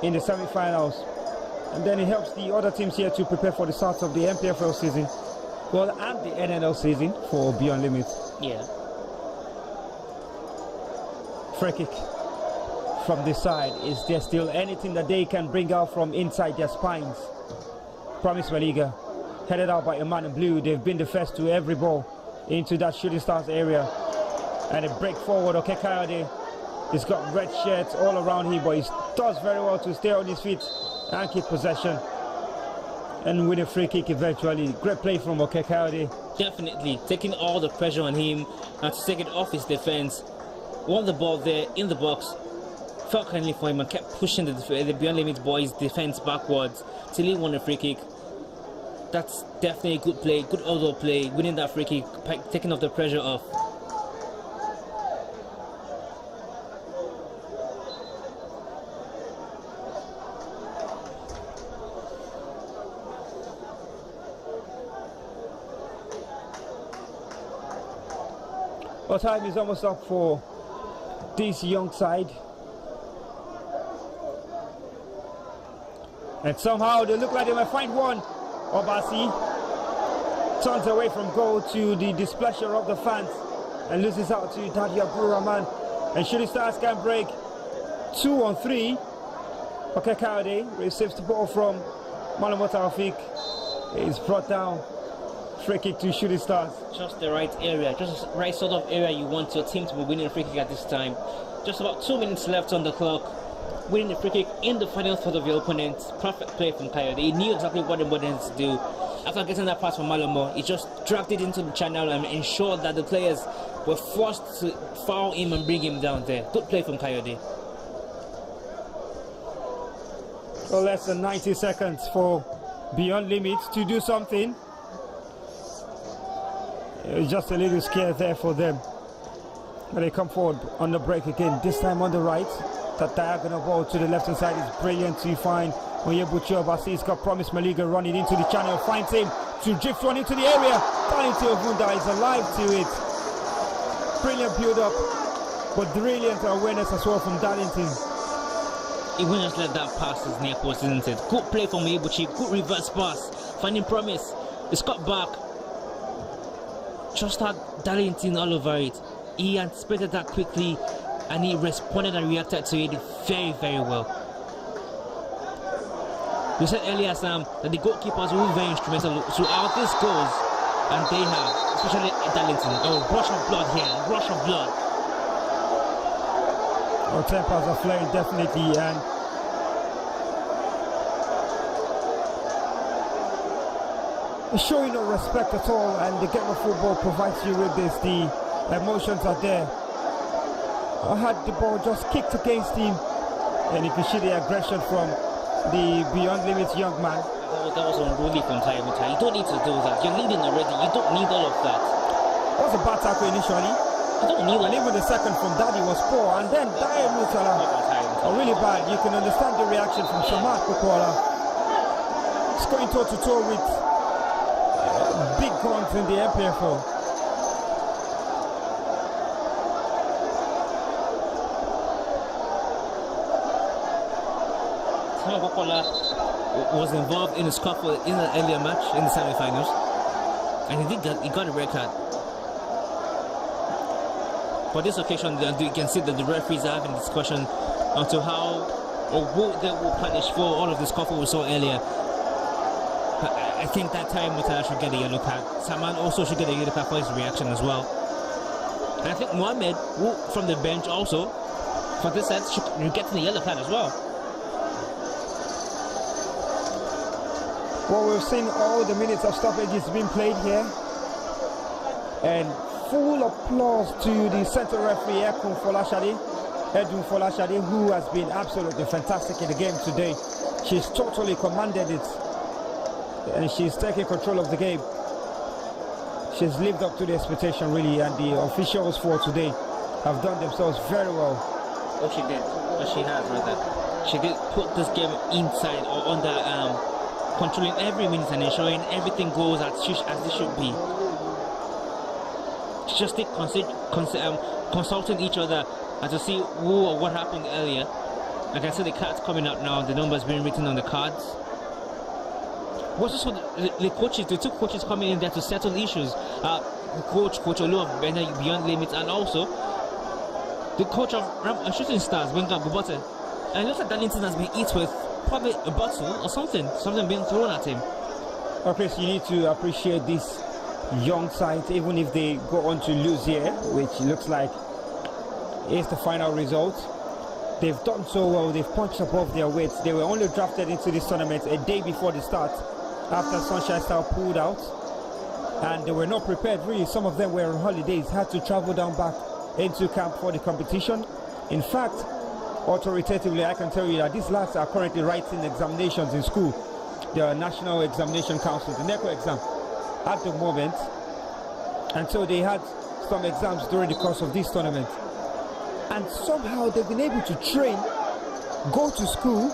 in the semi-finals. And then it helps the other teams here to prepare for the start of the MPFL season, well, and the NNL season for Beyond Limit. Yeah. Free kick from this side. Is there still anything that they can bring out from inside their spines? Promise Maliga, headed out by a man in blue. They've been the first to every ball into that Shooting Stars area. And a break forward. Okay, Kayode, he's got red shirts all around him, but he does very well to stay on his feet and keep possession and win a free kick eventually. Great play from Okekayode. Definitely taking all the pressure on him and to take it off his defense. Won the ball there in the box, felt kindly for him and kept pushing the Beyond Limit boys' defense backwards till he won a free kick. That's definitely a good play, good outdoor play, winning that free kick, taking off the pressure off. Well, time is almost up for this young side. And somehow they look like they might find one. Obasi turns away from goal to the displeasure of the fans and loses out to Dadi Abdulrahman. And Shooting Stars can break 2 on 3. Okekayode receives the ball from Malamo Taufik. It's brought down. Free kick to Shooting Stars. Just the right area, just the right sort of area you want your team to be winning a free kick at this time. Just about 2 minutes left on the clock. Winning the free kick in the final third of your opponent. Perfect play from Kayode. He knew exactly what he wanted to do. After getting that pass from Malamo, he just dragged it into the channel and ensured that the players were forced to foul him and bring him down there. Good play from Kayode. Well, less than 90 seconds for Beyond Limit to do something. Just a little scare there for them. But they come forward on the break again, this time on the right. That diagonal ball to the left-hand side is brilliant to find Onyebuchi Obasi. He's got Promise Maliga running into the channel, finds him to drift one into the area. Darlington Ovunda is alive to it. Brilliant build-up, but brilliant awareness as well from Darlington. He wouldn't just let that pass his near post, isn't it? Good play from Onyebuchi, good reverse pass, finding Promise. It's got back. Just had Darlington all over it. He anticipated that quickly and he responded and reacted to it very, very well. We said earlier, Sam, that the goalkeepers will be very instrumental throughout these goals, and they have. especially Darlington. Oh, rush of blood here, rush of blood. Oh, tempers are flaring definitely, and showing no respect at all. And the game of football provides you with this. The emotions are there. I had the ball just kicked against him, and you can see the aggression from the beyond limits young man. That was unruly from Tayo Mutai. You don't need to do that. You're leading already. You don't need all of that. It was a bad tackle initially. You don't need And even the second from Daddy was poor. And then Tayo Mutai, really bad. You can understand the reaction from Samad Kukola. He's going toe-to-toe with big guns in the MPFL. Samad Kukola was involved in a scuffle in an earlier match in the semi-finals, and he got a red card. For this occasion, you can see that the referees are having a discussion onto how or what they will punish for all of the scuffle we saw earlier. I think that time Mutala should get a yellow card. Saman also should get a yellow card for his reaction as well. And I think Mohamed, who from the bench also, for this set, should get the yellow card as well. Well, we've seen all the minutes of stoppages being played here, and full applause to the central referee Edun Folashade, who has been absolutely fantastic in the game today. She's totally commanded it, and she's taking control of the game. She's lived up to the expectation really, and the officials for today have done themselves very well. What she did, what she has rather, she did put this game inside or under controlling every minute and ensuring everything goes as it should be. Just consulting each other and to see who or what happened earlier. I can see the cards coming up now, the numbers being written on the cards. What's also the coaches, the two coaches coming in there to settle issues. Coach Olu of Beyond Limits, and also the coach of Shooting Stars, Wenga Bubote. And it looks like Darlington has been hit with probably a bottle or something being thrown at him. Okay, so you need to appreciate this young side, even if they go on to lose here, which looks like is the final result. They've done so well. They've punched above their weights. They were only drafted into this tournament a day before the start, after Sunshine Star pulled out, and they were not prepared really. Some of them were on holidays, had to travel down back into camp for the competition. In fact, authoritatively, I can tell you that these lads are currently writing examinations in school. The National Examination Council, the NECO exam, at the moment. And so they had some exams during the course of this tournament. And somehow they've been able to train, go to school,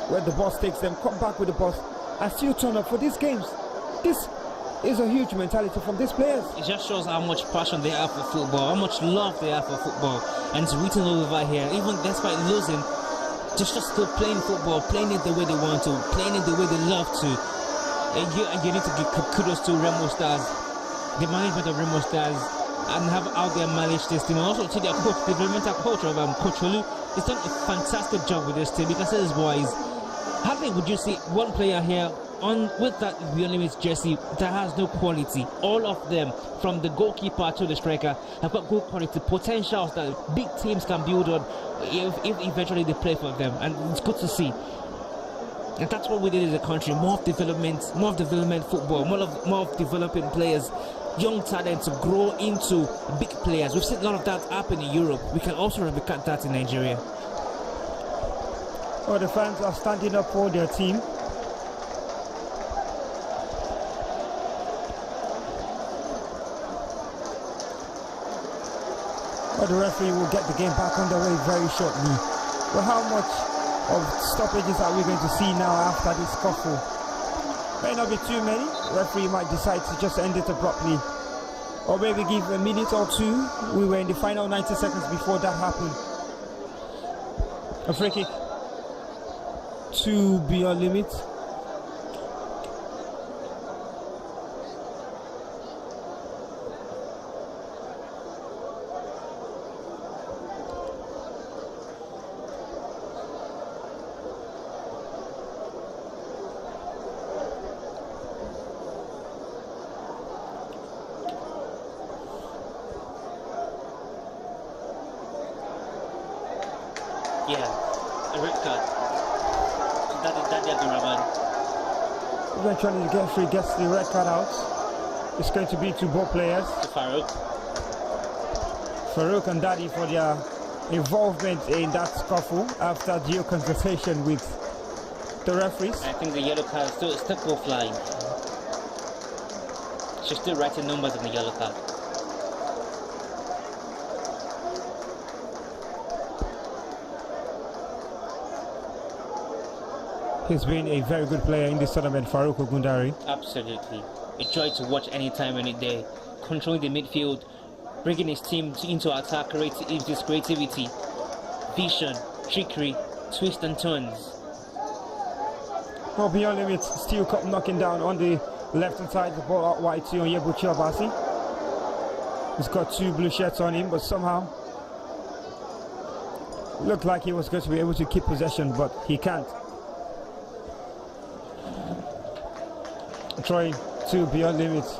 where the bus takes them, come back with the bus, and still turn up for these games. This is a huge mentality from these players. It just shows how much passion they have for football, how much love they have for football, and it's written all over here. Even despite losing, just still playing football, playing it the way they want to, playing it the way they love to. And you need to give kudos to Remo Stars, the management of Remo Stars, and have out there managed this team. And also to their coach, the developmental coach of Coach Olu. He's done a fantastic job with this team. You can see these boys. How would you see one player here on with that Beyond Limits jersey that has no quality? All of them, from the goalkeeper to the striker, have got good quality, potentials that big teams can build on if eventually they play for them, and it's good to see. And that's what we did as a country: more development football, more of developing players, young talent to grow into big players. We've seen a lot of that happen in Europe. We can also replicate that in Nigeria. Well, the fans are standing up for their team. But the referee will get the game back underway very shortly. But how much of stoppages are we going to see now after this scuffle? May not be too many. The referee might decide to just end it abruptly, or maybe give a minute or two. We were in the final 90 seconds before that happened. A free kick to Beyond Limits. Yeah, a red card. So that Abdurrahman. Eventually, the referee gets the red card out. It's going to be to both players. To Farouk. Farouk and Daddy for their involvement in that scuffle after due consultation with the referees. I think the yellow card still go flying. She's still writing numbers on the yellow card. He's been a very good player in this tournament, Farouk Ogundari. Absolutely. A joy to watch any time, any day. Controlling the midfield, bringing his team into attack with his creativity, vision, trickery, twists and turns. Well, beyond limits, still knocking down on the left-hand side, the ball out wide to Onyebuchi Obasi. He's got 2 blue shirts on him, but somehow looked like he was going to be able to keep possession, but he can't. Trying to beyond limits.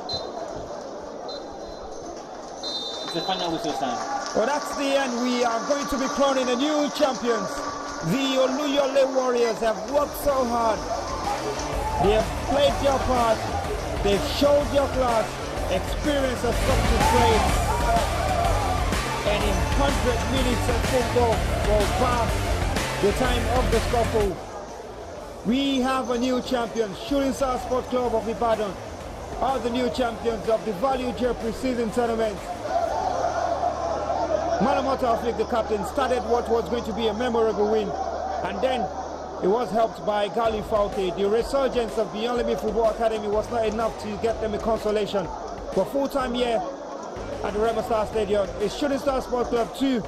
It's the final whistle sound. Well, that's the end. We are going to be crowning the new champions. The Oluyole Warriors have worked so hard. They have played their part. They've showed their class. Experience has come to play. And in 100 minutes of football will pass the time of the scuffle. We have a new champion. Shooting Star Sport Club of Ibadan are the new champions of the Value J pre-season tournament. Manamoto Aflik, the captain, started what was going to be a memorable win, and then it was helped by Gali Faute. The resurgence of Beyond Limit Football Academy was not enough to get them a consolation. For full-time here at the Rema Star Stadium is Shooting Star Sport Club 2,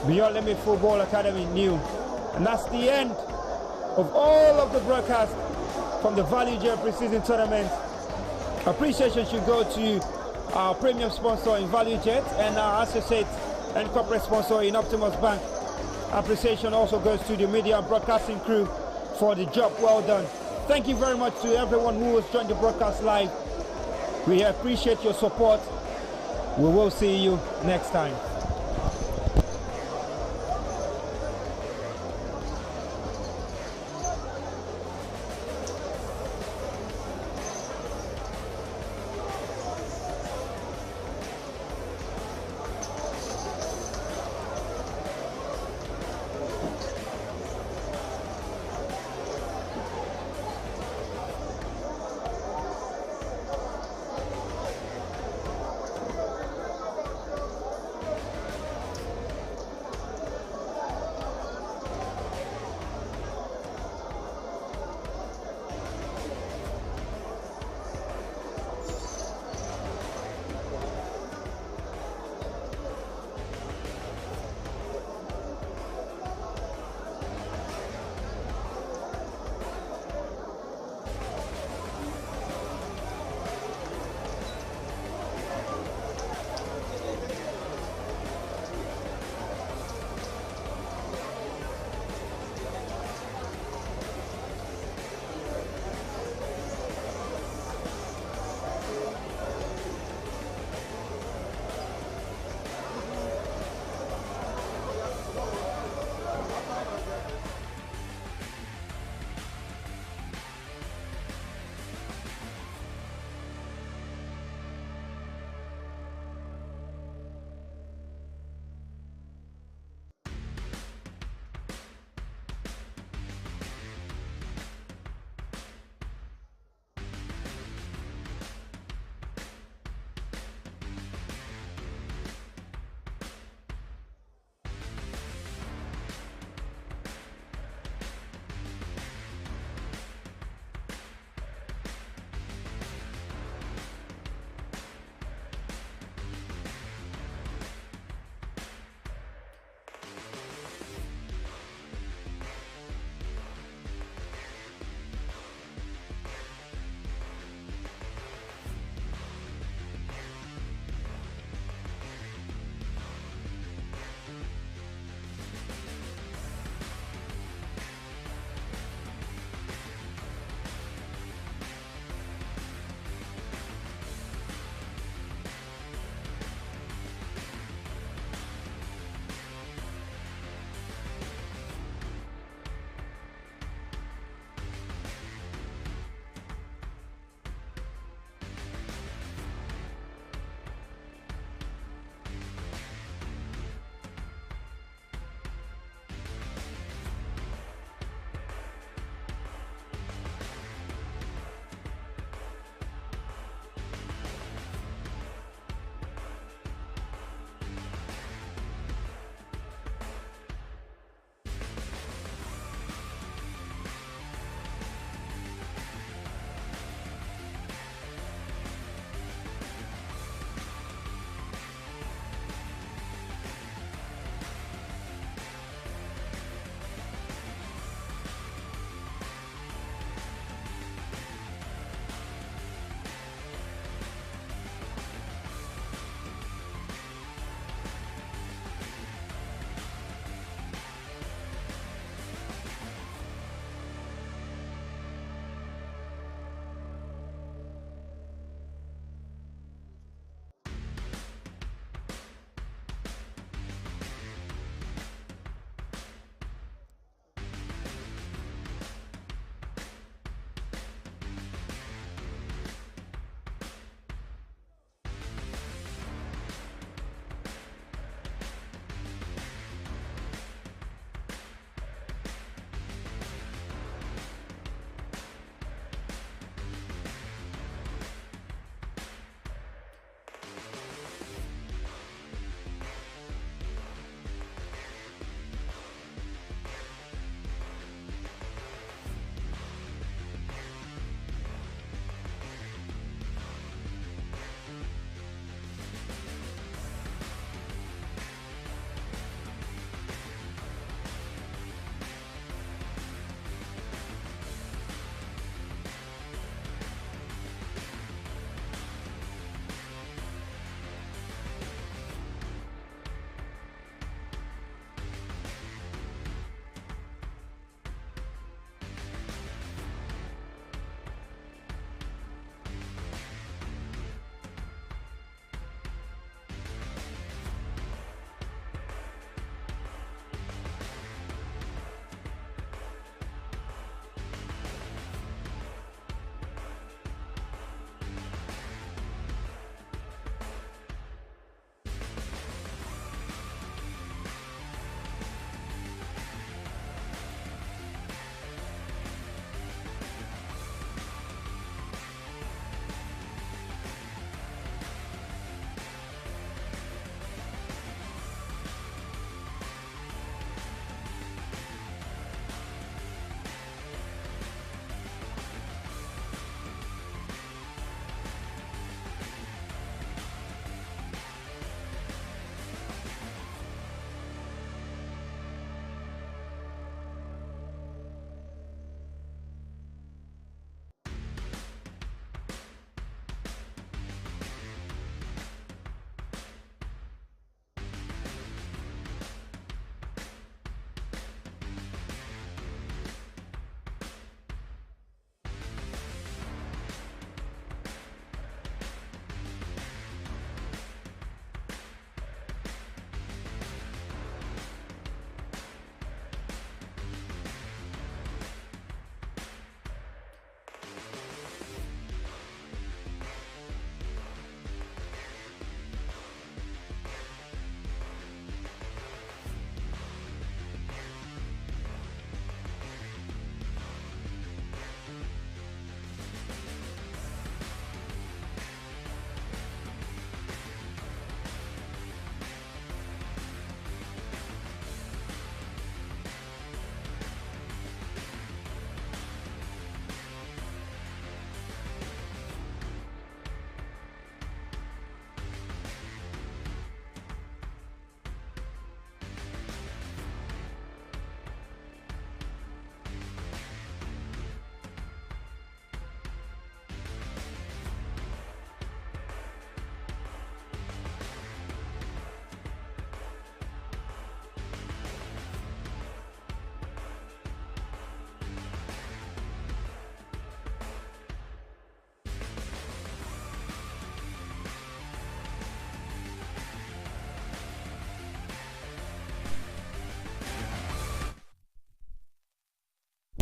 Beyond Limit Football Academy new. And that's the end of all of the broadcasts from the Value J pre-season tournament. Appreciation should go to our premium sponsor in Value Jet and our associate and corporate sponsor in Optimus Bank. Appreciation also goes to the media and broadcasting crew for the job well done. Thank you very much to everyone who has joined the broadcast live. We appreciate your support. We will see you next time.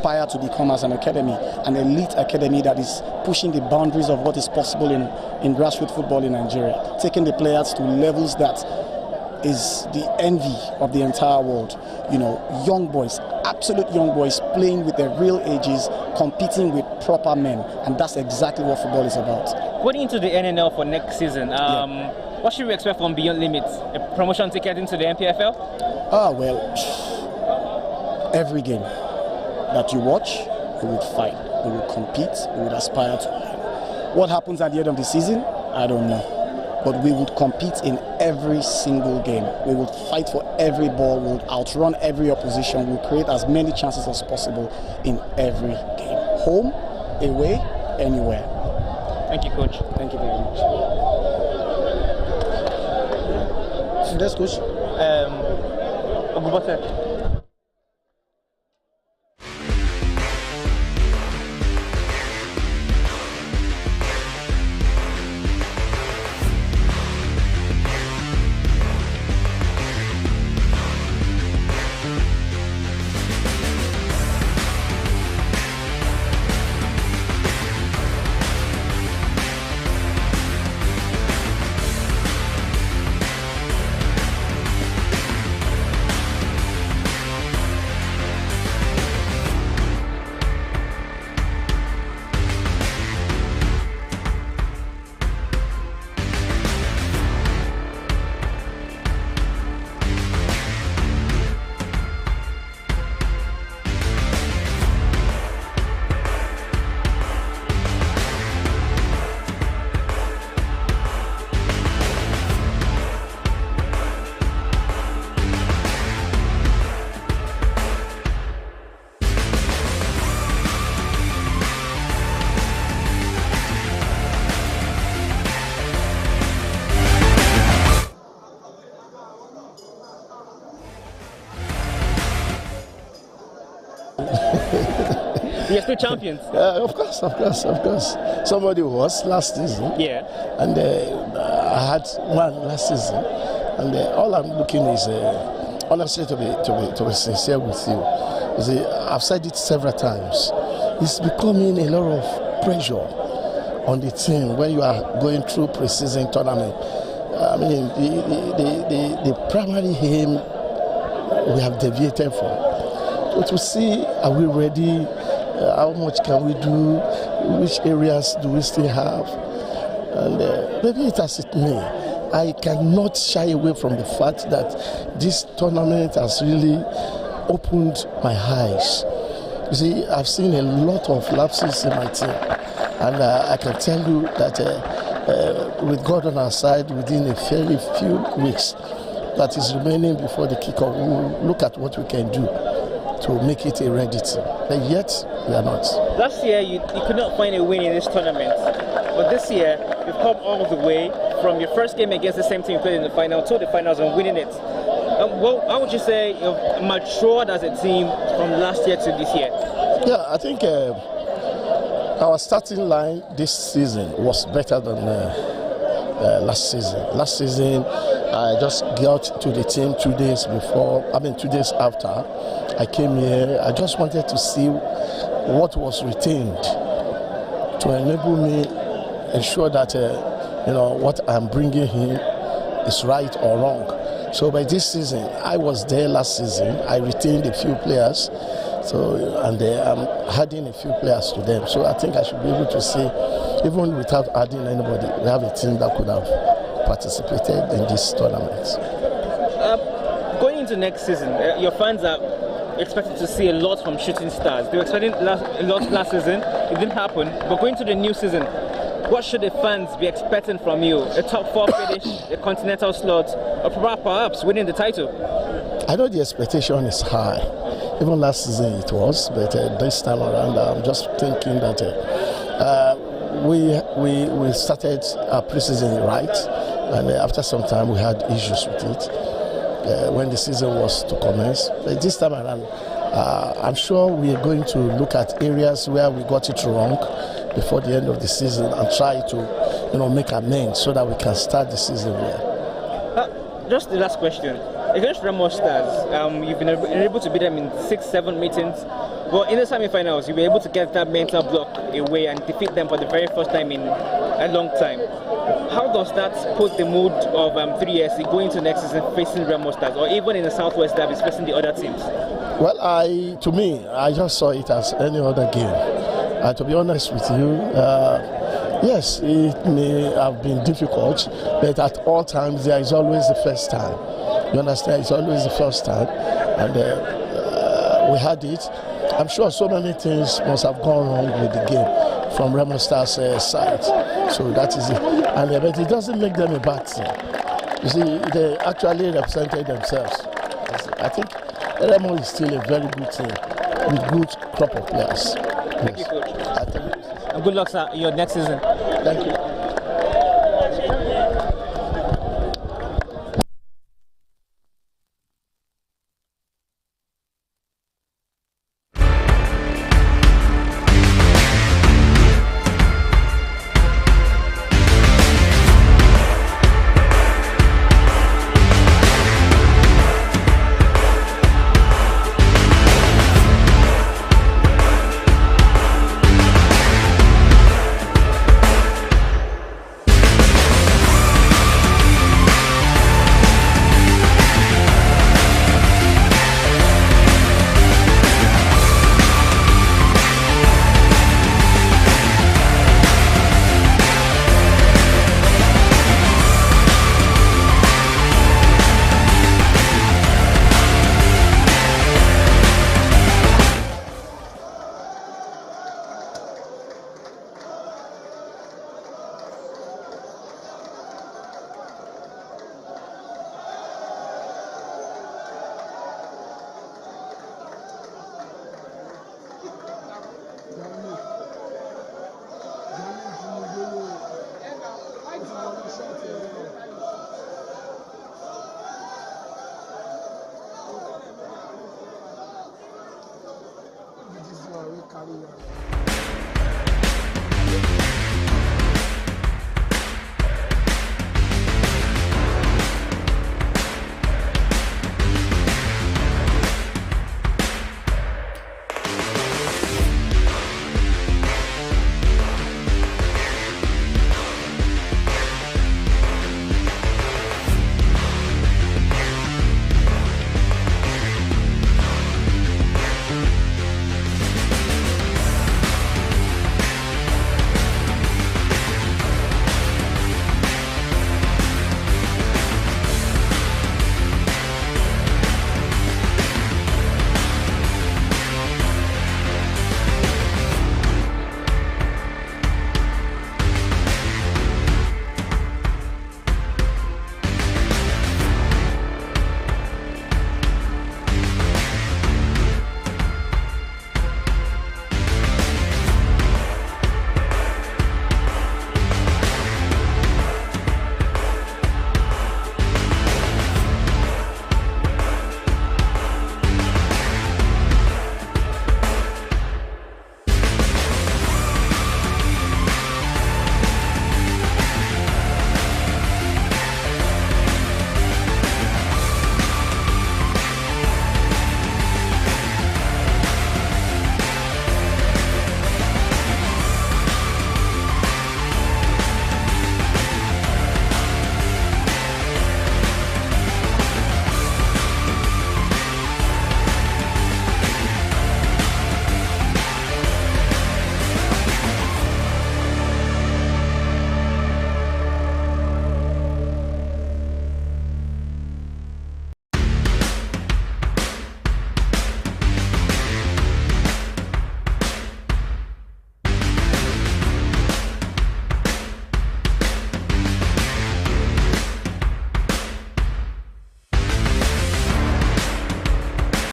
aspire to become as an academy, an elite academy that is pushing the boundaries of what is possible in grassroots football in Nigeria, taking the players to levels that is the envy of the entire world. You know, young boys, absolute young boys playing with their real ages, competing with proper men, and that's exactly what football is about. Going into the NNL for next season, what should we expect from Beyond Limits? A promotion ticket into the NPFL? Well, every game that you watch, we would fight, we would compete, we would aspire to win. What happens at the end of the season, I don't know. But we would compete in every single game. We would fight for every ball, we would outrun every opposition, we would create as many chances as possible in every game. Home, away, anywhere. Thank you, Coach. Thank you very much. Yes, Coach. Ogubote. You're still champions. Of course. Somebody was last season. Yeah. And I had one last season. And all I'm looking is, honestly, to be sincere with you, is I've said it several times. It's becoming a lot of pressure on the team when you are going through pre-season tournament. I mean, the primary aim we have deviated from. To see, are we ready? How much can we do? Which areas do we still have? And maybe it as it may, I cannot shy away from the fact that this tournament has really opened my eyes. You see, I've seen a lot of lapses in my team, and I can tell you that with God on our side, within a fairly few weeks that is remaining before the kickoff, we will look at what we can do to make it a ready team. But yet, we are not. Last year, you could not find a win in this tournament. But this year, you've come all the way from your first game against the same team you played in the final to the finals and winning it. How would you say you've matured as a team from last year to this year? Yeah, I think our starting line this season was better than last season. Last season, I just got to the team 2 days after I came here. I just wanted to see what was retained to enable me ensure that what I'm bringing in is right or wrong. So by this season, I was there last season. I retained a few players, and I'm adding a few players to them. So I think I should be able to say, even without adding anybody, we have a team that could have participated in this tournament. Going into next season, your fans are expected to see a lot from Shooting Stars. They were expecting a lot last season. It didn't happen. But going to the new season, what should the fans be expecting from you? A top 4 finish, a continental slot, or perhaps winning the title? I know the expectation is high. Even last season it was, but this time around I'm just thinking that we started our pre-season right, and after some time we had issues with it when the season was to commence. But this time around, I'm sure we are going to look at areas where we got it wrong before the end of the season and try to, make amends so that we can start the season well. Just the last question. Against Ramos Stars, you've been able to beat them in 6-7 meetings. But in the semi-finals, you were able to get that mental block away and defeat them for the very first time in a long time. How does that put the mood of 3SC going into next season facing Ramos Stars, or even in the Southwest Derby facing the other teams? Well, to me, I just saw it as any other game. To be honest with you, yes, it may have been difficult, but at all times there is always the first time. You understand? It's always the first time, and we had it. I'm sure so many things must have gone wrong with the game from Remo Stars' side. So that is it. And but it doesn't make them a bad team. You see, they actually represented themselves. I think Remo is still a very good team with good crop of players. Thank you, Coach. And good luck, sir, in your next season. Thank you. Carry on.